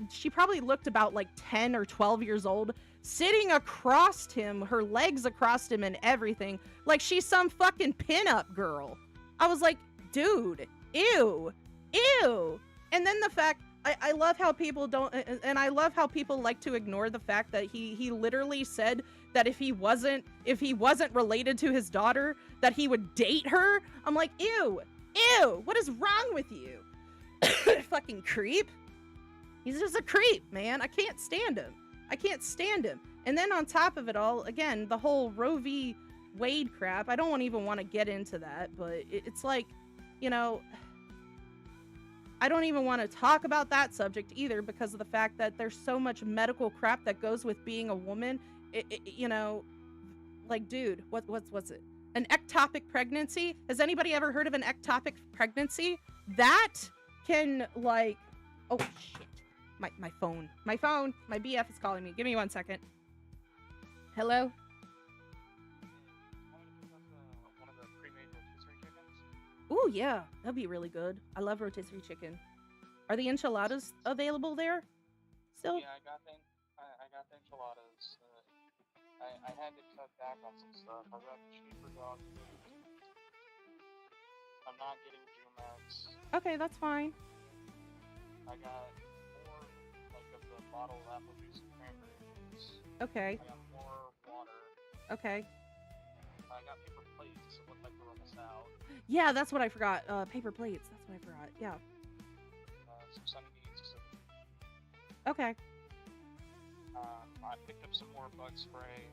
she probably looked about, like, 10 or 12 years old, sitting across him, her legs across him and everything, like she's some fucking pinup girl. I was like, dude, ew. And then the fact, I love how people don't, and I love how people like to ignore the fact that he literally said that if he wasn't related to his daughter, that he would date her. I'm like, ew, what is wrong with you? Fucking creep. He's just a creep, man. I can't stand him. And then on top of it all, again, the whole Roe v. Wade crap, I don't even want to get into that, but it's like, you know, I don't even want to talk about that subject either, because of the fact that there's so much medical crap that goes with being a woman. You know, like, dude, what's it? An ectopic pregnancy? Has anybody ever heard of an ectopic pregnancy? That can, like, oh shit. My phone. My BF is calling me. Give me 1 second. Hello? One of the pre-made rotisserie chickens? Ooh, yeah. That'd be really good. I love rotisserie chicken. Are the enchiladas available there still? Yeah, I got the enchiladas. I had to cut back on some stuff. I got cheaper dog food. I'm not getting Jumex. Okay, that's fine. I got more, like, of the bottled apple juice and cranberries. Okay. I got more water. Okay. I got paper plates. It looked like we're almost out. Yeah, that's what I forgot. Paper plates. That's what I forgot. Yeah. Some sunny beans. Okay. I picked up some more bug spray.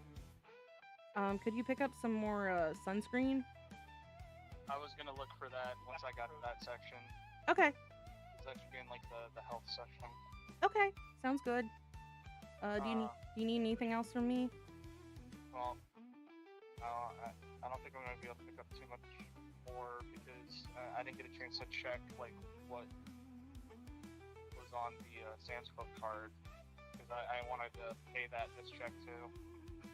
Could you pick up some more sunscreen? I was gonna look for that once I got to that section. Okay. It's actually in, like, the health section. Okay. Sounds good. Do you need anything else from me? Well, I don't think I'm gonna be able to pick up too much more because I didn't get a chance to check, like, what was on the Sam's Club card, because I wanted to pay this check too.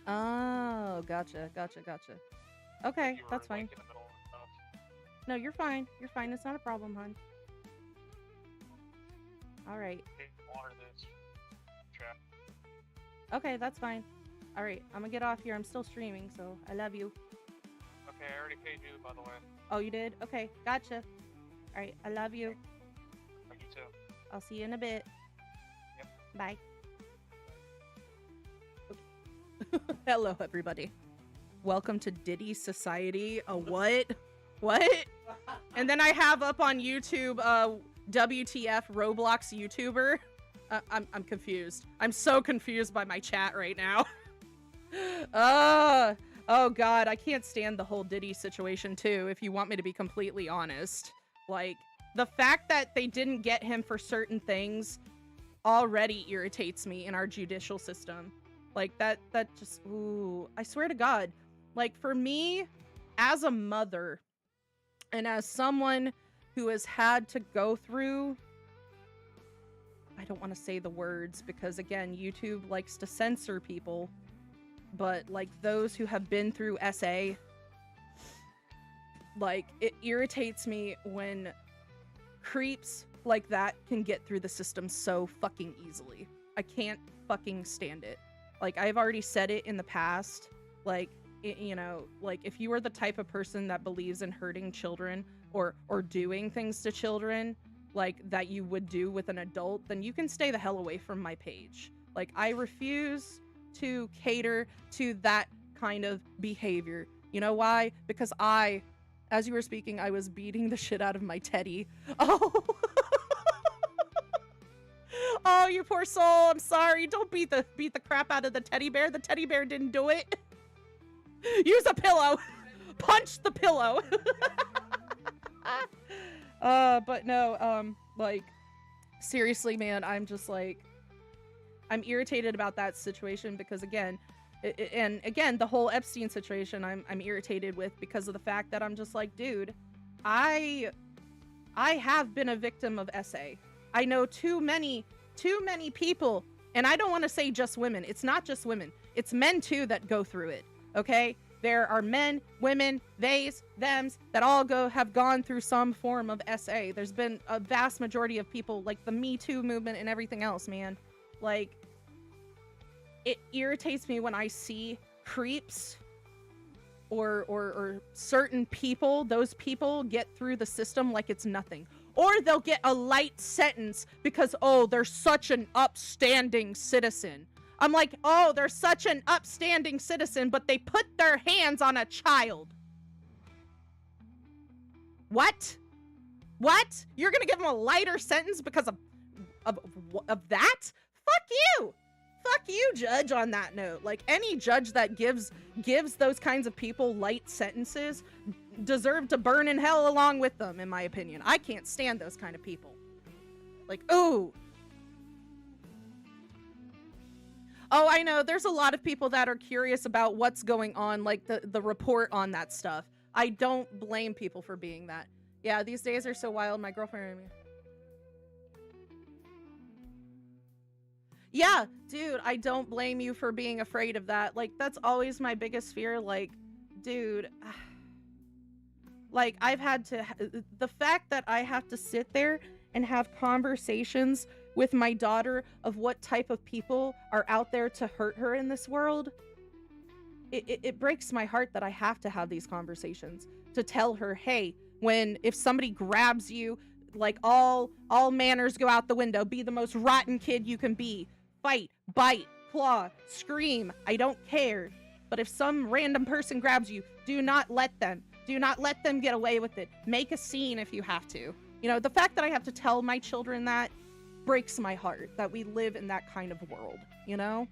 Oh, gotcha. Okay, You were, that's fine. like, in the middle of stuff. No, you're fine. It's not a problem, hon. All right. Water this check. Okay, that's fine. All right, I'm gonna get off here. I'm still streaming, so I love you. Okay, I already paid you, by the way. Oh, you did? Okay, gotcha. All right, I love you. Oh, you too. I'll see you in a bit. Yep. Bye. Hello, everybody. Welcome to Diddy Society. A what? What? And then I have up on YouTube, WTF Roblox YouTuber. I'm confused. I'm so confused by my chat right now. Oh god, I can't stand the whole Diddy situation too, if you want me to be completely honest. Like, the fact that they didn't get him for certain things already irritates me in our judicial system. Like, that just, ooh, I swear to God. Like, for me, as a mother, and as someone who has had to go through, I don't want to say the words because, again, YouTube likes to censor people, but, like, those who have been through SA, like, it irritates me when creeps like that can get through the system so fucking easily. I can't fucking stand it. Like, I've already said it in the past, like, you know, like, if you are the type of person that believes in hurting children or doing things to children, like, that you would do with an adult, then you can stay the hell away from my page. Like, I refuse to cater to that kind of behavior. You know why? Because as you were speaking, I was beating the shit out of my teddy. Oh. Oh, you poor soul. I'm sorry. Don't beat the crap out of the teddy bear. The teddy bear didn't do it. Use a pillow. Punch the pillow. But no, like, seriously, man, I'm just like, I'm irritated about that situation because, again, and again, the whole Epstein situation, I'm irritated with because of the fact that I'm just like, dude, I have been a victim of SA. I know too many people, and I don't want to say just women. It's not just women. It's men too that go through it. Okay? There are men, women, theys, thems that all have gone through some form of SA. There's been a vast majority of people, like the Me Too movement and everything else, man. Like, it irritates me when I see creeps or certain people, those people get through the system like it's nothing. Or they'll get a light sentence because, oh, they're such an upstanding citizen. I'm like, oh, they're such an upstanding citizen, but they put their hands on a child. What? What? You're gonna give them a lighter sentence because of that? Fuck you! Fuck you, judge, on that note. Like, any judge that gives those kinds of people light sentences deserve to burn in hell along with them, in my opinion. I can't stand those kind of people. Like, ooh. Oh, I know. There's a lot of people that are curious about what's going on, like the report on that stuff. I don't blame people for being that. Yeah, these days are so wild. My girlfriend... Yeah, dude, I don't blame you for being afraid of that. Like, that's always my biggest fear. Like, dude, like, I've had to, the fact that I have to sit there and have conversations with my daughter of what type of people are out there to hurt her in this world, it breaks my heart that I have to have these conversations to tell her, hey, if somebody grabs you, like, all manners go out the window. Be the most rotten kid you can be. Fight, bite, claw, scream. I don't care. But if some random person grabs you, do not let them. Do not let them get away with it. Make a scene if you have to. You know, the fact that I have to tell my children that breaks my heart, that we live in that kind of world, you know?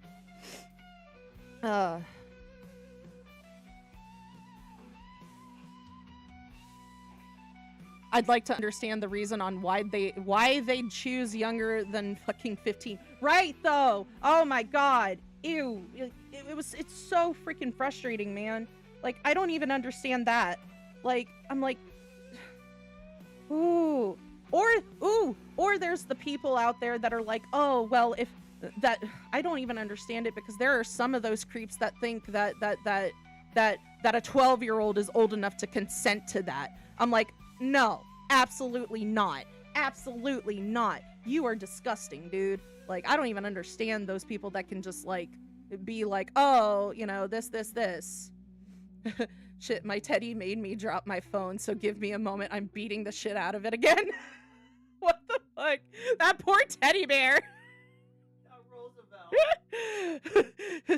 I'd like to understand the reason on why they choose younger than fucking 15. Right, though. Oh my god. Ew. It's so freaking frustrating, man. Like, I don't even understand that. Like, I'm like, ooh. Or there's the people out there that are like, oh, well, if that, I don't even understand it because there are some of those creeps that think that a 12-year-old is old enough to consent to that. I'm like, no, absolutely not. Absolutely not. You are disgusting, dude. Like, I don't even understand those people that can just, like, be like, oh, you know, this. Shit, my teddy made me drop my phone, so give me a moment. I'm beating the shit out of it again. What the fuck? That poor teddy bear.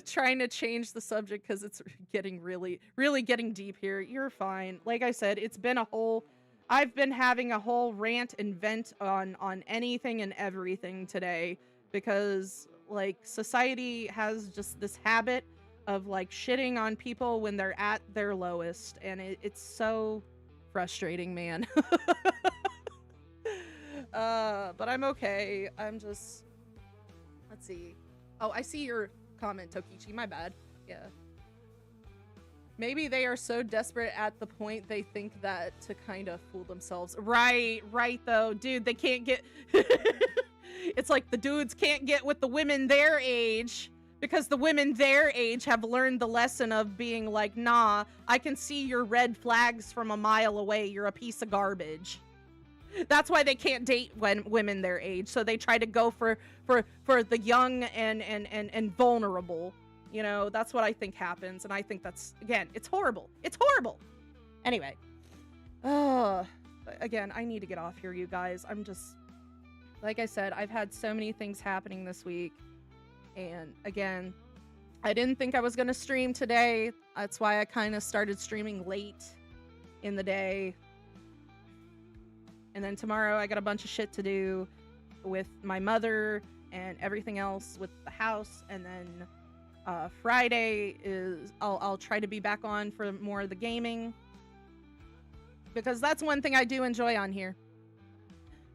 Trying to change the subject because it's getting really getting deep here. You're fine. Like I said, I've been having a whole rant and vent on anything and everything today because, like, society has just this habit of like shitting on people when they're at their lowest, and it's so frustrating, man. But I'm okay. I'm just, let's see. Oh, I see your comment, Tokichi. My bad. Yeah. Maybe they are so desperate at the point they think that to kind of fool themselves. Right, though. Dude, they can't get... It's like the dudes can't get with the women their age because the women their age have learned the lesson of being like, nah, I can see your red flags from a mile away. You're a piece of garbage. That's why they can't date women their age. So they try to go for the young and vulnerable. You know, that's what I think happens. And I think that's, again, it's horrible. It's horrible. Anyway. Again, I need to get off here, you guys. I'm just, like I said, I've had so many things happening this week. And again, I didn't think I was going to stream today. That's why I kind of started streaming late in the day. And then tomorrow I got a bunch of shit to do with my mother and everything else with the house. And then Friday is I'll try to be back on for more of the gaming, because that's one thing I do enjoy on here.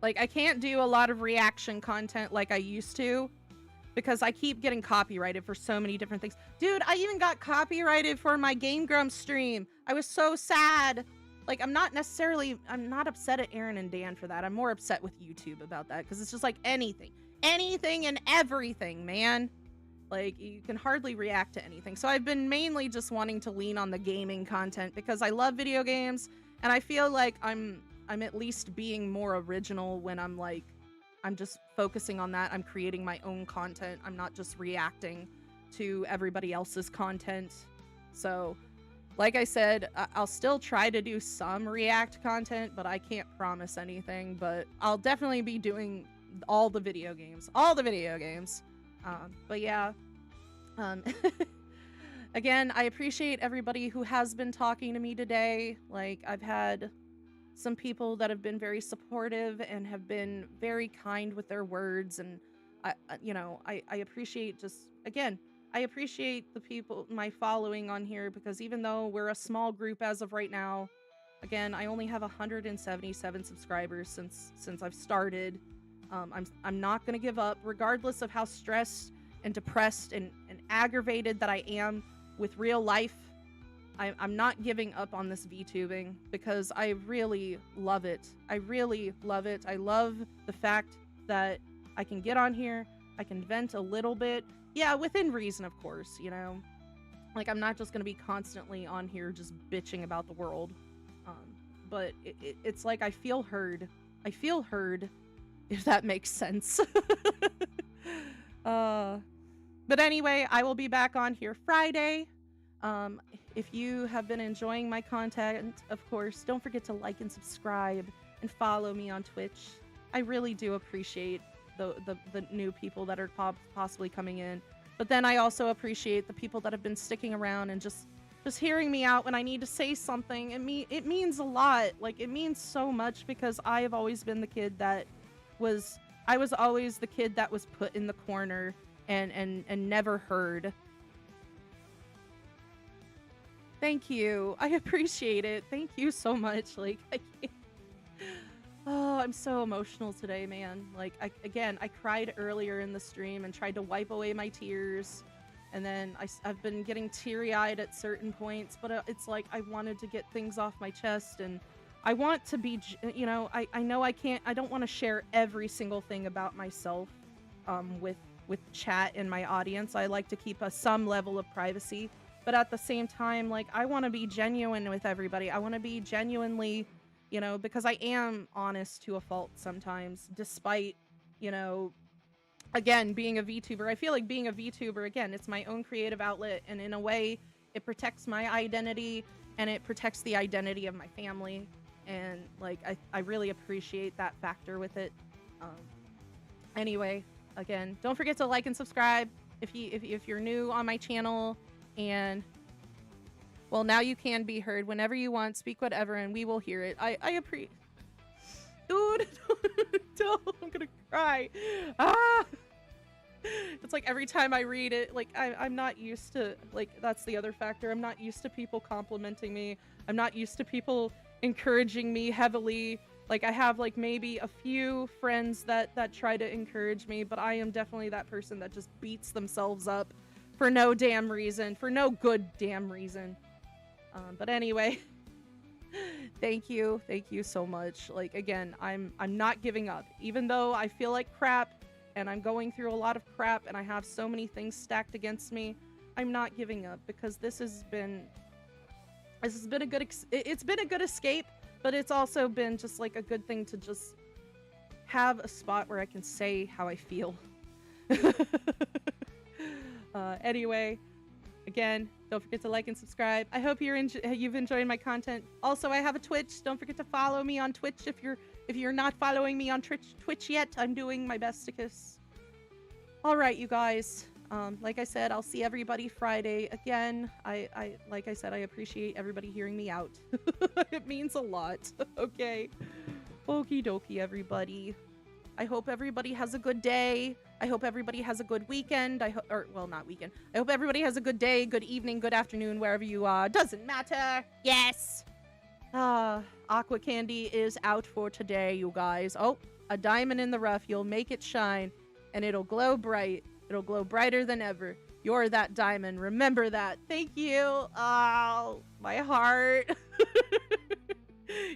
Like, I can't do a lot of reaction content like I used to because I keep getting copyrighted for so many different things. Dude, I even got copyrighted for my Game Grumps stream. I was so sad. Like, I'm not upset at Aaron and Dan for that. I'm more upset with YouTube about that because it's just like anything and everything, man. Like, you can hardly react to anything. So I've been mainly just wanting to lean on the gaming content because I love video games, and I feel like I'm at least being more original when I'm just focusing on that. I'm creating my own content. I'm not just reacting to everybody else's content. So, like I said, I'll still try to do some React content, but I can't promise anything. But I'll definitely be doing all the video games. But yeah, again, I appreciate everybody who has been talking to me today. Like, I've had some people that have been very supportive and have been very kind with their words. And I appreciate I appreciate the people, my following on here, because even though we're a small group as of right now, again, I only have 177 subscribers since I've started. I'm not going to give up, regardless of how stressed and depressed and aggravated that I am with real life. I'm not giving up on this VTubing because I really love it. I love the fact that I can get on here, I can vent a little bit. Yeah, within reason, of course, you know. Like, I'm not just going to be constantly on here just bitching about the world. But it's like I feel heard. If that makes sense. But anyway, I will be back on here Friday. If you have been enjoying my content, of course, don't forget to like and subscribe and follow me on Twitch. I really do appreciate the new people that are possibly coming in. But then I also appreciate the people that have been sticking around and just hearing me out when I need to say something. It means a lot. Like, it means so much because I have always been the kid that I was always the kid that was put in the corner and never heard. Thank you. I appreciate it. Thank you so much. Like, I can't... Oh, I'm so emotional today, man. Like, I cried earlier in the stream and tried to wipe away my tears. And then I've been getting teary-eyed at certain points, but it's like I wanted to get things off my chest, and I want to be, you know, I know I don't want to share every single thing about myself with chat in my audience. I like to keep some level of privacy, but at the same time, like, I want to be genuine with everybody. I want to be genuinely, you know, because I am honest to a fault sometimes, despite, you know, again, being a VTuber. I feel like being a VTuber, again, it's my own creative outlet, and in a way, it protects my identity, and it protects the identity of my family, and, like, I really appreciate that factor with it. Anyway, again, don't forget to like and subscribe if you're new on my channel, and, well, now you can be heard whenever you want, speak whatever, and we will hear it. I appreciate... Dude, don't, I'm gonna cry. Ah! It's like every time I read it, like I'm not used to, like, that's the other factor. I'm not used to people complimenting me. I'm not used to people encouraging me heavily. Like I have like maybe a few friends that try to encourage me, but I am definitely that person that just beats themselves up for no damn reason, for no good damn reason. But anyway, thank you so much. Like again, I'm not giving up, even though I feel like crap and I'm going through a lot of crap and I have so many things stacked against me. I'm not giving up because this has been a good it's been a good escape, but it's also been just like a good thing to just have a spot where I can say how I feel. Anyway, again, don't forget to like and subscribe. I hope you've enjoyed my content. Also, I have a Twitch. Don't forget to follow me on Twitch if you're not following me on Twitch yet. I'm doing my best to kiss. All right, you guys. Like I said, I'll see everybody Friday. Again, like I said, I appreciate everybody hearing me out. It means a lot. Okay. Okie dokie, everybody. I hope everybody has a good day. I hope everybody has a good weekend. Well, not weekend. I hope everybody has a good day, good evening, good afternoon, wherever you are. Doesn't matter. Yes. Aqua Candy is out for today, you guys. Oh, a diamond in the rough. You'll make it shine, and it'll glow bright. It'll glow brighter than ever. You're that diamond. Remember that. Thank you. Oh, my heart.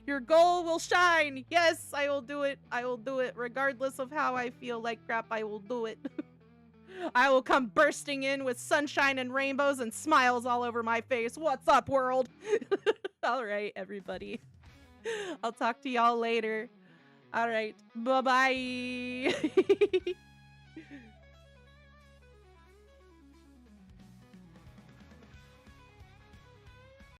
Your goal will shine. Yes, I will do it. I will do it. Regardless of how I feel like crap, I will do it. I will come bursting in with sunshine and rainbows and smiles all over my face. What's up, world? All right, everybody. I'll talk to y'all later. All right. Bye-bye.